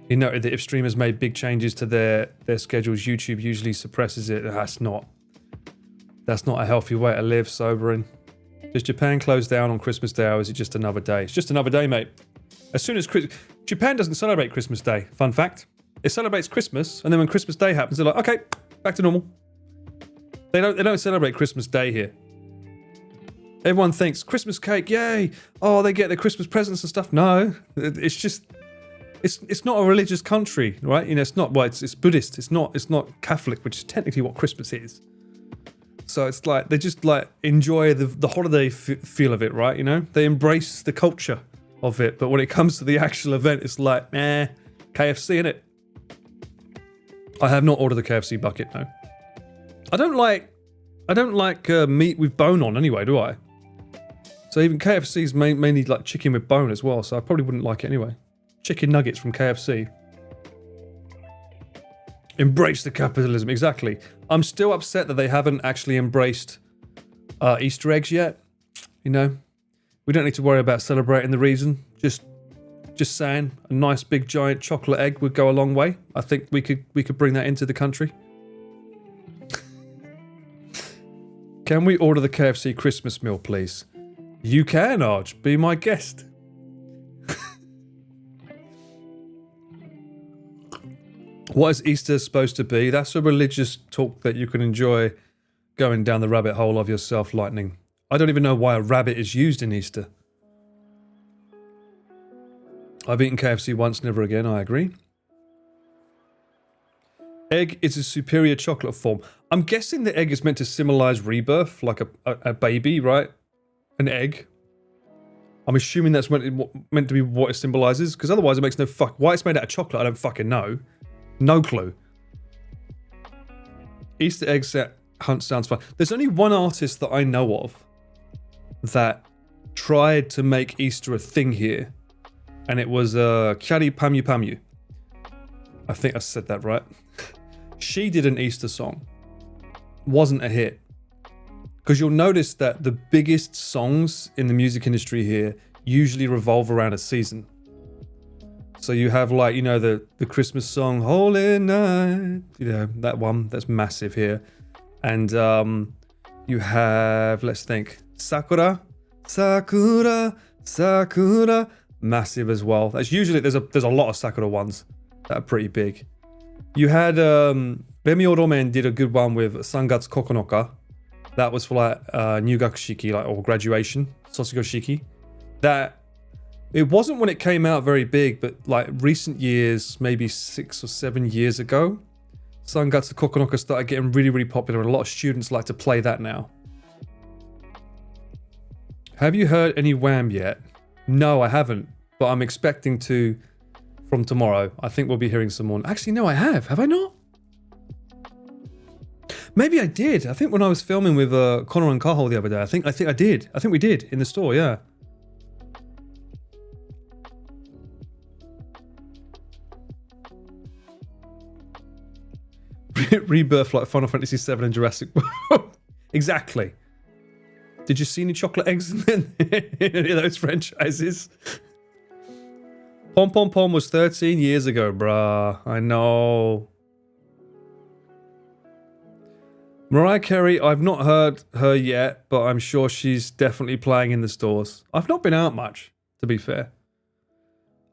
He noted that if streamers made big changes to their schedules, YouTube usually suppresses it. That's not a healthy way to live, Sobering. Does Japan close down on Christmas Day, or is it just another day? It's just another day, mate. As soon as Japan doesn't celebrate Christmas Day. Fun fact. It celebrates Christmas, and then when Christmas Day happens, they're like, okay, back to normal. They don't celebrate Christmas Day here. Everyone thinks Christmas cake, yay! Oh, they get their Christmas presents and stuff. No, it's just, it's not a religious country, right? You know, it's not. Well, it's Buddhist. It's not Catholic, which is technically what Christmas is. So it's like they just like enjoy the holiday feel of it, right? You know, they embrace the culture of it. But when it comes to the actual event, it's like, KFC in it. I have not ordered the KFC bucket, no. I don't like meat with bone on anyway, do I? So even KFC's mainly like chicken with bone as well, so I probably wouldn't like it anyway. Chicken nuggets from KFC. Embrace the capitalism, exactly. I'm still upset that they haven't actually embraced Easter eggs yet. You know, we don't need to worry about celebrating the reason. Just saying, a nice big giant chocolate egg would go a long way. I think we could bring that into the country. Can we order the KFC Christmas meal, please? You can, Arj. Be my guest. What is Easter supposed to be? That's a religious talk that you can enjoy going down the rabbit hole of yourself, Lightning. I don't even know why a rabbit is used in Easter. I've eaten KFC once, never again, I agree. Egg is a superior chocolate form. I'm guessing the egg is meant to symbolize rebirth, like a baby, right? An egg. I'm assuming that's meant to be what it symbolizes, because otherwise it makes no fuck. Why it's made out of chocolate, I don't fucking know. No clue. Easter egg set hunt sounds fun. There's only one artist that I know of that tried to make Easter a thing here, and it was Kyari Pamyu Pamyu. I think I said that right. She did an Easter song. Wasn't a hit. Because you'll notice that the biggest songs in the music industry here usually revolve around a season. So you have like, you know, the Christmas song, Holy Night, you know, that one, that's massive here. And you have, let's think, Sakura, Sakura, Sakura, massive as well. That's usually, there's a lot of Sakura ones that are pretty big. You had, Bemi Oromen did a good one with Sangatsu Kokonoka. That was for like Nyugakushiki, like, or graduation, Sotsugoshiki. That, it wasn't when it came out very big, but like recent years, maybe 6 or 7 years ago, Sangatsu Kokonoka started getting really, really popular, and a lot of students like to play that now. Have you heard any Wham yet? No, I haven't, but I'm expecting to from tomorrow. I think we'll be hearing some more. Actually, no, I have. Have I not? Maybe I did. I think when I was filming with Connor and Cahill the other day, I think I did. I think we did in the store, yeah. Rebirth like Final Fantasy VII and Jurassic World. Exactly. Did you see any chocolate eggs in any of those franchises? Pom Pom Pom was 13 years ago, bruh. I know. Mariah Carey, I've not heard her yet, but I'm sure she's definitely playing in the stores. I've not been out much, to be fair.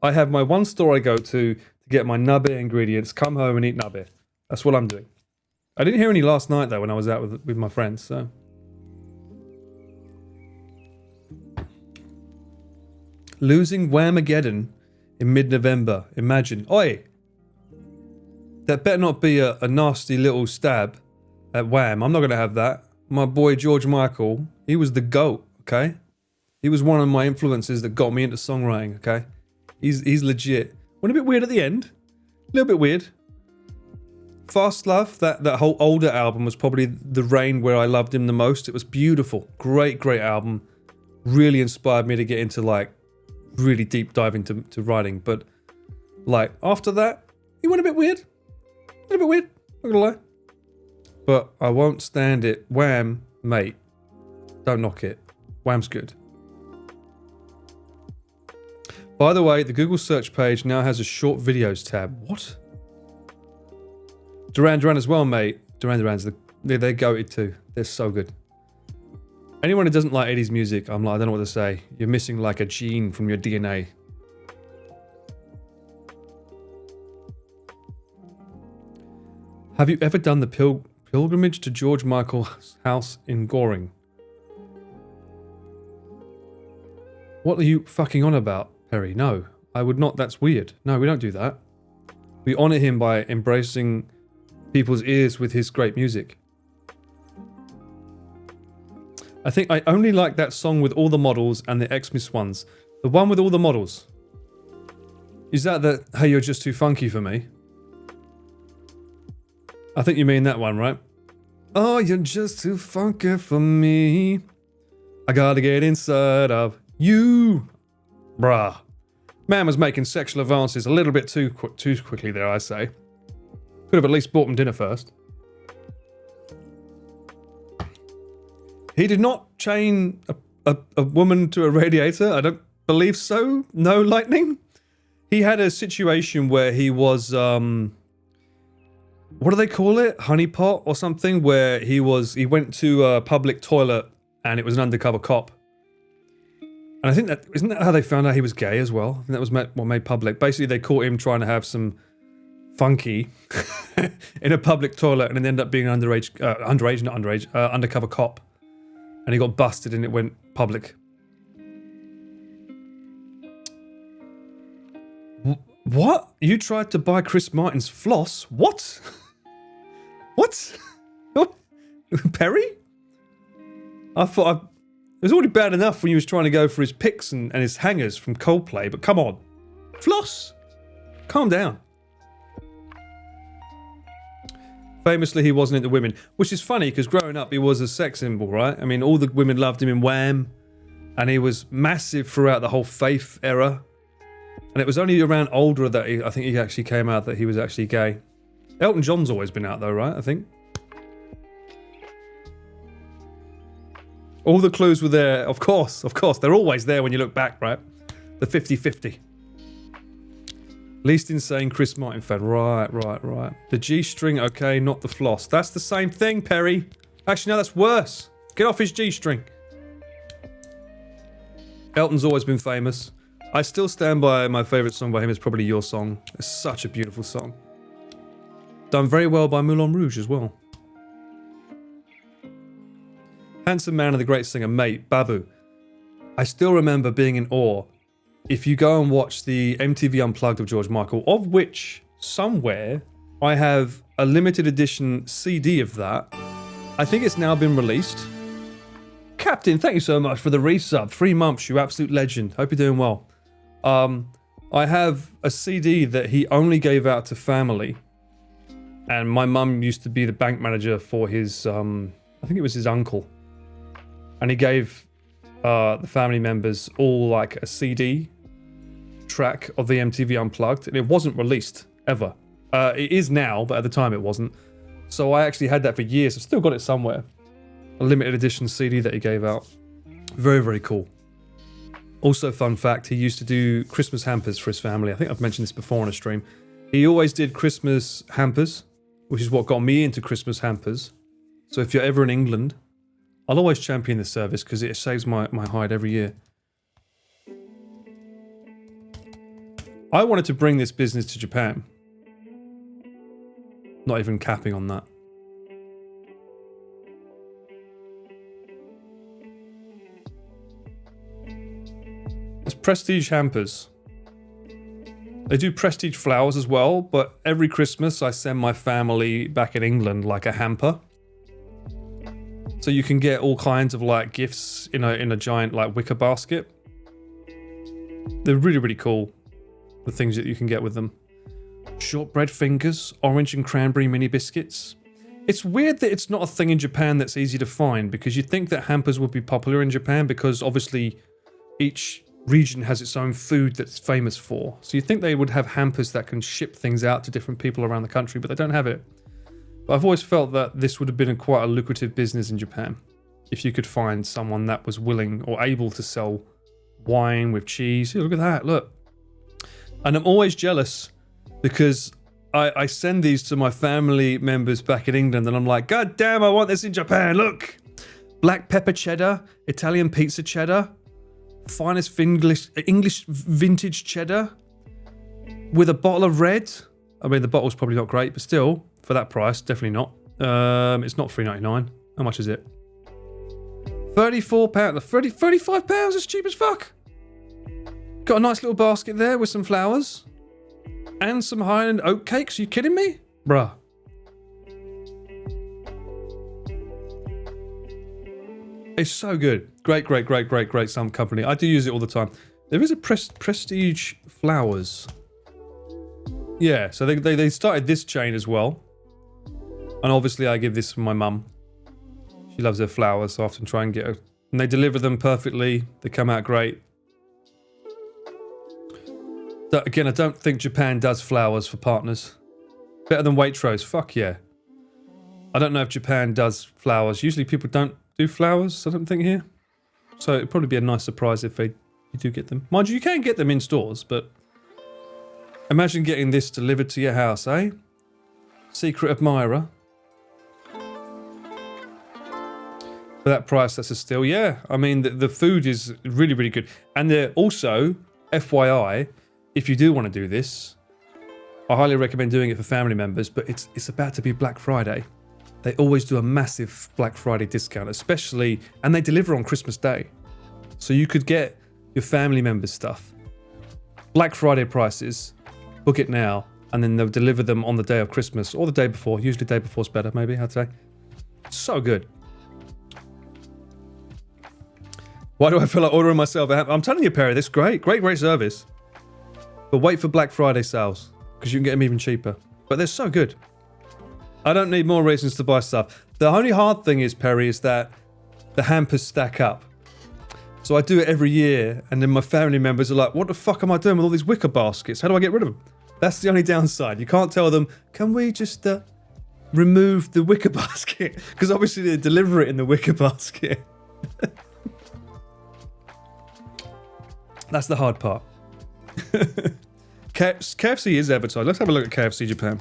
I have my one store I go to get my nabe ingredients, come home and eat nabe. That's what I'm doing. I didn't hear any last night, though, when I was out with my friends, so... Losing Whamageddon in mid-November. Imagine. Oi! That better not be a nasty little stab at Wham. I'm not going to have that. My boy George Michael, he was the GOAT, okay? He was one of my influences that got me into songwriting, okay? He's legit. Went a bit weird at the end. A little bit weird. Fast Love, that whole older album was probably the reign where I loved him the most. It was beautiful. Great album. Really inspired me to get into, like, really deep dive into writing. But, like, after that, he went a bit weird. A little bit weird, not gonna lie. But I won't stand it. Wham, mate. Don't knock it. Wham's good. By the way, the Google search page now has a short videos tab. What? Duran Duran as well, mate. Duran Duran's they're goated too. They're so good. Anyone who doesn't like 80s music, I'm like, I don't know what to say. You're missing like a gene from your DNA. Have you ever done the pilgrimage to George Michael's house in Goring? What are you fucking on about, Perry? No, I would not. That's weird. No, we don't do that. We honor him by embracing people's ears with his great music. I think I only like that song with all the models and the Xmas ones. The one with all the models. Is that the Hey, You're Just Too Funky For Me? I think you mean that one, right? Oh, you're just too funky for me. I gotta get inside of you. Bruh. Man was making sexual advances a little bit too quickly there, I say. Could have at least bought him dinner first. He did not chain a woman to a radiator. I don't believe so. No, Lightning. He had a situation where he was, what do they call it? Honeypot or something? Where he went to a public toilet and it was an undercover cop. And I think isn't that how they found out he was gay as well? I think that was what made public. Basically, they caught him trying to have some funky in a public toilet, and then ended up being an undercover cop. And he got busted and it went public. What? You tried to buy Chris Martin's floss? What? What? What? Perry? I thought it was already bad enough when he was trying to go for his picks and his hangers from Coldplay, but come on. Floss. Calm down. Famously, he wasn't into women, which is funny because growing up, he was a sex symbol, right? I mean, all the women loved him in Wham, and he was massive throughout the whole Faith era. And it was only around older that I think he actually came out that he was actually gay. Elton John's always been out though, right? I think. All the clues were there, of course. They're always there when you look back, right? The 50-50. Least insane Chris Martin fan. Right. The G-string, okay, not the floss. That's the same thing, Perry. Actually, no, that's worse. Get off his G-string. Elton's always been famous. I still stand by my favourite song by him is probably Your Song. It's such a beautiful song. Done very well by Moulin Rouge as well. Handsome man and the great singer, mate, Babu. I still remember being in awe. If you go and watch the MTV Unplugged of George Michael, of which somewhere I have a limited edition CD of that. I think it's now been released. Captain, thank you so much for the resub. 3 months, you absolute legend. Hope you're doing well. I have a CD that he only gave out to family. And my mum used to be the bank manager for his, I think it was his uncle. And he gave the family members all like a CD track of the MTV Unplugged, and it wasn't released ever. It is now, but at the time it wasn't. So I actually had that for years. I've still got it somewhere. A limited edition CD that he gave out. Very, very cool. Also, fun fact, he used to do Christmas hampers for his family. I think I've mentioned this before on a stream. He always did Christmas hampers, which is what got me into Christmas hampers. So if you're ever in England, I'll always champion this service because it saves my hide every year. I wanted to bring this business to Japan. Not even capping on that. It's Prestige hampers. They do Prestige flowers as well, but every Christmas I send my family back in England like a hamper. So you can get all kinds of like gifts in a giant like wicker basket. They're really, really cool. The things that you can get with them. Shortbread fingers, orange and cranberry mini biscuits. It's weird that it's not a thing in Japan that's easy to find, because you'd think that hampers would be popular in Japan because obviously each region has its own food that's famous for. So you'd think they would have hampers that can ship things out to different people around the country, but they don't have it. But I've always felt that this would have been quite a lucrative business in Japan if you could find someone that was willing or able to sell wine with cheese. Look at that, look. And I'm always jealous because I send these to my family members back in England and I'm like, God damn, I want this in Japan, look! Black pepper cheddar, Italian pizza cheddar, finest English vintage cheddar with a bottle of red. I mean, the bottle's probably not great, but still, for that price, definitely not. It's not $3.99. How much is it? £34. £35? That's cheap as fuck. Got a nice little basket there with some flowers. And some Highland oat cakes. Are you kidding me? Bruh. It's so good. Great some company. I do use it all the time. There is a Prestige Flowers. Yeah, so they started this chain as well. And obviously I give this to my mum. She loves her flowers, so I often try and get her. And they deliver them perfectly. They come out great. So again, I don't think Japan does flowers for partners. Better than Waitrose, fuck yeah. I don't know if Japan does flowers. Usually people don't do flowers, I don't think, here. So it'd probably be a nice surprise if you do get them. Mind you, you can get them in stores, but imagine getting this delivered to your house, eh? Secret admirer. For that price, that's a steal. Yeah, I mean, the food is really, really good. And they're also, FYI, if you do want to do this, I highly recommend doing it for family members, but it's about to be Black Friday. They always do a massive Black Friday discount, especially, and they deliver on Christmas Day. So you could get your family members stuff. Black Friday prices, book it now, and then they'll deliver them on the day of Christmas or the day before. Usually the day before's better, maybe, I'd say. So good. Why do I feel like ordering myself? I'm telling you, Perry, this is great. Great service. But wait for Black Friday sales, because you can get them even cheaper. But they're so good. I don't need more reasons to buy stuff. The only hard thing is, Perry, is that the hampers stack up. So I do it every year, and then my family members are like, what the fuck am I doing with all these wicker baskets? How do I get rid of them? That's the only downside. You can't tell them, can we just remove the wicker basket? Because obviously they deliver it in the wicker basket. That's the hard part. KFC is advertised. Let's have a look at KFC Japan.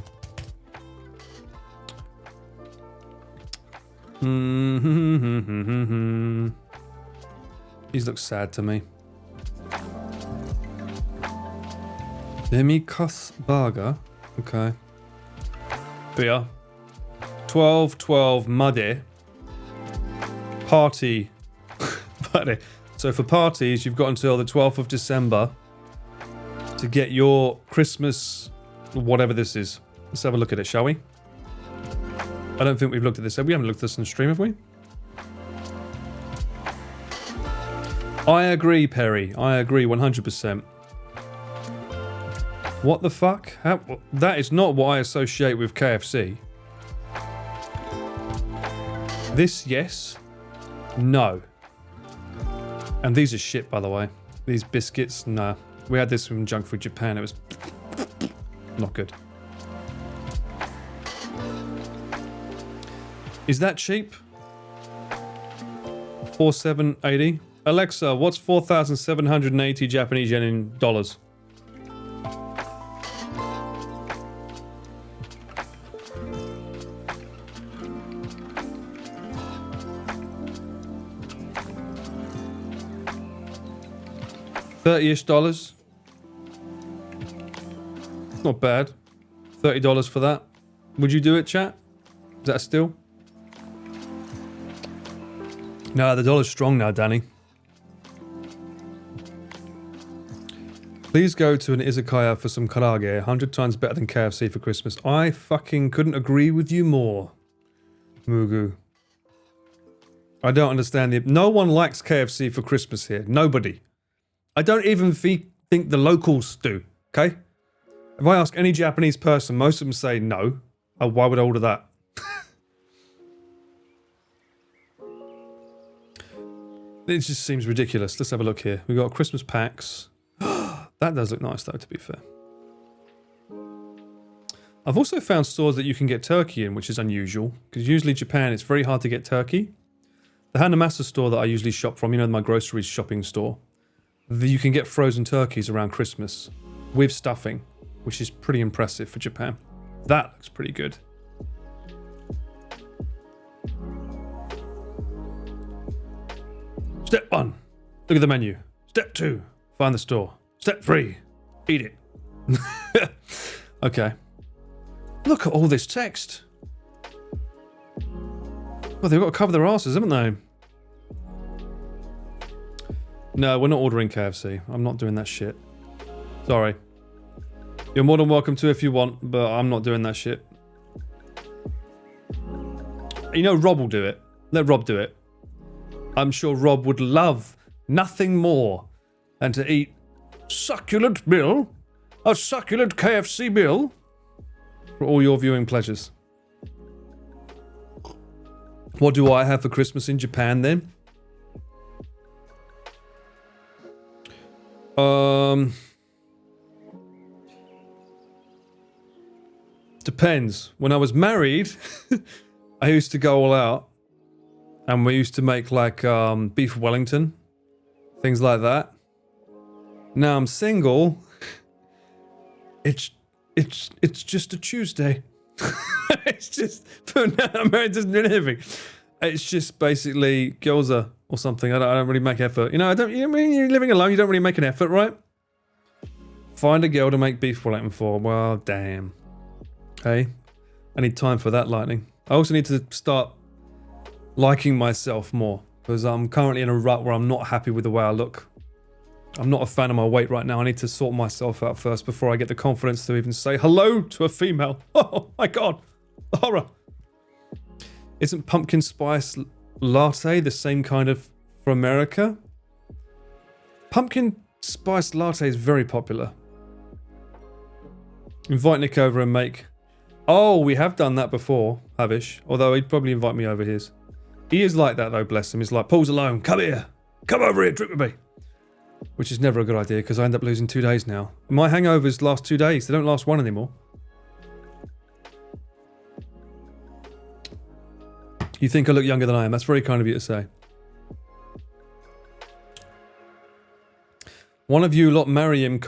These look sad to me. Demi-cuss burger. Okay. Beer. 12-12 muddy. Party. Party. So for parties, you've got until the 12th of December to get your Christmas, whatever this is. Let's have a look at it, shall we? I don't think we've looked at this. We haven't looked at this on stream, have we? I agree, Perry. I agree 100%. What the fuck? That is not what I associate with KFC. This, yes. No. And these are shit, by the way. These biscuits, nah. We had this from Junk Food Japan. It was not good. Is that cheap? 4,780. Alexa, what's 4,780 Japanese yen in dollars? $30-ish. Not bad. $30 for that. Would you do it, chat? Is that a steal? No, the dollar's strong now, Danny. Please go to an izakaya for some karage. 100 times better than KFC for Christmas. I fucking couldn't agree with you more, Mugu. I don't understand the... No one likes KFC for Christmas here. Nobody. I don't even think the locals do, okay? If I ask any Japanese person, most of them say no. Oh, why would I order that? It just seems ridiculous. Let's have a look here. We've got Christmas packs. That does look nice, though, to be fair. I've also found stores that you can get turkey in, which is unusual. Because usually Japan, it's very hard to get turkey. The Hanamasa store that I usually shop from, you know, my groceries shopping store, you can get frozen turkeys around Christmas with stuffing, which is pretty impressive for Japan. That looks pretty good. Step 1, look at the menu. Step 2, find the store. Step 3, eat it. Okay. Look at all this text. Well, they've got to cover their asses, haven't they? No, we're not ordering KFC. I'm not doing that shit. Sorry. You're more than welcome to if you want, but I'm not doing that shit. You know Rob will do it. Let Rob do it. I'm sure Rob would love nothing more than to eat succulent meal, a succulent KFC meal, for all your viewing pleasures. What do I have for Christmas in Japan then? Depends. When I was married, I used to go all out, and we used to make like beef Wellington, things like that. Now I'm single. It's just a Tuesday. It's just, now I'm married, doesn't do anything. It's just basically gyoza or something. I don't really make effort. You know, when you're living alone, you don't really make an effort, right? Find a girl to make beef Wellington for. Well, damn. Hey, I need time for that, Lightning. I also need to start liking myself more, because I'm currently in a rut where I'm not happy with the way I look. I'm not a fan of my weight right now. I need to sort myself out first before I get the confidence to even say hello to a female. Oh my god. The horror. Isn't pumpkin spice latte the same kind of for America? Pumpkin spice latte is very popular. Invite Nick over and make... Oh, we have done that before, Havish. Although he'd probably invite me over his. He is like that though, bless him. He's like, Paul's alone. Come here. Come over here, drink with me. Which is never a good idea because I end up losing 2 days now. My hangovers last 2 days. They don't last one anymore. You think I look younger than I am. That's very kind of you to say. One of you lot marry him,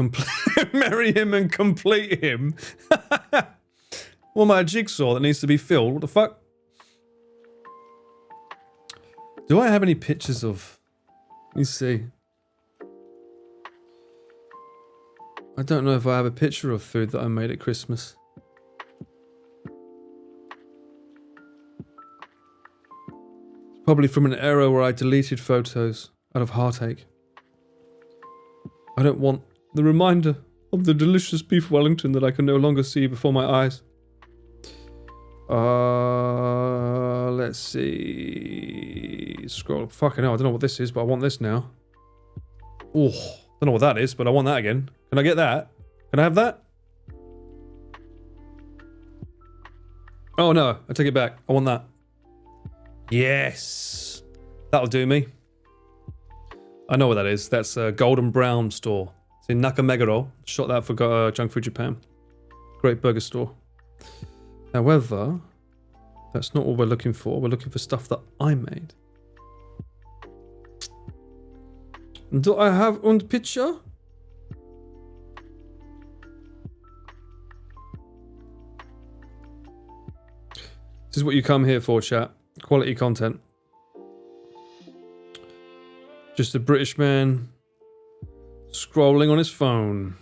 marry him and complete him. What am I, a jigsaw that needs to be filled? What the fuck? Do I have any pictures of... Let me see. I don't know if I have a picture of food that I made at Christmas. Probably from an era where I deleted photos out of heartache. I don't want the reminder of the delicious beef Wellington that I can no longer see before my eyes. Let's see. Scroll. Fucking hell, I don't know what this is, but I want this now. Oh, don't know what that is, but I want that again. Can I get that? Can I have that? Oh no, I take it back. I want that. Yes. That'll do me. I know what that is. That's a Golden Brown store. It's in Nakameguro. Shot that for Junk Food Japan. Great burger store. However, that's not what we're looking for. We're looking for stuff that I made. Do I have a picture? This is what you come here for, chat. Quality content. Just a British man scrolling on his phone.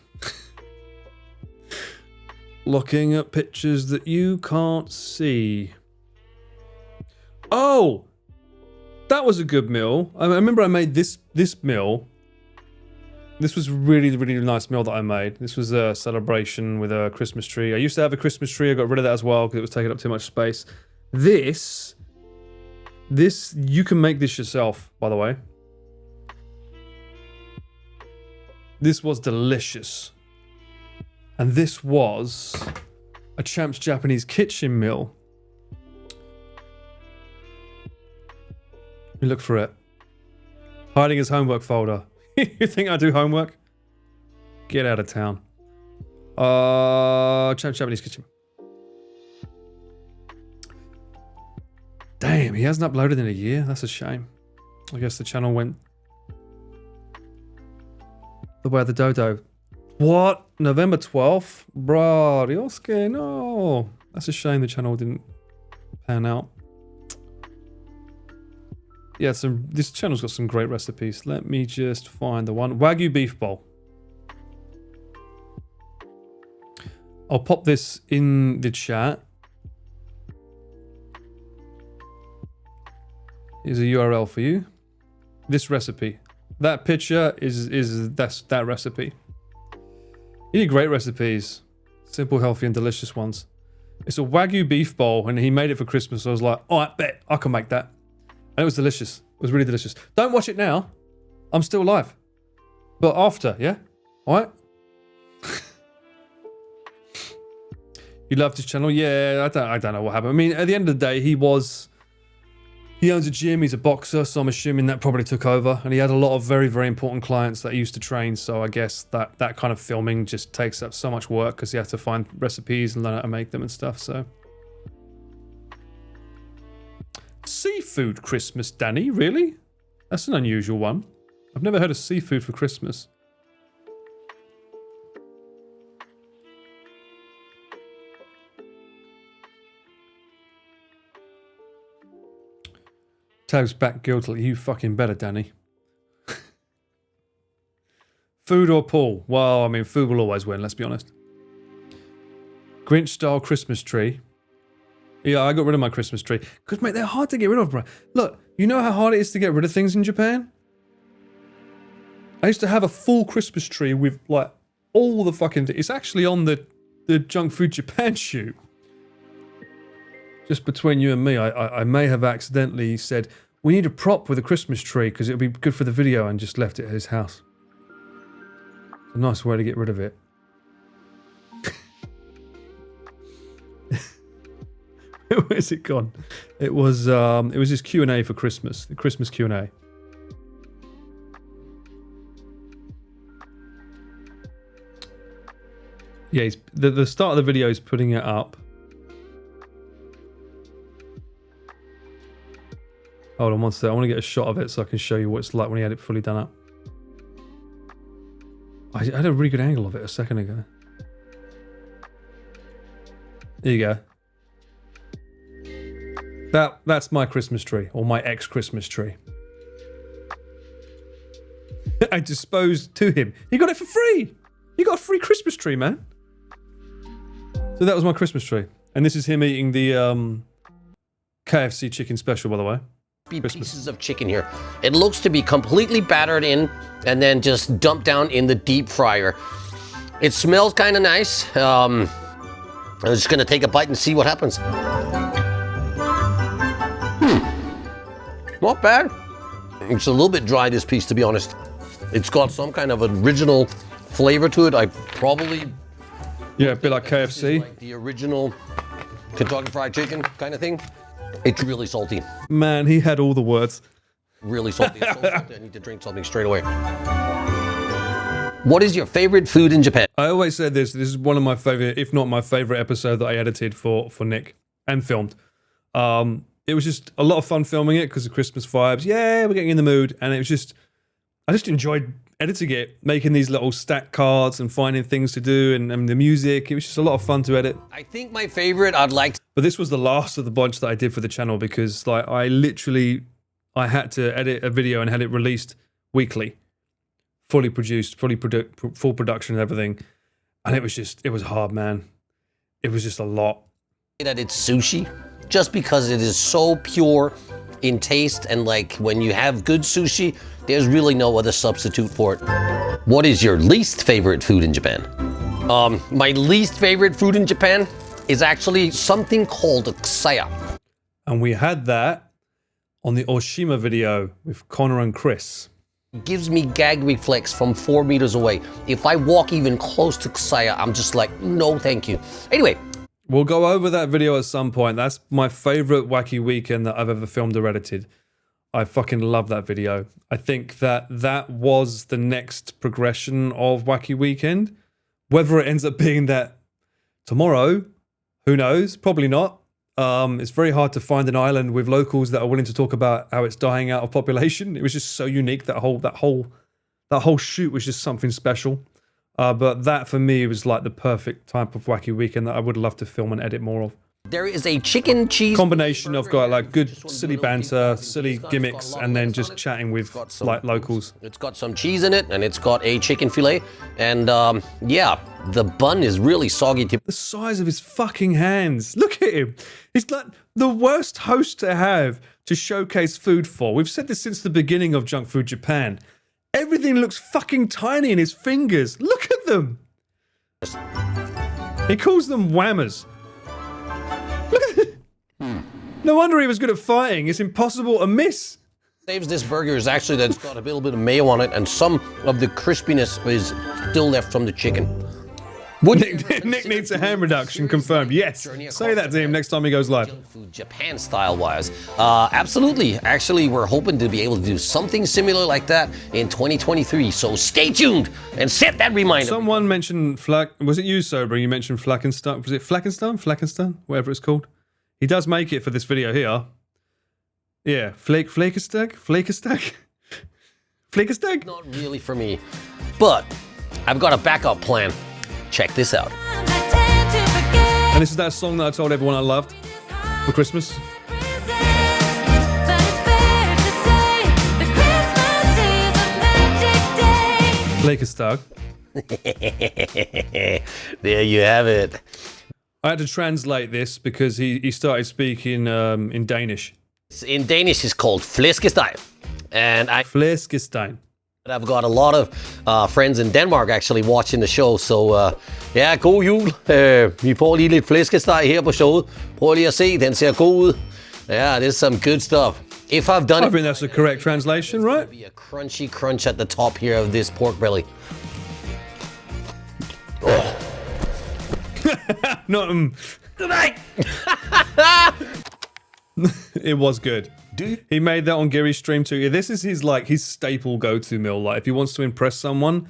Looking at pictures that you can't see. Oh! That was a good meal. I remember I made this meal. This was really, really nice meal that I made. This was a celebration with a Christmas tree. I used to have a Christmas tree. I got rid of that as well because it was taking up too much space. This, you can make this yourself, by the way. This was delicious. And this was a Champ's Japanese Kitchen meal. Let me look for it. Hiding his homework folder. You think I do homework? Get out of town. Champ's Japanese Kitchen. Damn, he hasn't uploaded in a year. That's a shame. I guess the channel went the way of the dodo. What? November 12th? Bro, Ryosuke, no. That's a shame the channel didn't pan out. Yeah, this channel's got some great recipes. Let me just find the one. Wagyu beef bowl. I'll pop this in the chat. Here's a URL for you. This recipe. That picture that's that recipe. You need great recipes. Simple, healthy, and delicious ones. It's a Wagyu beef bowl, and he made it for Christmas, so I was like, oh, I bet I can make that. And it was delicious. It was really delicious. Don't watch it now. I'm still alive. But after, yeah? Alright? You loved his channel? Yeah, I don't know what happened. I mean, at the end of the day, he owns a gym, he's a boxer, so I'm assuming that probably took over. And he had a lot of very, very important clients that he used to train, so I guess that kind of filming just takes up so much work because he has to find recipes and learn how to make them and stuff, so. Seafood Christmas, Danny? Really? That's an unusual one. I've never heard of seafood for Christmas. Tabs back guiltily. You fucking better, Danny. Food or Paul? Well, I mean, food will always win, let's be honest. Grinch-style Christmas tree. Yeah, I got rid of my Christmas tree. Because, mate, they're hard to get rid of, bro. Look, you know how hard it is to get rid of things in Japan? I used to have a full Christmas tree with like all the fucking. It's actually on the Junk Food Japan shoot. Just between you and me, I may have accidentally said we need a prop with a Christmas tree because it would be good for the video, and just left it at his house. It's a nice way to get rid of it. Where's it gone? It was his Q&A for Christmas, the Christmas Q&A. Yeah, he's, the start of the video is putting it up. Hold on one sec, I want to get a shot of it so I can show you what it's like when he had it fully done up. I had a really good angle of it a second ago. There you go. That's my Christmas tree, or my ex-Christmas tree. I disposed to him. He got it for free! You got a free Christmas tree, man. So that was my Christmas tree. And this is him eating the KFC chicken special, by the way. Pieces of chicken here. It looks to be completely battered in and then just dumped down in the deep fryer. It smells kind of nice. I'm just gonna take a bite and see what happens. Not bad. It's a little bit dry, this piece, to be honest. It's got some kind of original flavor to it. I probably... Yeah, a bit like KFC. Like the original Kentucky Fried Chicken kind of thing. It's really salty. Man, he had all the words. Really salty. It's so salty, I need to drink something straight away. What is your favorite food in Japan? I always said this is one of my favorite, if not my favorite episode that I edited for Nick and filmed. It was just a lot of fun filming it because of Christmas vibes. Yeah, we're getting in the mood. And it was just, I just enjoyed editing it, making these little stack cards and finding things to do and the music. It was just a lot of fun to edit. I think my favorite I'd like to... But this was the last of the bunch that I did for the channel because like I had to edit a video and had it released weekly. Fully produced, full production and everything. And it was hard, man. It was just a lot. That it's sushi, just because it is so pure in taste, and like when you have good sushi, there's really no other substitute for it. What is your least favorite food in Japan? My least favorite food in Japan is actually something called ksaya. And we had that on the Oshima video with Connor and Chris. It gives me gag reflex from 4 meters away. If I walk even close to ksaya, I'm just like, no thank you. Anyway. We'll go over that video at some point. That's my favorite Wacky Weekend that I've ever filmed or edited. I fucking love that video. I think that was the next progression of Wacky Weekend. Whether it ends up being that tomorrow, who knows? Probably not. It's very hard to find an island with locals that are willing to talk about how it's dying out of population. It was just so unique. That whole shoot was just something special. But that for me was like the perfect type of Wacky Weekend that I would love to film and edit more of. There is a chicken cheese combination of got like good silly banter, silly gimmicks, and then just chatting with like locals. It's got some cheese in it, and it's got a chicken fillet, and yeah, the bun is really soggy. The size of his fucking hands. Look at him. He's like the worst host to have to showcase food for. We've said this since the beginning of Junk Food Japan. Everything looks fucking tiny in his fingers. Look at them. He calls them whammers. Look at it. No wonder he was good at fighting. It's impossible to miss. Saves this burger is actually that it's got a little bit of mayo on it, and some of the crispiness is still left from the chicken. Nick needs a ham reduction, confirmed. Yes, say that to him next time he goes live. Junk food Japan style wise. Absolutely. Actually, we're hoping to be able to do something similar like that in 2023. So stay tuned and set that reminder. Someone mentioned was it you, Sober? You mentioned Flackenstein. Was it Flackenstein? Whatever it's called. He does make it for this video here. Yeah, Flakestag? Not really for me, but I've got a backup plan. Check this out. And this is that song that I told everyone I loved for Christmas. Flakestag. There you have it. I had to translate this because he started speaking in Danish. In Danish, it's called flæskesteg, and Flæskesteg. I've got a lot of friends in Denmark actually watching the show, so ja, god jul. Vi får lige lidt flæskesteg her på showet. Prøv lige at se, den ser god ud. Yeah, there's some good stuff. If I've done I think that's the correct translation, right? Be a crunchy crunch at the top here of this pork belly. Not It was good. He made that on Gary's stream too. This is his staple go-to meal. Like if he wants to impress someone,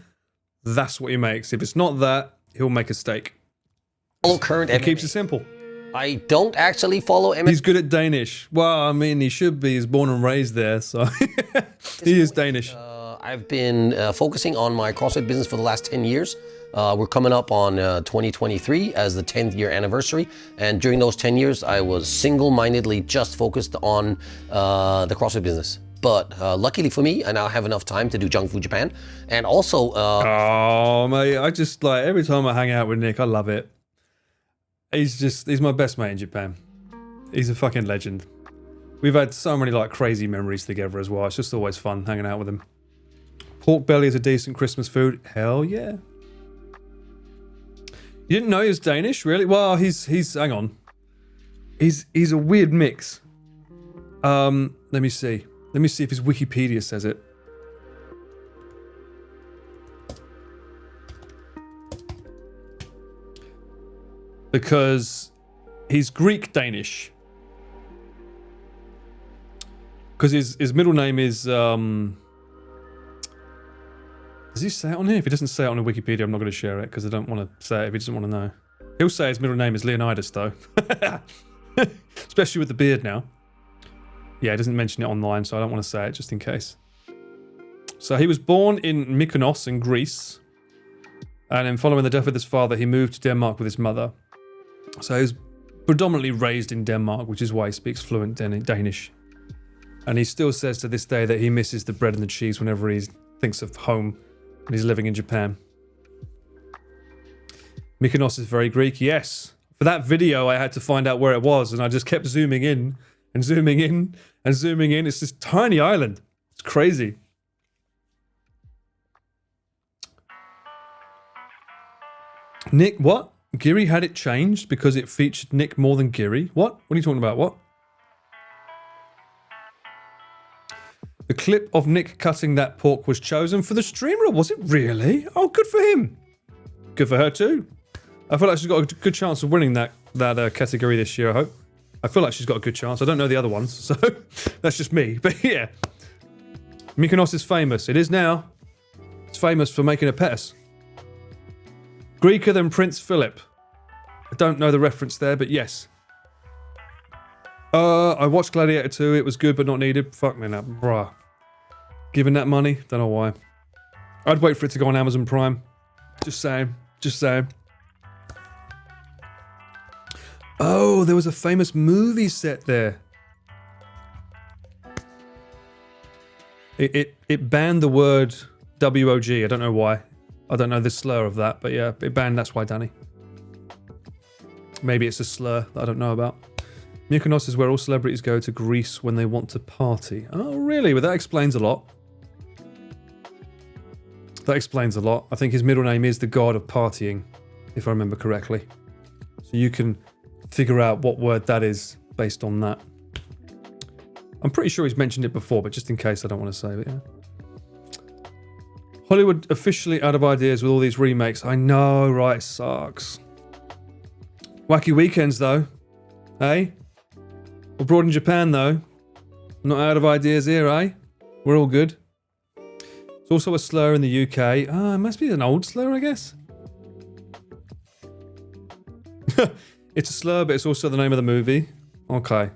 that's what he makes. If it's not that, he'll make a steak. Follow current He keeps it simple. I don't actually follow MMA. He's good at Danish. Well, I mean, he should be. He's born and raised there, so he is Danish. I've been focusing on my CrossFit business for the last 10 years. We're coming up on 2023 as the 10th year anniversary. And during those 10 years, I was single-mindedly just focused on the CrossFit business. But luckily for me, I now have enough time to do Junk Food Japan. And also... oh, mate, I just like, every time I hang out with Nick, I love it. He's my best mate in Japan. He's a fucking legend. We've had so many like crazy memories together as well. It's just always fun hanging out with him. Pork belly is a decent Christmas food. Hell yeah. You didn't know he was Danish, really? Well, he's hang on. He's a weird mix. Let me see. Let me see if his Wikipedia says it. Because he's Greek-Danish. Because his middle name is... Does he say it on here? If he doesn't say it on the Wikipedia, I'm not going to share it because I don't want to say it if he doesn't want to know. He'll say his middle name is Leonidas, though. Especially with the beard now. Yeah, he doesn't mention it online, so I don't want to say it just in case. So he was born in Mykonos in Greece. And then following the death of his father, he moved to Denmark with his mother. So he was predominantly raised in Denmark, which is why he speaks fluent Danish. And he still says to this day that he misses the bread and the cheese whenever he thinks of home when he's living in Japan. Mykonos is very Greek, yes. For that video, I had to find out where it was, and I just kept zooming in and zooming in and zooming in. It's this tiny island. It's crazy. Nick, what? Giri had it changed because it featured Nick more than Giri? What? What are you talking about? What? The clip of Nick cutting that pork was chosen for the streamer, was it really? Oh, good for him. Good for her too. I feel like she's got a good chance of winning that category this year, I hope. I feel like she's got a good chance. I don't know the other ones, so that's just me. But yeah. Mykonos is famous. It is now. It's famous for making a pets. Greeker than Prince Philip. I don't know the reference there, but yes. I watched Gladiator 2. It was good, but not needed. Fuck me now, bruh. Giving that money? Don't know why. I'd wait for it to go on Amazon Prime. Just saying. Just saying. Oh, there was a famous movie set there. It banned the word WOG. I don't know why. I don't know the slur of that, but yeah, it banned. That's why, Danny. Maybe it's a slur that I don't know about. Mykonos is where all celebrities go to Greece when they want to party. Oh, really? Well, that explains a lot. That explains a lot. I think his middle name is the god of partying, if I remember correctly. So you can figure out what word that is based on that. I'm pretty sure he's mentioned it before, but just in case I don't want to say it, yeah. Hollywood officially out of ideas with all these remakes. I know, right? It sucks. Wacky Weekends, though. Hey? Abroad in Japan, though. Not out of ideas here, eh? We're all good. It's also a slur in the UK. Ah, it must be an old slur, I guess. It's a slur, but it's also the name of the movie. Okay.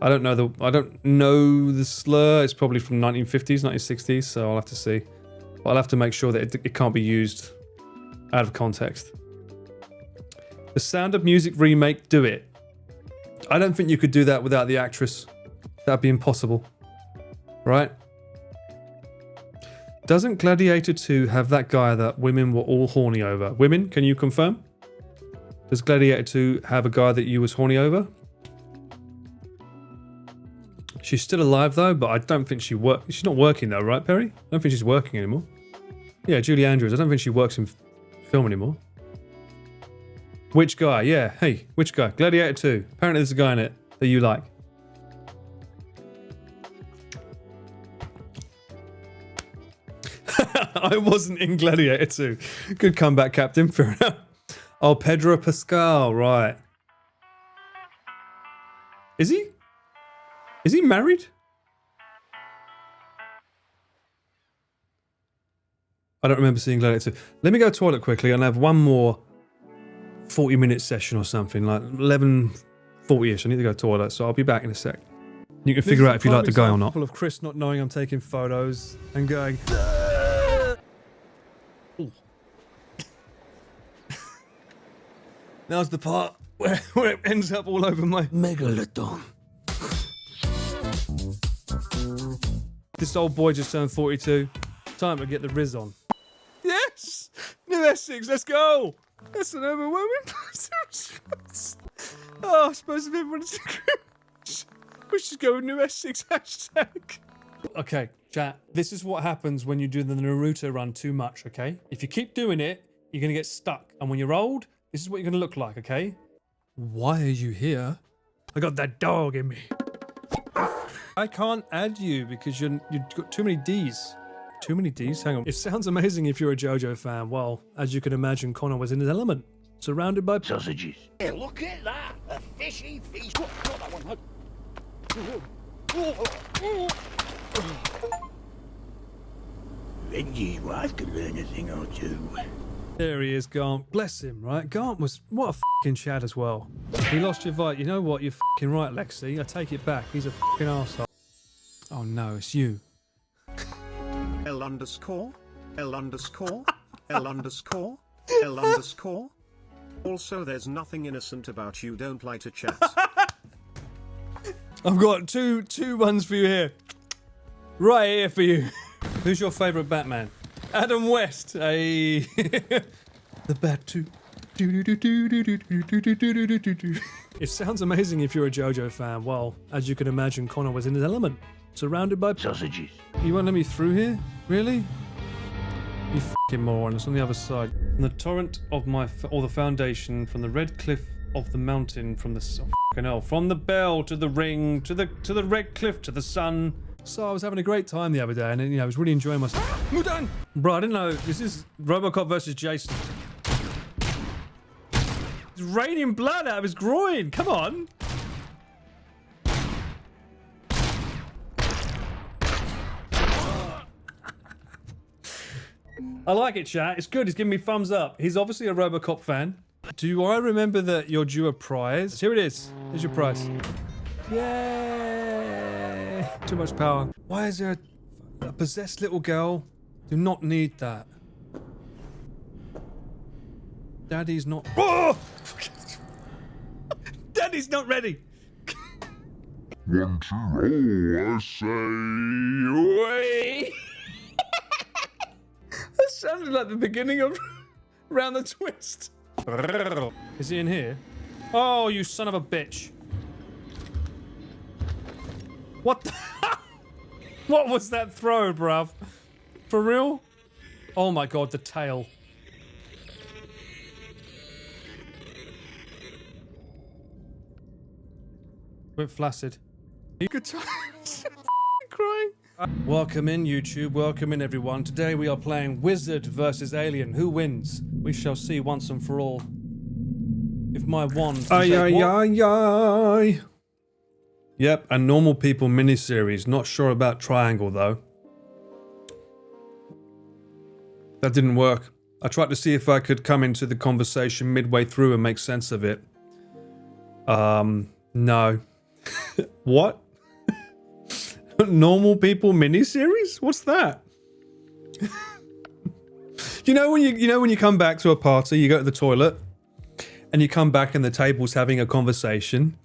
I don't know the slur. It's probably from 1950s, 1960s, so I'll have to see. But I'll have to make sure that it can't be used out of context. The Sound of Music remake, do it. I don't think you could do that without the actress. That'd be impossible. Right? Doesn't Gladiator 2 have that guy that women were all horny over? Women, can you confirm? Does Gladiator 2 have a guy that you was horny over? She's still alive though, but I don't think she's not working though, right, Perry? I don't think she's working anymore. Yeah, Julie Andrews. I don't think she works in film anymore. Which guy? Yeah, hey, which guy? Gladiator 2. Apparently there's a guy in it that you like. I wasn't in Gladiator 2. Good comeback, Captain. Fair enough. Oh, Pedro Pascal, right. Is he? Is he married? I don't remember seeing Gladiator 2. Let me go to the toilet quickly and have one more 40-minute session or something, like 11:40ish. I need to go to the toilet, so I'll be back in a sec. You can figure out if you like the guy or not. Of Chris not knowing I'm taking photos and going. Now's the part where it ends up all over my megalodon. This old boy just turned 42. Time to get the Riz on. Yes! New Essex, let's go! That's an overwhelming. Oh, I suppose if everyone's we should go with New Essex hashtag. Okay, chat. This is what happens when you do the Naruto run too much, okay? If you keep doing it, you're gonna get stuck. And when you're old, this is what you're gonna look like, okay? Why are you here? I got that dog in me. I can't add you because you've got too many D's. Too many D's? Hang on. It sounds amazing if you're a JoJo fan. Well, as you can imagine, Connor was in his element. Surrounded by sausages. Hey, look at that! A fishy feast. Got that one. Reggie's wife could learn a thing or two. There he is, Gant. Bless him, right? Gant was what a fucking Chad as well. He lost your fight. You know what? You're fucking right, Lexi. I take it back. He's a fucking arsehole. Oh no, it's you. L underscore, L underscore, L underscore, L underscore. Also, there's nothing innocent about you. Don't lie to chat. I've got two ones for you here. Right here for you. Who's your favourite Batman? Adam West. Hey. The Bat 2. It sounds amazing if you're a JoJo fan. Well, as you can imagine, Connor was in his element. Surrounded by sausages. You won't let me through here? Really? You fucking moron. It's on the other side. From the torrent of or the foundation, from the red cliff of the mountain, from the fucking hell, from the bell to the ring, to the red cliff, to the sun. So I was having a great time the other day, and I was really enjoying myself. Mudan! Bro, I didn't know this is RoboCop versus Jason. It's raining blood out of his groin. Come on. I like it, chat. It's good. He's giving me thumbs up. He's obviously a RoboCop fan. Do I remember that you're due a prize? Here it is. Here's your prize. Yay! Too much power. Why is there a possessed little girl? Do not need that. Daddy's not. Oh! Daddy's not ready. 1, 2, oh, I say, Wait. That sounded like the beginning of Round the Twist. Is he in here? Oh, you son of a bitch. What the What was that throw, bruv? For real? Oh my god, the tail. Went flaccid. Good times. Crying. Welcome in, YouTube. Welcome in, everyone. Today we are playing Wizard versus Alien. Who wins? We shall see once and for all. If my wand. Aye. Yep, a Normal People miniseries. Not sure about Triangle though. That didn't work. I tried to see if I could come into the conversation midway through and make sense of it. No. What? Normal People miniseries? What's that? you know when you come back to a party, you go to the toilet, and you come back and the table's having a conversation,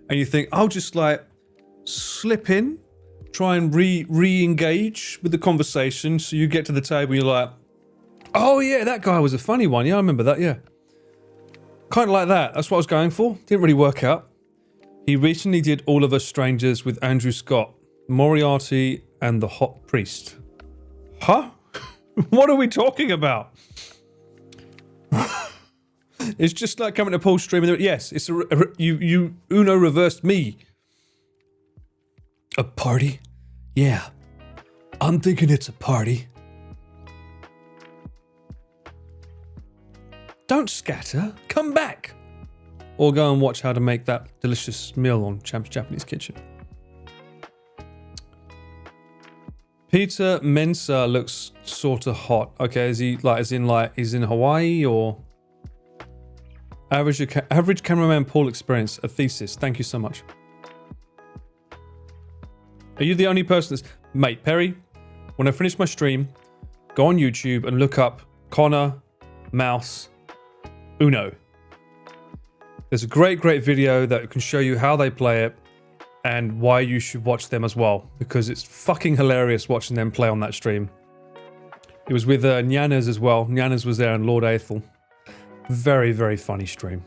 and you think, I'll just like slip in, try and re-engage with the conversation. So you get to the table, and you're like, oh yeah, that guy was a funny one. Yeah, I remember that. Yeah, kind of like that. That's what I was going for. Didn't really work out. He recently did All of Us Strangers with Andrew Scott. Moriarty and the Hot Priest. Huh? What are we talking about? It's just like coming to Paul's stream and yes, it's you Uno reversed me. A party? Yeah. I'm thinking it's a party. Don't scatter. Come back. Or go and watch how to make that delicious meal on Champ's Japanese Kitchen. Peter Mensah looks sort of hot. Okay, is he like, as in like, he's in Hawaii or? Average cameraman Paul experience, a thesis. Thank you so much. Are you the only person that's... Mate, Perry, when I finish my stream, go on YouTube and look up Connor, Mouse, Uno. There's a great video that can show you how they play it and why you should watch them as well, because it's fucking hilarious watching them play on that stream. It was with Nyanas as well. Nyanas was there and Lord Aethel. Very, very funny stream.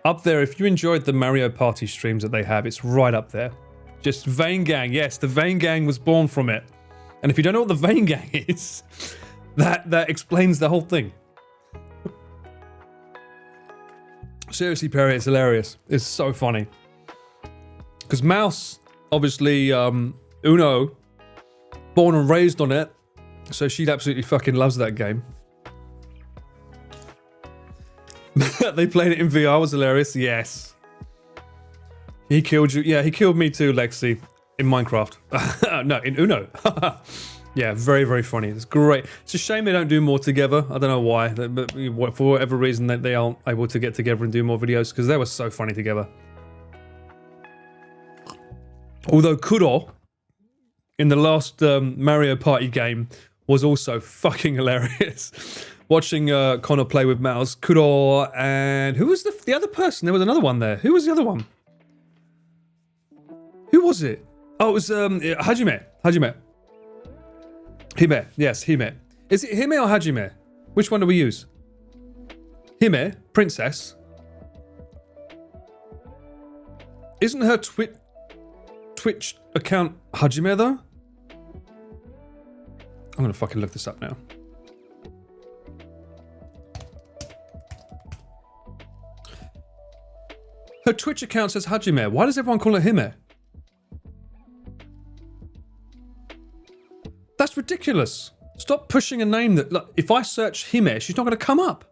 Up there, if you enjoyed the Mario Party streams that they have, it's right up there. Just Vein Gang. Yes, the Vein Gang was born from it. And if you don't know what the Vein Gang is, that explains the whole thing. Seriously, Perry, it's hilarious. It's so funny. Because Mouse, obviously, Uno, born and raised on it, so she absolutely fucking loves that game. They played it in VR, was hilarious. Yes. He killed you. Yeah, he killed me too, Lexi, in Minecraft. No, in Uno. Yeah, very, very funny. It's great. It's a shame they don't do more together. I don't know why, but for whatever reason they aren't able to get together and do more videos, because they were so funny together. Although Kuro, in the last Mario Party game, was also fucking hilarious. Watching Connor play with Mouse, Kuro, and who was the other person? There was another one there. Who was the other one? Who was it? Oh, it was Hajime. Hime. Yes, Hime. Is it Hime or Hajime? Which one do we use? Hime, princess. Isn't her Twitch account Hajime though? I'm gonna fucking look this up now. Her Twitch account says Hajime. Why does everyone call her Hime? That's ridiculous. Stop pushing a name that... Look, if I search Hime, she's not going to come up.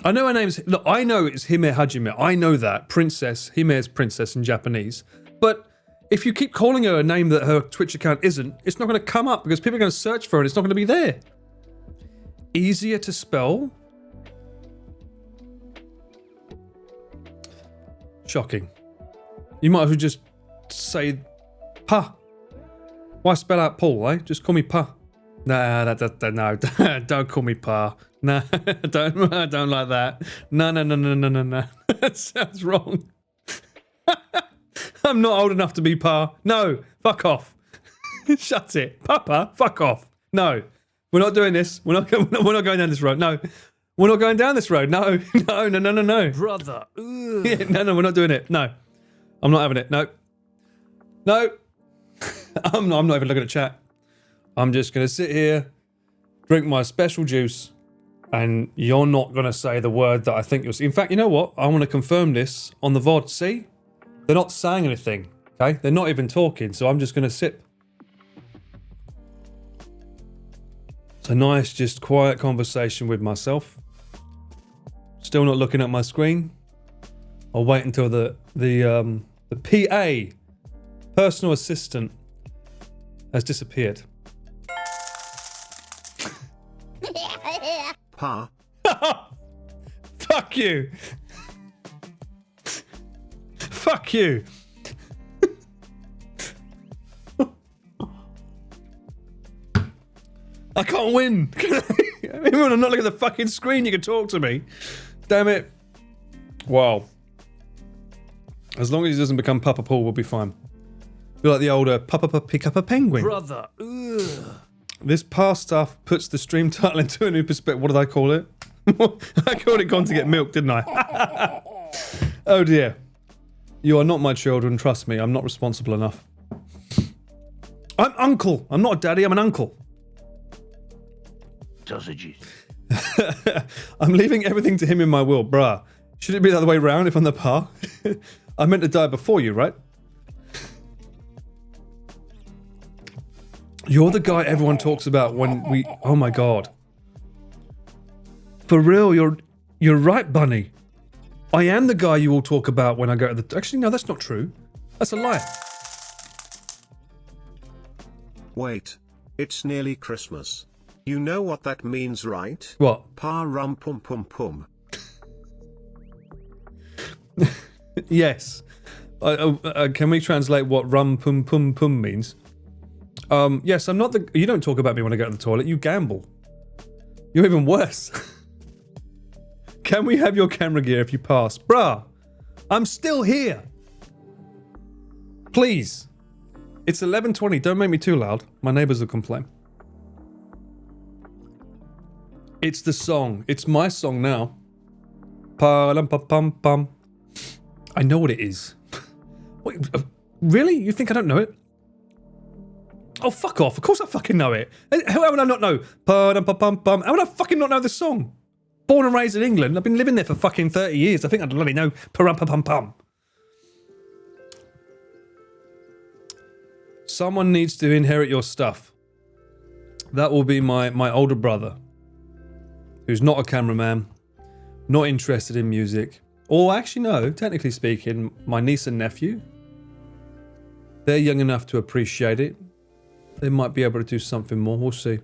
I know her name's... Look, I know it's Hime Hajime. I know that. Princess. Hime is princess in Japanese. But if you keep calling her a name that her Twitch account isn't, it's not going to come up because people are going to search for it and it's not going to be there. Easier to spell... Shocking. You might as well just say Pa. Why spell out Paul, eh? Just call me Pa. Nah, no, don't call me Pa. Nah, I don't like that. No. That sounds wrong. I'm not old enough to be Pa. No, fuck off. Shut it. Papa, fuck off. No, we're not doing this. We're not going down this road. No. We're not going down this road. No. Brother. Yeah, no, we're not doing it. No. I'm not having it. No. I'm not even looking at chat. I'm just going to sit here, drink my special juice, and you're not going to say the word that I think you'll see. In fact, you know what? I want to confirm this on the VOD. See? They're not saying anything. Okay? They're not even talking, so I'm just going to sip. It's a nice, just quiet conversation with myself. Still not looking at my screen. I'll wait until the PA, personal assistant, has disappeared. Pa. Fuck you. Fuck you. I can't win. Even when I'm not looking at the fucking screen, you can talk to me. Damn it. Wow. As long as he doesn't become Papa Paul, we'll be fine. Be like the older Papa pick up a penguin. Brother. Ugh. This past stuff puts the stream title into a new perspective. What did I call it? I called it Gone to Get Milk, didn't I? Oh dear. You are not my children, trust me, I'm not responsible enough. I'm uncle. I'm not a daddy, I'm an uncle. Sausages. I'm leaving everything to him in my will, bruh. Should it be the other way round if I'm the pa? I meant to die before you, right? You're the guy everyone talks about when we... Oh my god. For real, you're right, Bunny. I am the guy you all talk about when I go to the... Actually, no, that's not true. That's a lie. Wait. It's nearly Christmas. You know what that means, right? What? Pa rum pum pum pum. Yes. Can we translate what rum pum pum pum means? Yes, I'm not the... You don't talk about me when I go to the toilet. You gamble. You're even worse. Can we have your camera gear if you pass? Bruh, I'm still here. Please. It's 11:20. Don't make me too loud. My neighbors will complain. It's the song. It's my song now. Pa-lum-pa-pum-pum. I know what it is. Wait, really? You think I don't know it? Oh, fuck off. Of course I fucking know it. How would I not know? Pa-dum-pa-pum-pum. How would I fucking not know the song? Born and raised in England. I've been living there for fucking 30 years. I think I'd bloody know. Pa-rum-pa-pum-pum. Someone needs to inherit your stuff. That will be my older brother. Who's not a cameraman. Not interested in music. Or actually no, technically speaking, my niece and nephew. They're young enough to appreciate it. They might be able to do something more. We'll see.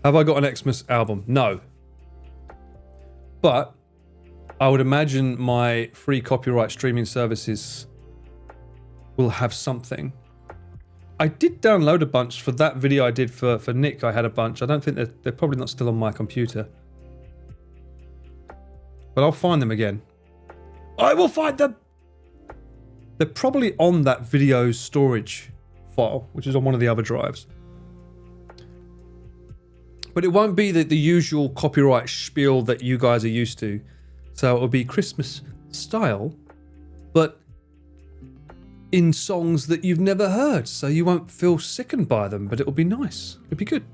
Have I got an Xmas album? No. But I would imagine my free copyright streaming services will have something. I did download a bunch for that video I did for Nick. I had a bunch. I don't think they're probably not still on my computer. But I'll find them again. I will find them! They're probably on that video storage file, which is on one of the other drives. But it won't be the usual copyright spiel that you guys are used to. So it'll be Christmas style, but in songs that you've never heard, so you won't feel sickened by them, but it'll be nice. It'll be good.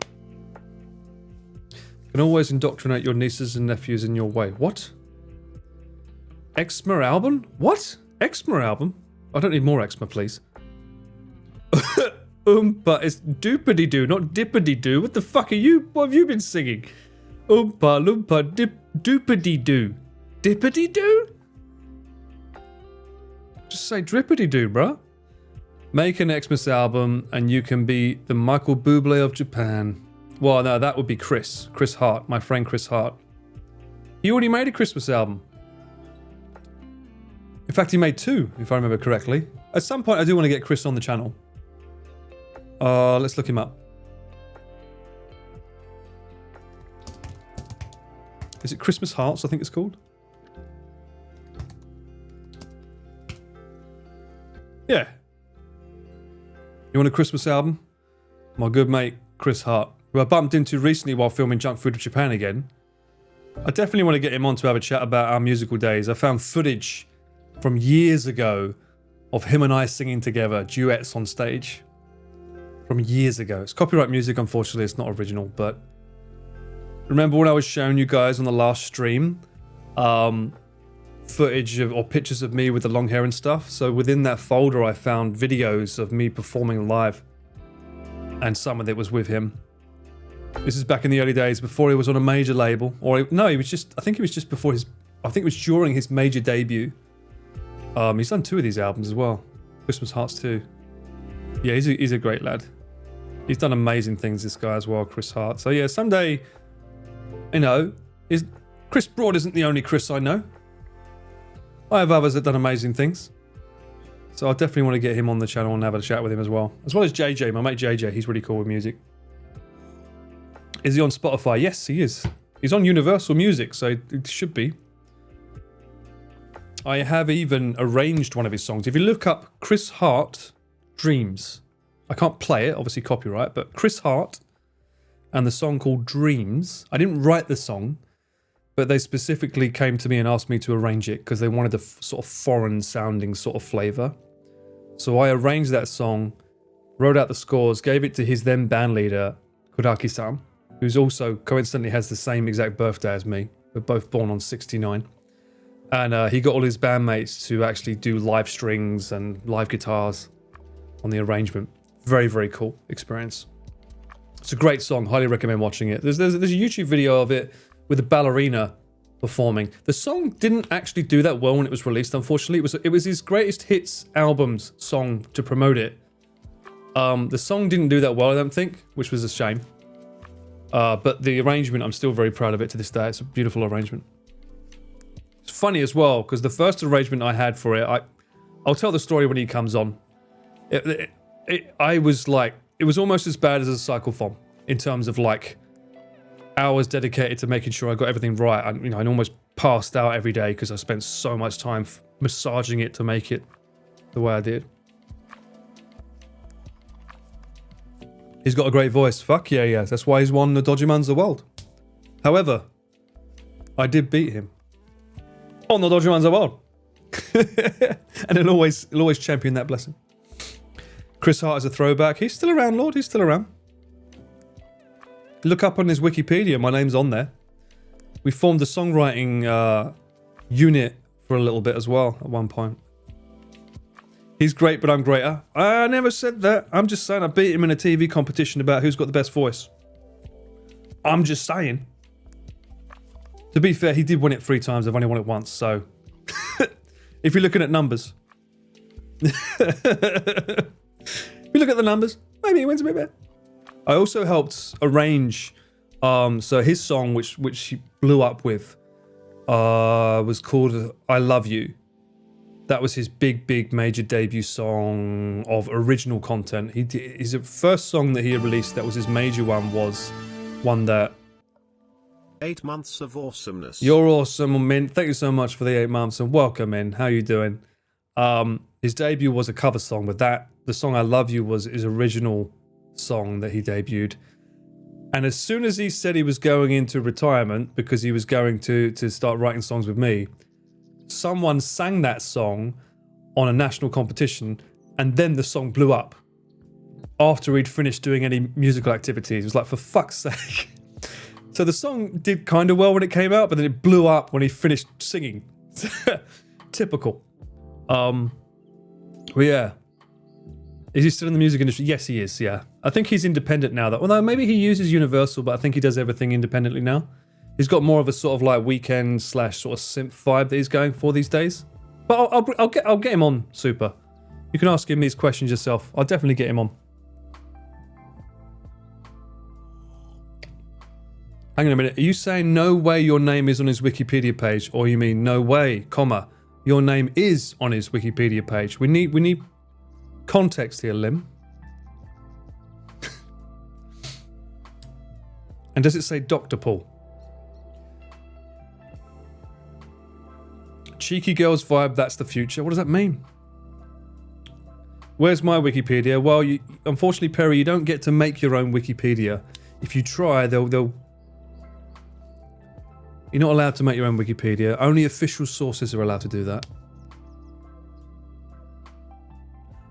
You can always indoctrinate your nieces and nephews in your way. What? Xmas album? What? Xmas album? I don't need more Xmas, please. But it's doopity-doo, not dippity-doo. What the fuck are you? What have you been singing? Oompa loompa dip doopity-doo. Dippity-doo? Just say drippity-doo, bruh. Make an Xmas album and you can be the Michael Bublé of Japan. Well, no, that would be Chris. Chris Hart, my friend Chris Hart. He already made a Christmas album. In fact, he made 2, if I remember correctly. At some point, I do want to get Chris on the channel. Let's look him up. Is it Christmas Hearts, I think it's called? Yeah. You want a Christmas album? My good mate, Chris Hart, who I bumped into recently while filming Junk Food of Japan again. I definitely want to get him on to have a chat about our musical days. I found footage from years ago of him and I singing together, duets on stage. From years ago. It's copyright music, unfortunately, it's not original, but remember when I was showing you guys on the last stream footage of, or pictures of me with the long hair and stuff? So within that folder I found videos of me performing live, and some of it was with him. This is back in the early days before he was on a major label, or no, he was just, I think it was just before his, I think it was during his major debut. He's done 2 of these albums as well. Christmas Hearts 2. Yeah, he's a great lad. He's done amazing things, this guy as well, Chris Hart. So yeah, someday, you know, Chris Broad isn't the only Chris I know. I have others that have done amazing things. So I definitely want to get him on the channel and have a chat with him as well. As well as JJ, my mate JJ, he's really cool with music. Is he on Spotify? Yes, he is. He's on Universal Music, so it should be. I have even arranged one of his songs. If you look up Chris Hart Dreams, I can't play it, obviously copyright, but Chris Hart and the song called Dreams. I didn't write the song, but they specifically came to me and asked me to arrange it because they wanted a sort of foreign sounding sort of flavor. So I arranged that song, wrote out the scores, gave it to his then band leader, Kuraki-san, who's also coincidentally has the same exact birthday as me. We're both born on 69. And he got all his bandmates to actually do live strings and live guitars on the arrangement. Very, very cool experience. It's a great song. Highly recommend watching it. There's a YouTube video of it with a ballerina performing. The song didn't actually do that well when it was released, unfortunately. It was his greatest hits album's song to promote it. The song didn't do that well, I don't think, which was a shame. But the arrangement, I'm still very proud of it to this day. It's a beautiful arrangement. It's funny as well, because the first arrangement I had for it, I'll tell the story when he comes on. I was like, it was almost as bad as a cyclophone in terms of like hours dedicated to making sure I got everything right. I almost passed out every day because I spent so much time massaging it to make it the way I did. He's got a great voice. Fuck yeah, he has. That's why he's won the Dodgeman's of the world. However, I did beat him on the Dodgeman's of the world. And he'll always champion that blessing. Chris Hart is a throwback. He's still around, Lord. He's still around. Look up on his Wikipedia. My name's on there. We formed a songwriting unit for a little bit as well at one point. He's great, but I'm greater. I never said that. I'm just saying I beat him in a TV competition about who's got the best voice. I'm just saying. To be fair, he did win it 3 times. I've only won it once, so... if you're looking at numbers... if you look at the numbers, maybe he wins a bit better. I also helped arrange... so his song, which he blew up with, was called I Love You. That was his big major debut song of original content. His first song that he released that was his major one was one that... 8 months of awesomeness. You're awesome, Mint. Thank you so much for the 8 months and welcome in. How you doing? His debut was a cover song, but the song I Love You was his original song that he debuted. And as soon as he said he was going into retirement because he was going to start writing songs with me, someone sang that song on a national competition, and then the song blew up after he'd finished doing any musical activities. It was like, for fuck's sake. So the song did kind of well when it came out, but then it blew up when he finished singing. Typical. But yeah. Is he still in the music industry? Yes, he is, yeah. I think he's independent now. Although maybe he uses Universal, but I think he does everything independently now. He's got more of a sort of like weekend / sort of synth vibe that he's going for these days. But I'll get him on, Super. You can ask him these questions yourself. I'll definitely get him on. Hang on a minute. Are you saying no way your name is on his Wikipedia page, or you mean no way, comma, your name is on his Wikipedia page? We need context here, Lim. And does it say Dr. Paul? Cheeky girls vibe, that's the future. What does that mean? Where's my Wikipedia? Well, unfortunately, Perry, you don't get to make your own Wikipedia. If you try, they'll... You're not allowed to make your own Wikipedia. Only official sources are allowed to do that.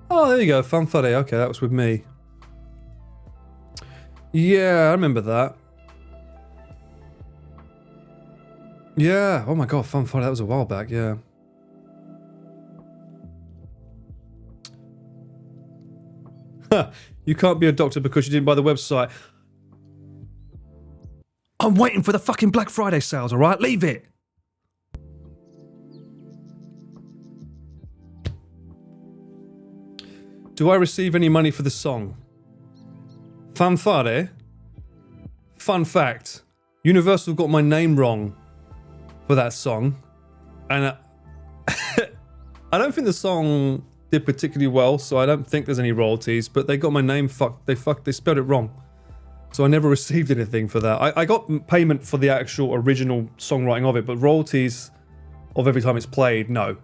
Oh, there you go. Fanfare. Okay, that was with me. Yeah, I remember that. Yeah. Oh my god, Fanfare. That was a while back, yeah. You can't be a doctor because you didn't buy the website. I'm waiting for the fucking Black Friday sales, alright? Leave it! Do I receive any money for the song? Fanfare? Fun fact. Universal got my name wrong for that song. And I don't think the song did particularly well, so I don't think there's any royalties, but they got my name fucked. They spelled it wrong. So I never received anything for that. I got payment for the actual original songwriting of it, but royalties of every time it's played, no.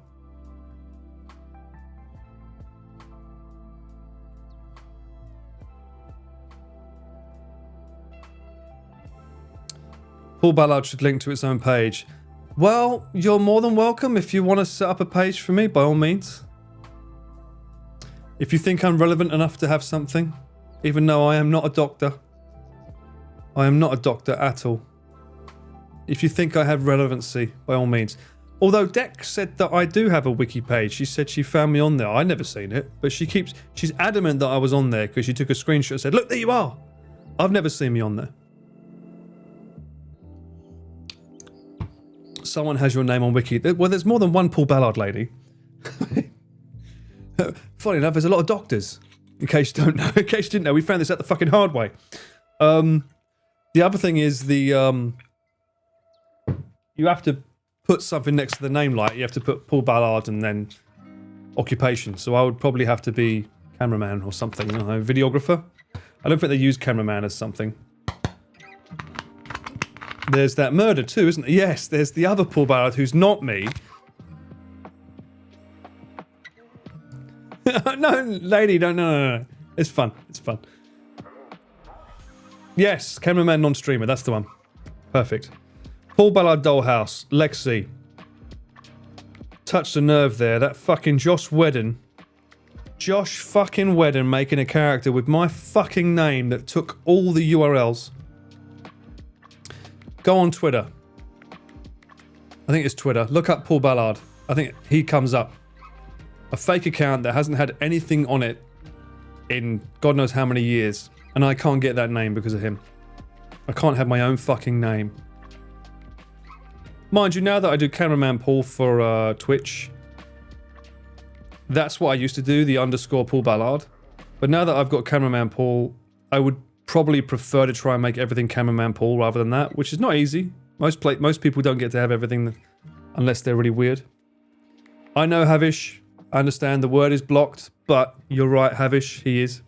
Paul Ballard should link to its own page. Well, you're more than welcome if you want to set up a page for me, by all means. If you think I'm relevant enough to have something, even though I am not a doctor. I am not a doctor at all. If you think I have relevancy, by all means. Although Dex said that I do have a wiki page. She said she found me on there. I never seen it, but she's adamant that I was on there because she took a screenshot and said, look, there you are. I've never seen me on there. Someone has your name on wiki. Well, there's more than one Paul Ballard lady. Funny enough, there's a lot of doctors. In case you don't know, in case you didn't know, we found this out the fucking hard way. The other thing is you have to put something next to the name, like you have to put Paul Ballard and then occupation. So I would probably have to be cameraman or something. I don't know, videographer. I don't think they use cameraman as something. There's that murder too, isn't there? Yes, there's the other Paul Ballard who's not me. No, lady, no. It's fun. It's fun. Yes, cameraman non-streamer. That's the one. Perfect. Paul Ballard Dollhouse. Lexi. Touched a nerve there. That fucking Josh Whedon. Josh fucking Whedon making a character with my fucking name that took all the URLs. Go on Twitter. I think it's Twitter. Look up Paul Ballard. I think he comes up. A fake account that hasn't had anything on it in God knows how many years. And I can't get that name because of him. I can't have my own fucking name. Mind you, now that I do cameraman Paul for Twitch, that's what I used to do, the _ Paul Ballard. But now that I've got cameraman Paul, I would probably prefer to try and make everything cameraman Paul rather than that, which is not easy. Most people don't get to have everything unless they're really weird. I know Havish. I understand the word is blocked, but you're right, Havish, he is.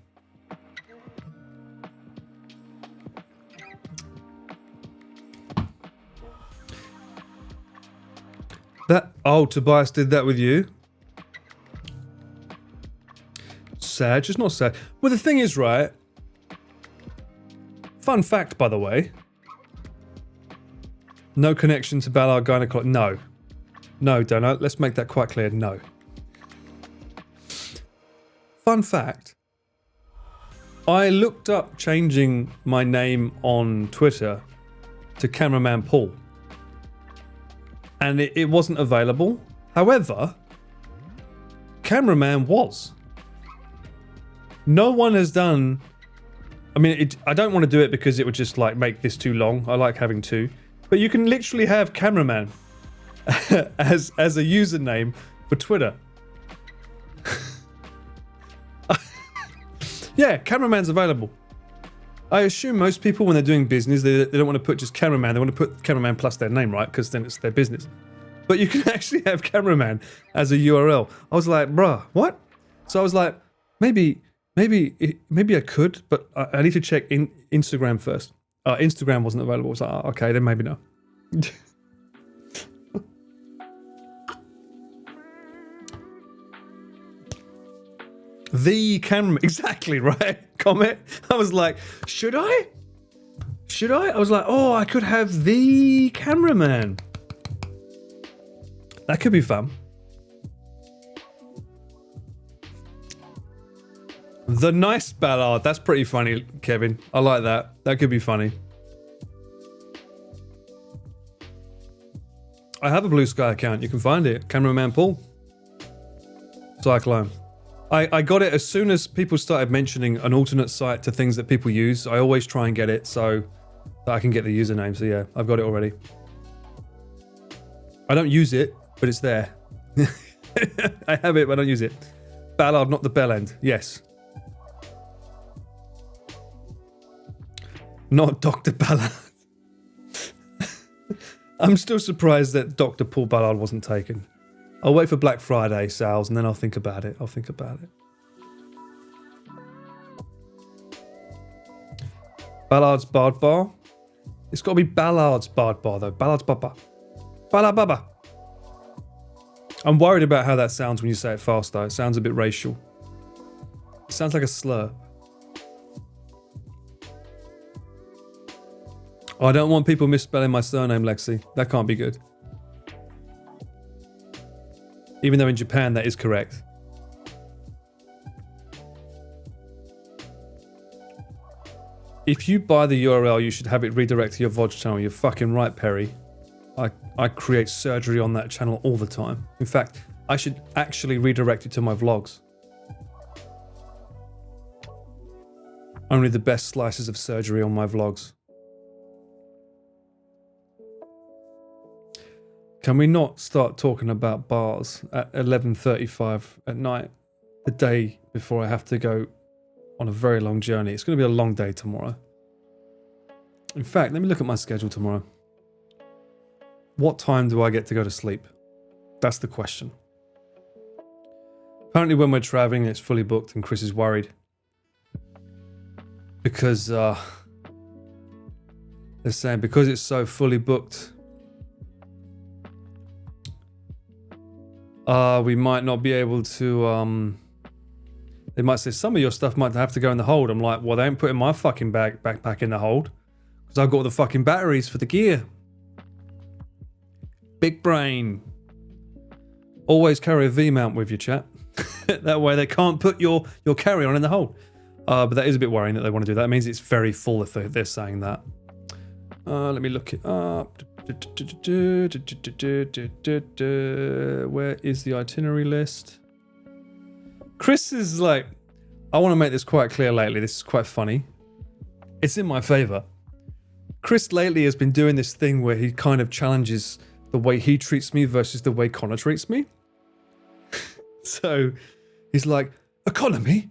Tobias did that with you. Sad, just not sad. Well, the thing is, right? Fun fact, by the way. No connection to Ballard Gynecologist. No. No, Donut. Let's make that quite clear. No. Fun fact. I looked up changing my name on Twitter to Cameraman Paul. And it wasn't available. However, Cameraman was. No one has done... I mean, I don't want to do it because it would just like make this too long. I like having two. But you can literally have Cameraman as a username for Twitter. Yeah, Cameraman's available. I assume most people when they're doing business, they don't want to put just Cameraman. They want to put Cameraman plus their name, right? Because then it's their business. But you can actually have Cameraman as a URL. I was like, bruh, what? So I was like, maybe I could, but I need to check in Instagram first. Instagram wasn't available. I was like, okay, then maybe no. The cameraman, exactly right. Comment. I was like, should I? I was like, oh, I could have the cameraman. That could be fun. The nice Ballard. That's pretty funny, Kevin. I like that. That could be funny. I have a Blue Sky account. You can find it. Cameraman Paul. Cyclone. I got it as soon as people started mentioning an alternate site to things that people use. I always try and get it so that I can get the username. So yeah, I've got it already. I don't use it, but it's there. I have it, but I don't use it. Ballard, not the bell end. Yes. Not Dr. Ballard. I'm still surprised that Dr. Paul Ballard wasn't taken. I'll wait for Black Friday sales and then I'll think about it. Ballard's Bard Bar? It's got to be Ballard's Bard Bar though. Ballard's Bard Bar. Ballard Baba. I'm worried about how that sounds when you say it fast though. It sounds a bit racial. It sounds like a slur. I don't want people misspelling my surname, Lexi. That can't be good. Even though in Japan that is correct. If you buy the URL, you should have it redirect to your VOD channel. You're fucking right, Perry. I create surgery on that channel all the time. In fact, I should actually redirect it to my vlogs. Only the best slices of surgery on my vlogs. Can we not start talking about bars at 11:35 at night, the day before I have to go on a very long journey? It's going to be a long day tomorrow. In fact, let me look at my schedule tomorrow. What time do I get to go to sleep? That's the question. Apparently when we're traveling, it's fully booked and Chris is worried. Because, they're saying because it's so fully booked, we might not be able to, they might say some of your stuff might have to go in the hold. I'm like, well, they ain't putting my fucking backpack in the hold. Because I've got all the fucking batteries for the gear. Big brain. Always carry a V-mount with you, chat. That way they can't put your carry-on in the hold. But that is a bit worrying that they want to do that. It means it's very full if they're saying that. Let me look it up. Where is the itinerary list? Chris is like, I want to make this quite clear lately. This is quite funny. It's in my favor. Chris lately has been doing this thing where he kind of challenges the way he treats me versus the way Connor treats me. So he's like, economy?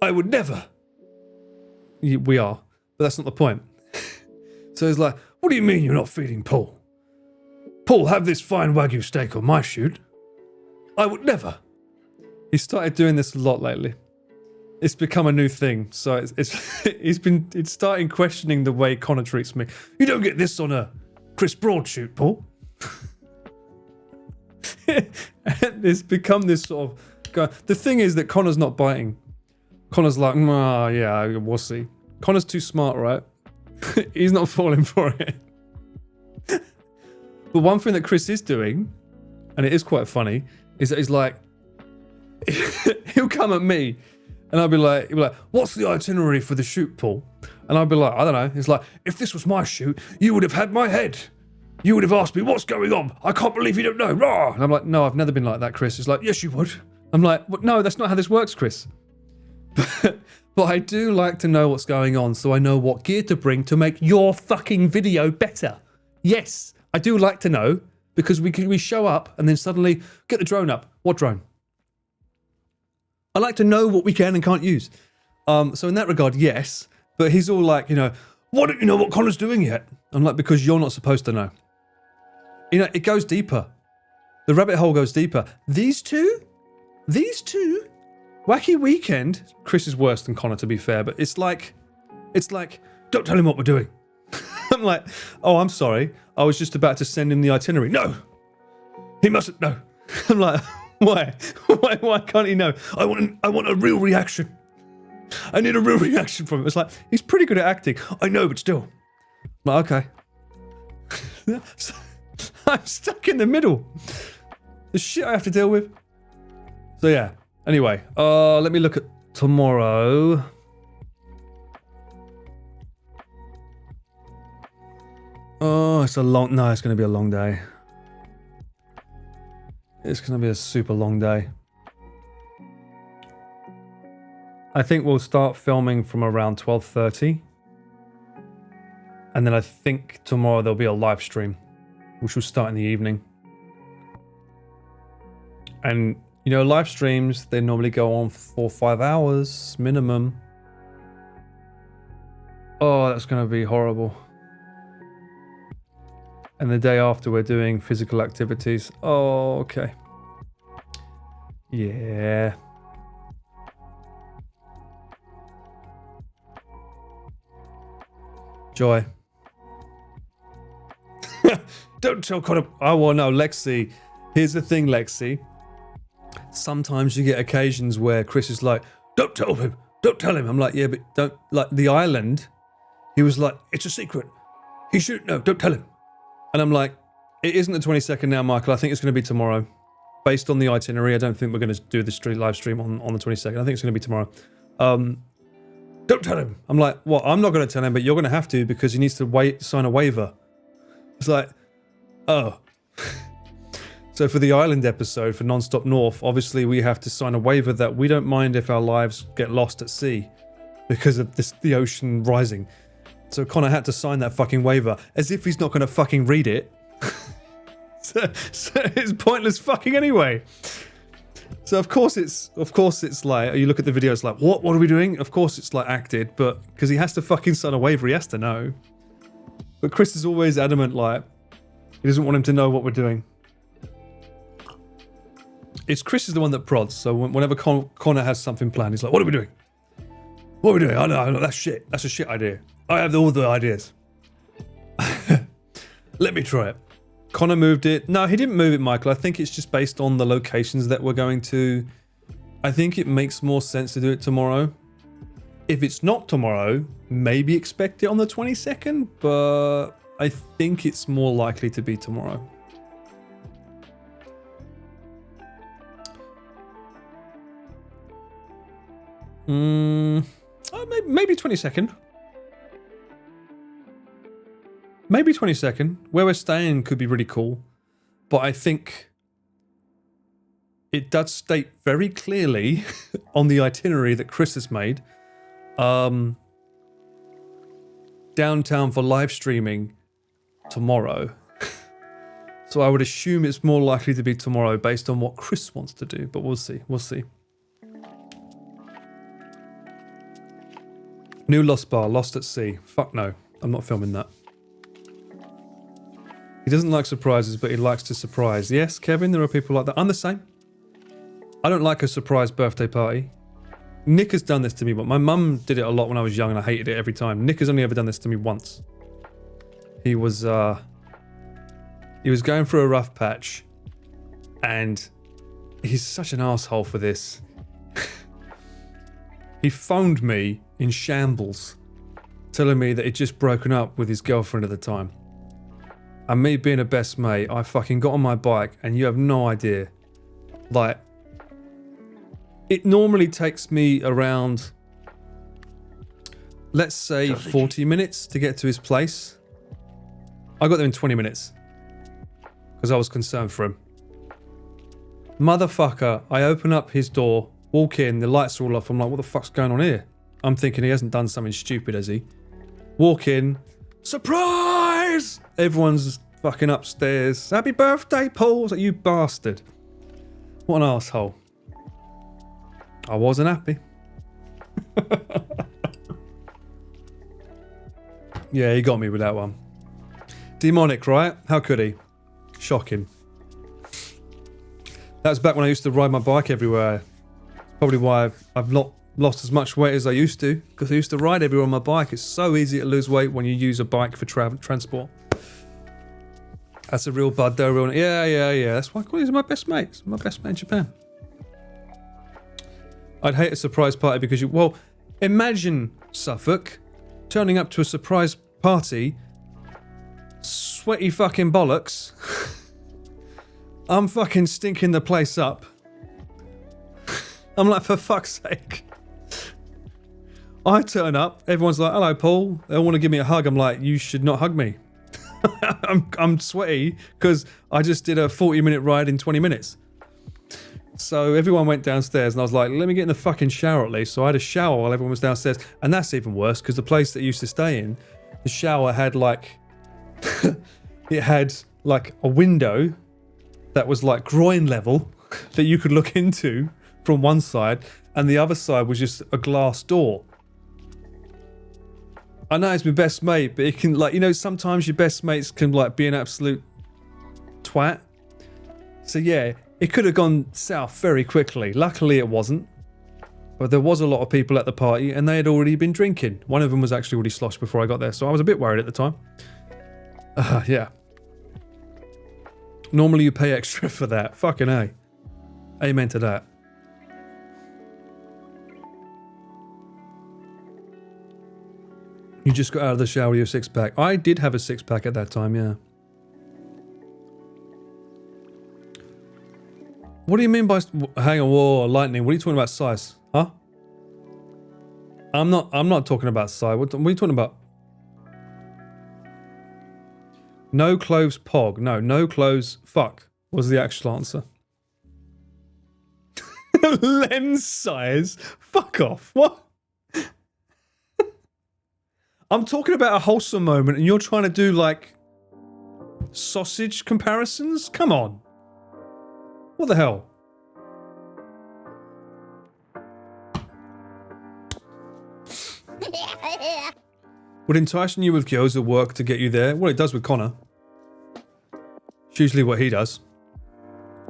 I would never. We are, but that's not the point. So he's like, what do you mean you're not feeding Paul? Paul, have this fine Wagyu steak on my shoot. I would never. He started doing this a lot lately. It's become a new thing. So it's starting questioning the way Connor treats me. You don't get this on a Chris Broad shoot, Paul. And it's become this sort of guy. The thing is that Connor's not biting. Connor's like, yeah, we'll see. Connor's too smart, right? He's not falling for it. But one thing that Chris is doing, and it is quite funny, is that he's like, he'll come at me, and he'll be like, what's the itinerary for the shoot, Paul? And I'll be like, I don't know. He's like, if this was my shoot, you would have had my head. You would have asked me, what's going on? I can't believe you don't know. Rah! And I'm like, no, I've never been like that, Chris. He's like, yes, you would. I'm like, well, no, that's not how this works, Chris. But I do like to know what's going on so I know what gear to bring to make your fucking video better. Yes, I do like to know because we show up and then suddenly get the drone up. What drone? I like to know what we can and can't use. So in that regard, yes. But he's all like, why don't you know what Connor's doing yet? I'm like, because you're not supposed to know. It goes deeper. The rabbit hole goes deeper. These two, Wacky Weekend, Chris is worse than Connor to be fair, but it's like, don't tell him what we're doing. I'm like, oh, I'm sorry. I was just about to send him the itinerary. No, he mustn't know. I'm like, why? Why can't he know? I want a real reaction. I need a real reaction from him. It's like, he's pretty good at acting. I know, but still. I'm like, okay. I'm stuck in the middle. The shit I have to deal with. So yeah. Anyway, let me look at tomorrow. Oh, it's going to be a long day. It's going to be a super long day. I think we'll start filming from around 12:30. And then I think tomorrow there'll be a live stream, which will start in the evening. And, live streams, they normally go on for 4 or 5 hours minimum. Oh, that's going to be horrible. And the day after we're doing physical activities. Oh, okay. Yeah. Joy. Don't tell Connor. Oh, well, no, Lexi. Here's the thing, Lexi. Sometimes you get occasions where Chris is like, don't tell him. I'm like, yeah, but don't. Like, the island, he was like, it's a secret. He should, no, don't tell him. And I'm like, it isn't the 22nd now, Michael. I think it's going to be tomorrow. Based on the itinerary, I don't think we're going to do the live stream on the 22nd. I think it's going to be tomorrow. Don't tell him. I'm like, well, I'm not going to tell him, but you're going to have to because he needs to sign a waiver. It's like, oh. So for the island episode, for Non-Stop North, obviously we have to sign a waiver that we don't mind if our lives get lost at sea because of the ocean rising. So Connor had to sign that fucking waiver as if he's not going to fucking read it. so it's pointless fucking anyway. So of course it's like, you look at the video, it's like, what are we doing? Of course it's like acted, but because he has to fucking sign a waiver, he has to know. But Chris is always adamant, like, he doesn't want him to know what we're doing. It's Chris is the one that prods, so whenever Connor has something planned, he's like, what are we doing? What are we doing? I know, that's shit. That's a shit idea. I have all the ideas. Let me try it. Connor moved it. No, he didn't move it, Michael. I think it's just based on the locations that we're going to. I think it makes more sense to do it tomorrow. If it's not tomorrow, maybe expect it on the 22nd, but I think it's more likely to be tomorrow. Maybe 22nd. Maybe 22nd. Where we're staying could be really cool. But I think it does state very clearly on the itinerary that Chris has made, downtown for live streaming tomorrow. So I would assume it's more likely to be tomorrow based on what Chris wants to do. But we'll see. We'll see. New Lost Bar, Lost at Sea. Fuck no. I'm not filming that. He doesn't like surprises, but he likes to surprise. Yes, Kevin, there are people like that. I'm the same. I don't like a surprise birthday party. Nick has done this to me, but my mum did it a lot when I was young and I hated it every time. Nick has only ever done this to me once. He was going through a rough patch and he's such an asshole for this. He phoned me in shambles, telling me that he'd just broken up with his girlfriend at the time. And me being a best mate, I fucking got on my bike and you have no idea. Like, it normally takes me around, let's say 40 minutes to get to his place. I got there in 20 minutes because I was concerned for him. Motherfucker, I open up his door, walk in, the lights are all off. I'm like, what the fuck's going on here? I'm thinking he hasn't done something stupid, has he? Walk in, surprise! Everyone's fucking upstairs. Happy birthday, Paul. I was like, you bastard. What an asshole. I wasn't happy. Yeah, he got me with that one. Demonic, right? How could he? Shocking. That was back when I used to ride my bike everywhere. Probably why I've not lost as much weight as I used to, because I used to ride everywhere on my bike. It's so easy to lose weight when you use a bike for transport. That's a real bud though, real. Yeah. That's why I call him my best mate. He's my best mate in Japan. I'd hate a surprise party because well, imagine Suffolk turning up to a surprise party, sweaty fucking bollocks. I'm fucking stinking the place up. I'm like, for fuck's sake. I turn up, everyone's like, hello, Paul. They all want to give me a hug. I'm like, you should not hug me. I'm sweaty because I just did a 40-minute ride in 20 minutes. So everyone went downstairs and I was like, let me get in the fucking shower at least. So I had a shower while everyone was downstairs. And that's even worse because the place that I used to stay in, the shower had like, it had like a window that was like groin level that you could look into from one side, and the other side was just a glass door. I know it's my best mate, but it can, like, you know, sometimes your best mates can like be an absolute twat. So yeah, it could have gone south very quickly. Luckily it wasn't, but there was a lot of people at the party and they had already been drinking. One of them was actually already sloshed before I got there, so I was a bit worried at the time. Yeah. Normally you pay extra for that. Fucking A. Amen to that. You just got out of the shower with your six-pack. I did have a six-pack at that time, yeah. What do you mean by... Hang on, whoa, lightning. What are you talking about, size? Huh? I'm not talking about size. What are you talking about? No clothes pog. No clothes fuck was the actual answer. Lens size? Fuck off. What? I'm talking about a wholesome moment and you're trying to do like sausage comparisons? Come on. What the hell? Would enticing you with gyoza work to get you there? Well, it does with Connor. It's usually what he does.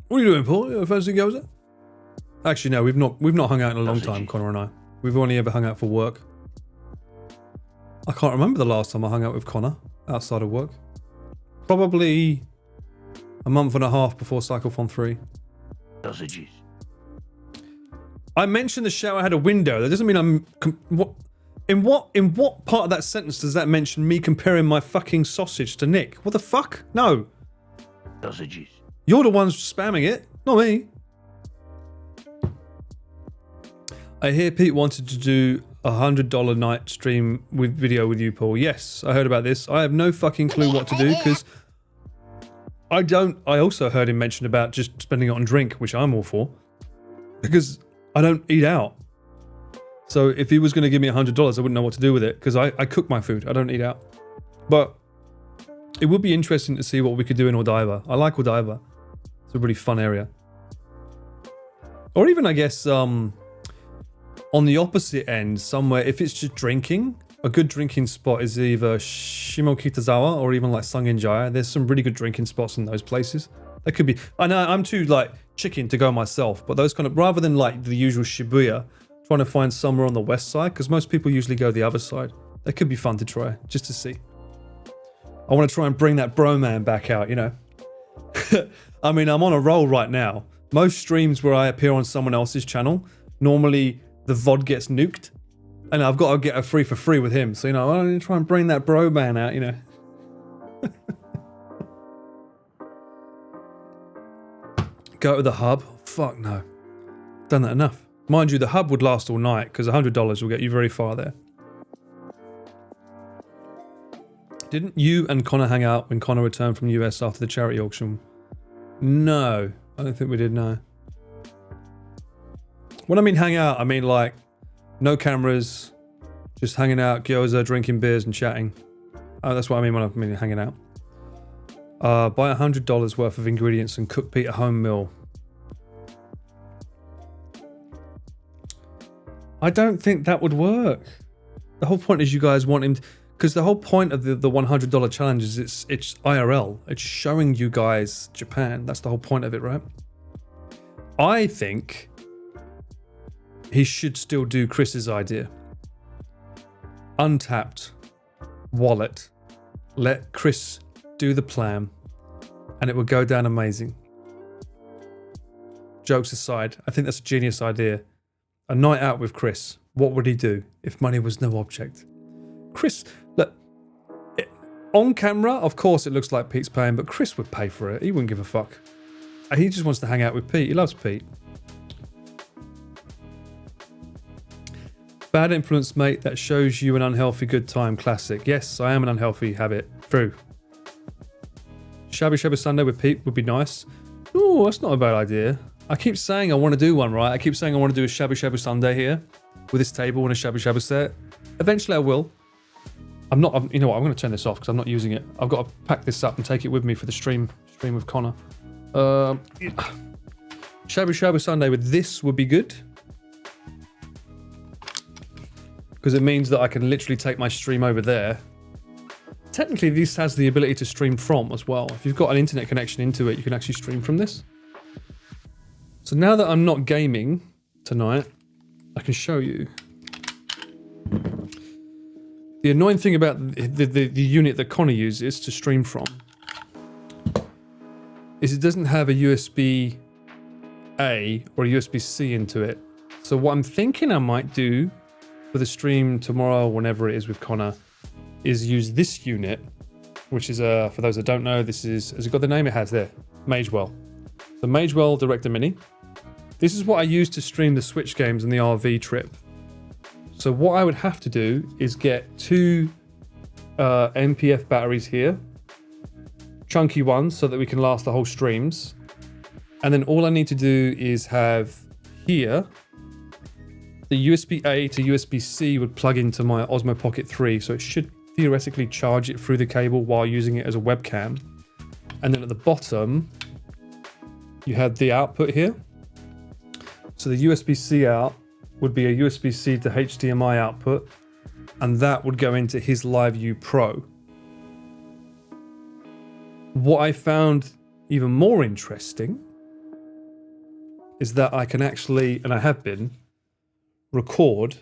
What are you doing, Paul? You fancy gyoza? Actually, no, we've not hung out in a long time, Connor and I. We've only ever hung out for work. I can't remember the last time I hung out with Connor outside of work. Probably a month and a half before Cyclothon 3. Sausages. I mentioned the shower had a window. That doesn't mean I'm... In what part of that sentence does that mention me comparing my fucking sausage to Nick? What the fuck? No. Sausages. You're the ones spamming it, not me. I hear Pete wanted to do a $100 night stream with video with you, Paul. Yes, I heard about this. I have no fucking clue what to do because I also heard him mention about just spending it on drink, which I'm all for, because I don't eat out. So if he was going to give me $100, I wouldn't know what to do with it because I cook my food. I don't eat out. But it would be interesting to see what we could do in Odaiba. I like Odaiba. It's a really fun area. Or even, I guess, on the opposite end, somewhere, if it's just drinking, a good drinking spot is either Shimokitazawa or even like Sangenjaya. There's some really good drinking spots in those places. That could be... I know I'm too, like, chicken to go myself, but those kind of... Rather than, like, the usual Shibuya, trying to find somewhere on the west side, because most people usually go the other side. That could be fun to try, just to see. I want to try and bring that bro-man back out, you know. I mean, I'm on a roll right now. Most streams where I appear on someone else's channel, normally the VOD gets nuked, and I've got to get a free for free with him. So, you know, I want to try and bring that bro-man out, you know. Go to the hub? Fuck no. Done that enough. Mind you, the hub would last all night, because $100 will get you very far there. Didn't you and Connor hang out when Connor returned from the US after the charity auction? No, I don't think we did, no. When I mean hang out, I mean like no cameras, just hanging out, gyoza, drinking beers and chatting. Oh, that's what I mean when I mean hanging out. Buy $100 worth of ingredients and cook Pete a home meal. I don't think that would work. The whole point is you guys want him to... Because the whole point of the $100 challenge is it's IRL. It's showing you guys Japan. That's the whole point of it, right? I think he should still do Chris's idea. Untapped wallet. Let Chris do the plan. And it would go down amazing. Jokes aside, I think that's a genius idea. A night out with Chris. What would he do if money was no object? Chris, look, on camera, of course it looks like Pete's paying, but Chris would pay for it. He wouldn't give a fuck. He just wants to hang out with Pete. He loves Pete. Bad influence, mate. That shows you an unhealthy good time. Classic. Yes, I am an unhealthy habit. True. Shabby Shabby Sunday with Pete would be nice. Oh, that's not a bad idea. I keep saying I want to do one, right? I keep saying I want to do a Shabby Shabby Sunday here with this table and a Shabby Shabby set. Eventually I will. I'm not, you know what, I'm going to turn this off because I'm not using it. I've got to pack this up and take it with me for the stream with Connor. Shabby Shabby Sunday with this would be good. Because it means that I can literally take my stream over there. Technically, this has the ability to stream from as well. If you've got an internet connection into it, you can actually stream from this. So now that I'm not gaming tonight, I can show you. The annoying thing about the unit that Connor uses to stream from is it doesn't have a USB-A or a USB-C into it. So what I'm thinking I might do for the stream tomorrow, whenever it is with Connor, is use this unit, which is, for those that don't know, this is, has it got the name it has there? Magewell. So Magewell Director Mini. This is what I use to stream the Switch games on the RV trip. So what I would have to do is get 2 NPF batteries here, chunky ones so that we can last the whole streams. And then all I need to do is have here, the USB-A to USB-C would plug into my Osmo Pocket 3, so it should theoretically charge it through the cable while using it as a webcam. And then at the bottom, you had the output here. So the USB-C out would be a USB-C to HDMI output, and that would go into his LiveU Pro. What I found even more interesting is that I can actually, and I have been, record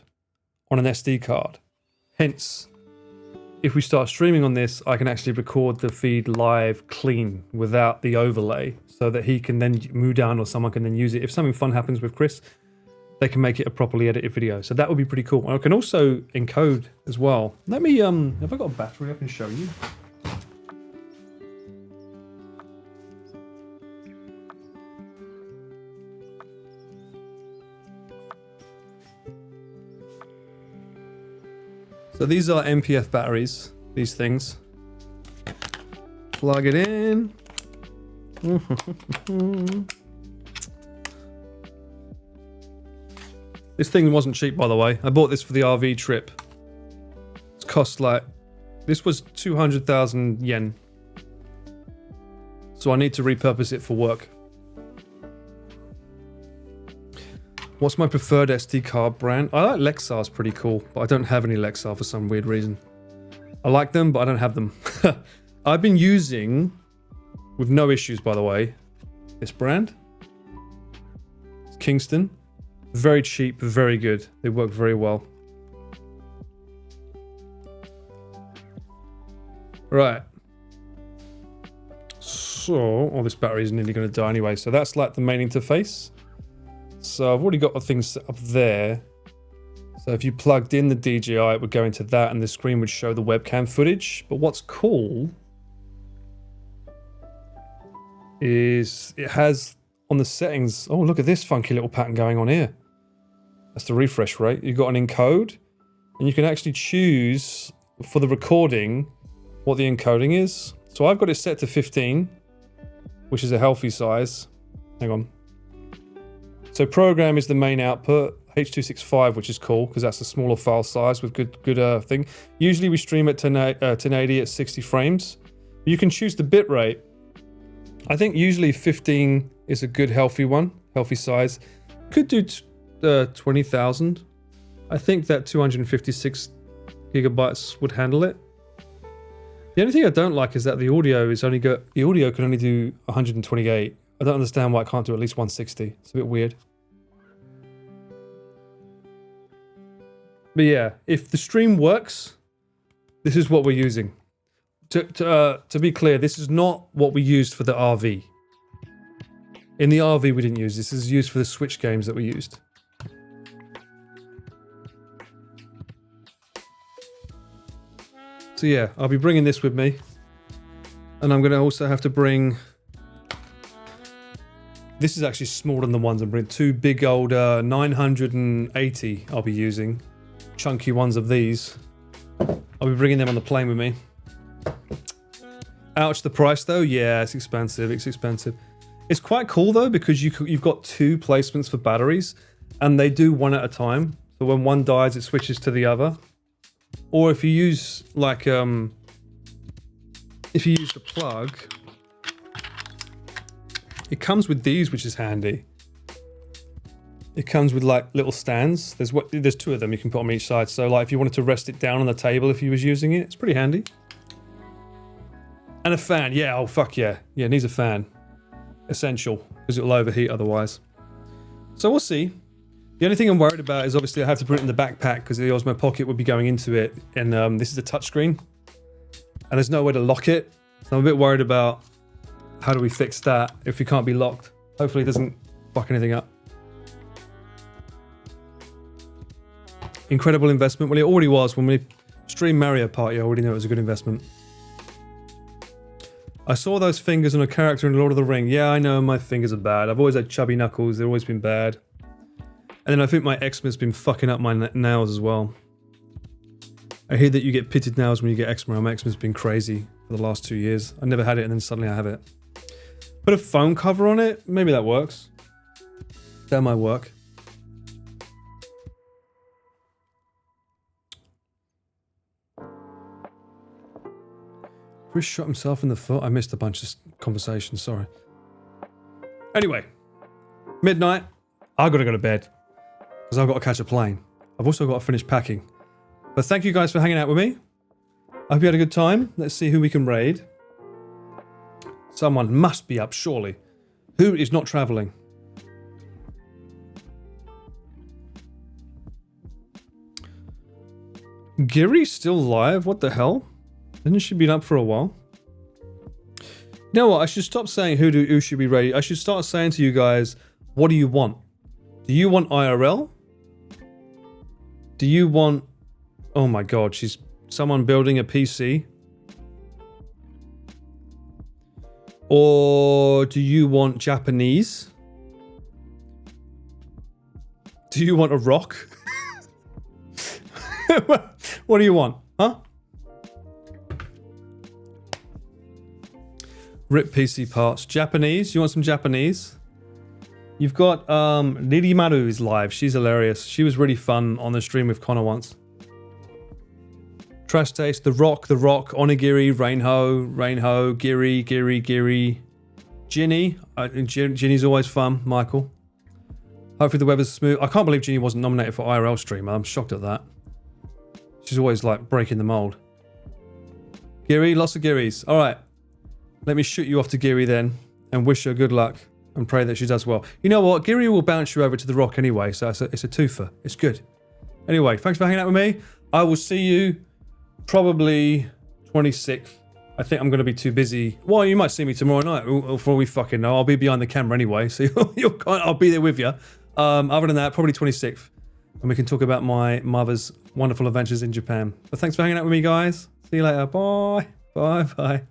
on an SD card. Hence, if we start streaming on this, I can actually record the feed live clean without the overlay so that he can then move down or someone can then use it. If something fun happens with Chris, they can make it a properly edited video. So that would be pretty cool. And I can also encode as well. Let me, have I got a battery I can show you? So these are MPF batteries, these things. Plug it in. This thing wasn't cheap, by the way. I bought this for the RV trip. It's cost like, this was 200,000 yen. So I need to repurpose it for work. What's my preferred SD card brand? I like Lexar's pretty cool, but I don't have any Lexar for some weird reason. I like them, but I don't have them. I've been using, with no issues by the way, this brand. It's Kingston. Very cheap, very good. They work very well. Right. So, oh, this battery is nearly going to die anyway. So that's like the main interface. So I've already got the things set up there. So if you plugged in the DJI, it would go into that and the screen would show the webcam footage. But what's cool is it has on the settings, oh, look at this funky little pattern going on here. That's the refresh rate. You've got an encode and you can actually choose for the recording what the encoding is. So I've got it set to 15, which is a healthy size. Hang on. So program is the main output, H.265, which is cool because that's a smaller file size with good thing. Usually we stream at 1080 at 60 frames. You can choose the bit rate. I think usually 15 is a good healthy one, healthy size. Could do 20,000. I think that 256 gigabytes would handle it. The only thing I don't like is that the audio is only the audio can only do 128. I don't understand why it can't do at least 160. It's a bit weird. But yeah, if the stream works, this is what we're using. To be clear, this is not what we used for the RV. In the RV, we didn't use this. This is used for the Switch games that we used. So yeah, I'll be bringing this with me. And I'm going to also have to bring... This is actually smaller than the ones I'm bringing. 2 big old 980 I'll be using. Chunky ones of these. I'll be bringing them on the plane with me. Ouch, the price though? Yeah, it's expensive. It's expensive. It's quite cool though because you've got 2 placements for batteries and they do one at a time. So when one dies, it switches to the other. Or if you use like if you use the plug, it comes with these, which is handy. It comes with like little stands. There's 2 of them you can put on each side. So like if you wanted to rest it down on the table if you was using it, it's pretty handy. And a fan, yeah, oh fuck yeah. Yeah, it needs a fan. Essential, because it'll overheat otherwise. So we'll see. The only thing I'm worried about is obviously I have to put it in the backpack because the Osmo Pocket would be going into it. And this is a touchscreen. And there's no way to lock it. So I'm a bit worried about how do we fix that if we can't be locked. Hopefully it doesn't fuck anything up. Incredible investment. Well, it already was when we Stream Mario Party, I already know it was a good investment. I saw those fingers on a character in Lord of the Ring. Yeah, I know my fingers are bad. I've always had chubby knuckles. They've always been bad. And then I think my eczema's been fucking up my nails as well. I hear that you get pitted nails when you get eczema. My eczema's been crazy for the last 2 years. I never had it and then suddenly I have it. Put a phone cover on it. Maybe that works. That might work. Chris shot himself in the foot. I missed a bunch of conversations, sorry. Anyway, midnight. I've got to go to bed because I've got to catch a plane. I've also got to finish packing. But thank you guys for hanging out with me. I hope you had a good time. Let's see who we can raid. Someone must be up, surely. Who is not traveling? Giri's still live? What the hell? Hasn't she been up for a while? You know what? I should stop saying who should be ready. I should start saying to you guys, what do you want? Do you want IRL? Do you want... Oh my god, she's someone building a PC? Or do you want Japanese? Do you want a rock? What do you want? Huh? Rip PC parts. Japanese? You want some Japanese? You've got Lily Maru is live. She's hilarious. She was really fun on the stream with Connor once. Trash Taste, The Rock, Onigiri, Rainho, Giri, Ginny. Ginny's always fun, Michael. Hopefully the weather's smooth. I can't believe Ginny wasn't nominated for IRL streamer. I'm shocked at that. She's always like breaking the mold. Giri, lots of Giris. All right. Let me shoot you off to Giri then and wish her good luck and pray that she does well. You know what? Giri will bounce you over to The Rock anyway, so it's a twofer. It's good. Anyway, thanks for hanging out with me. I will see you probably 26th. I think I'm going to be too busy. Well, you might see me tomorrow night, for all we fucking know. I'll be behind the camera anyway, so I'll be there with you. Other than that, probably 26th. And we can talk about my mother's wonderful adventures in Japan. But thanks for hanging out with me, guys. See you later. Bye. Bye.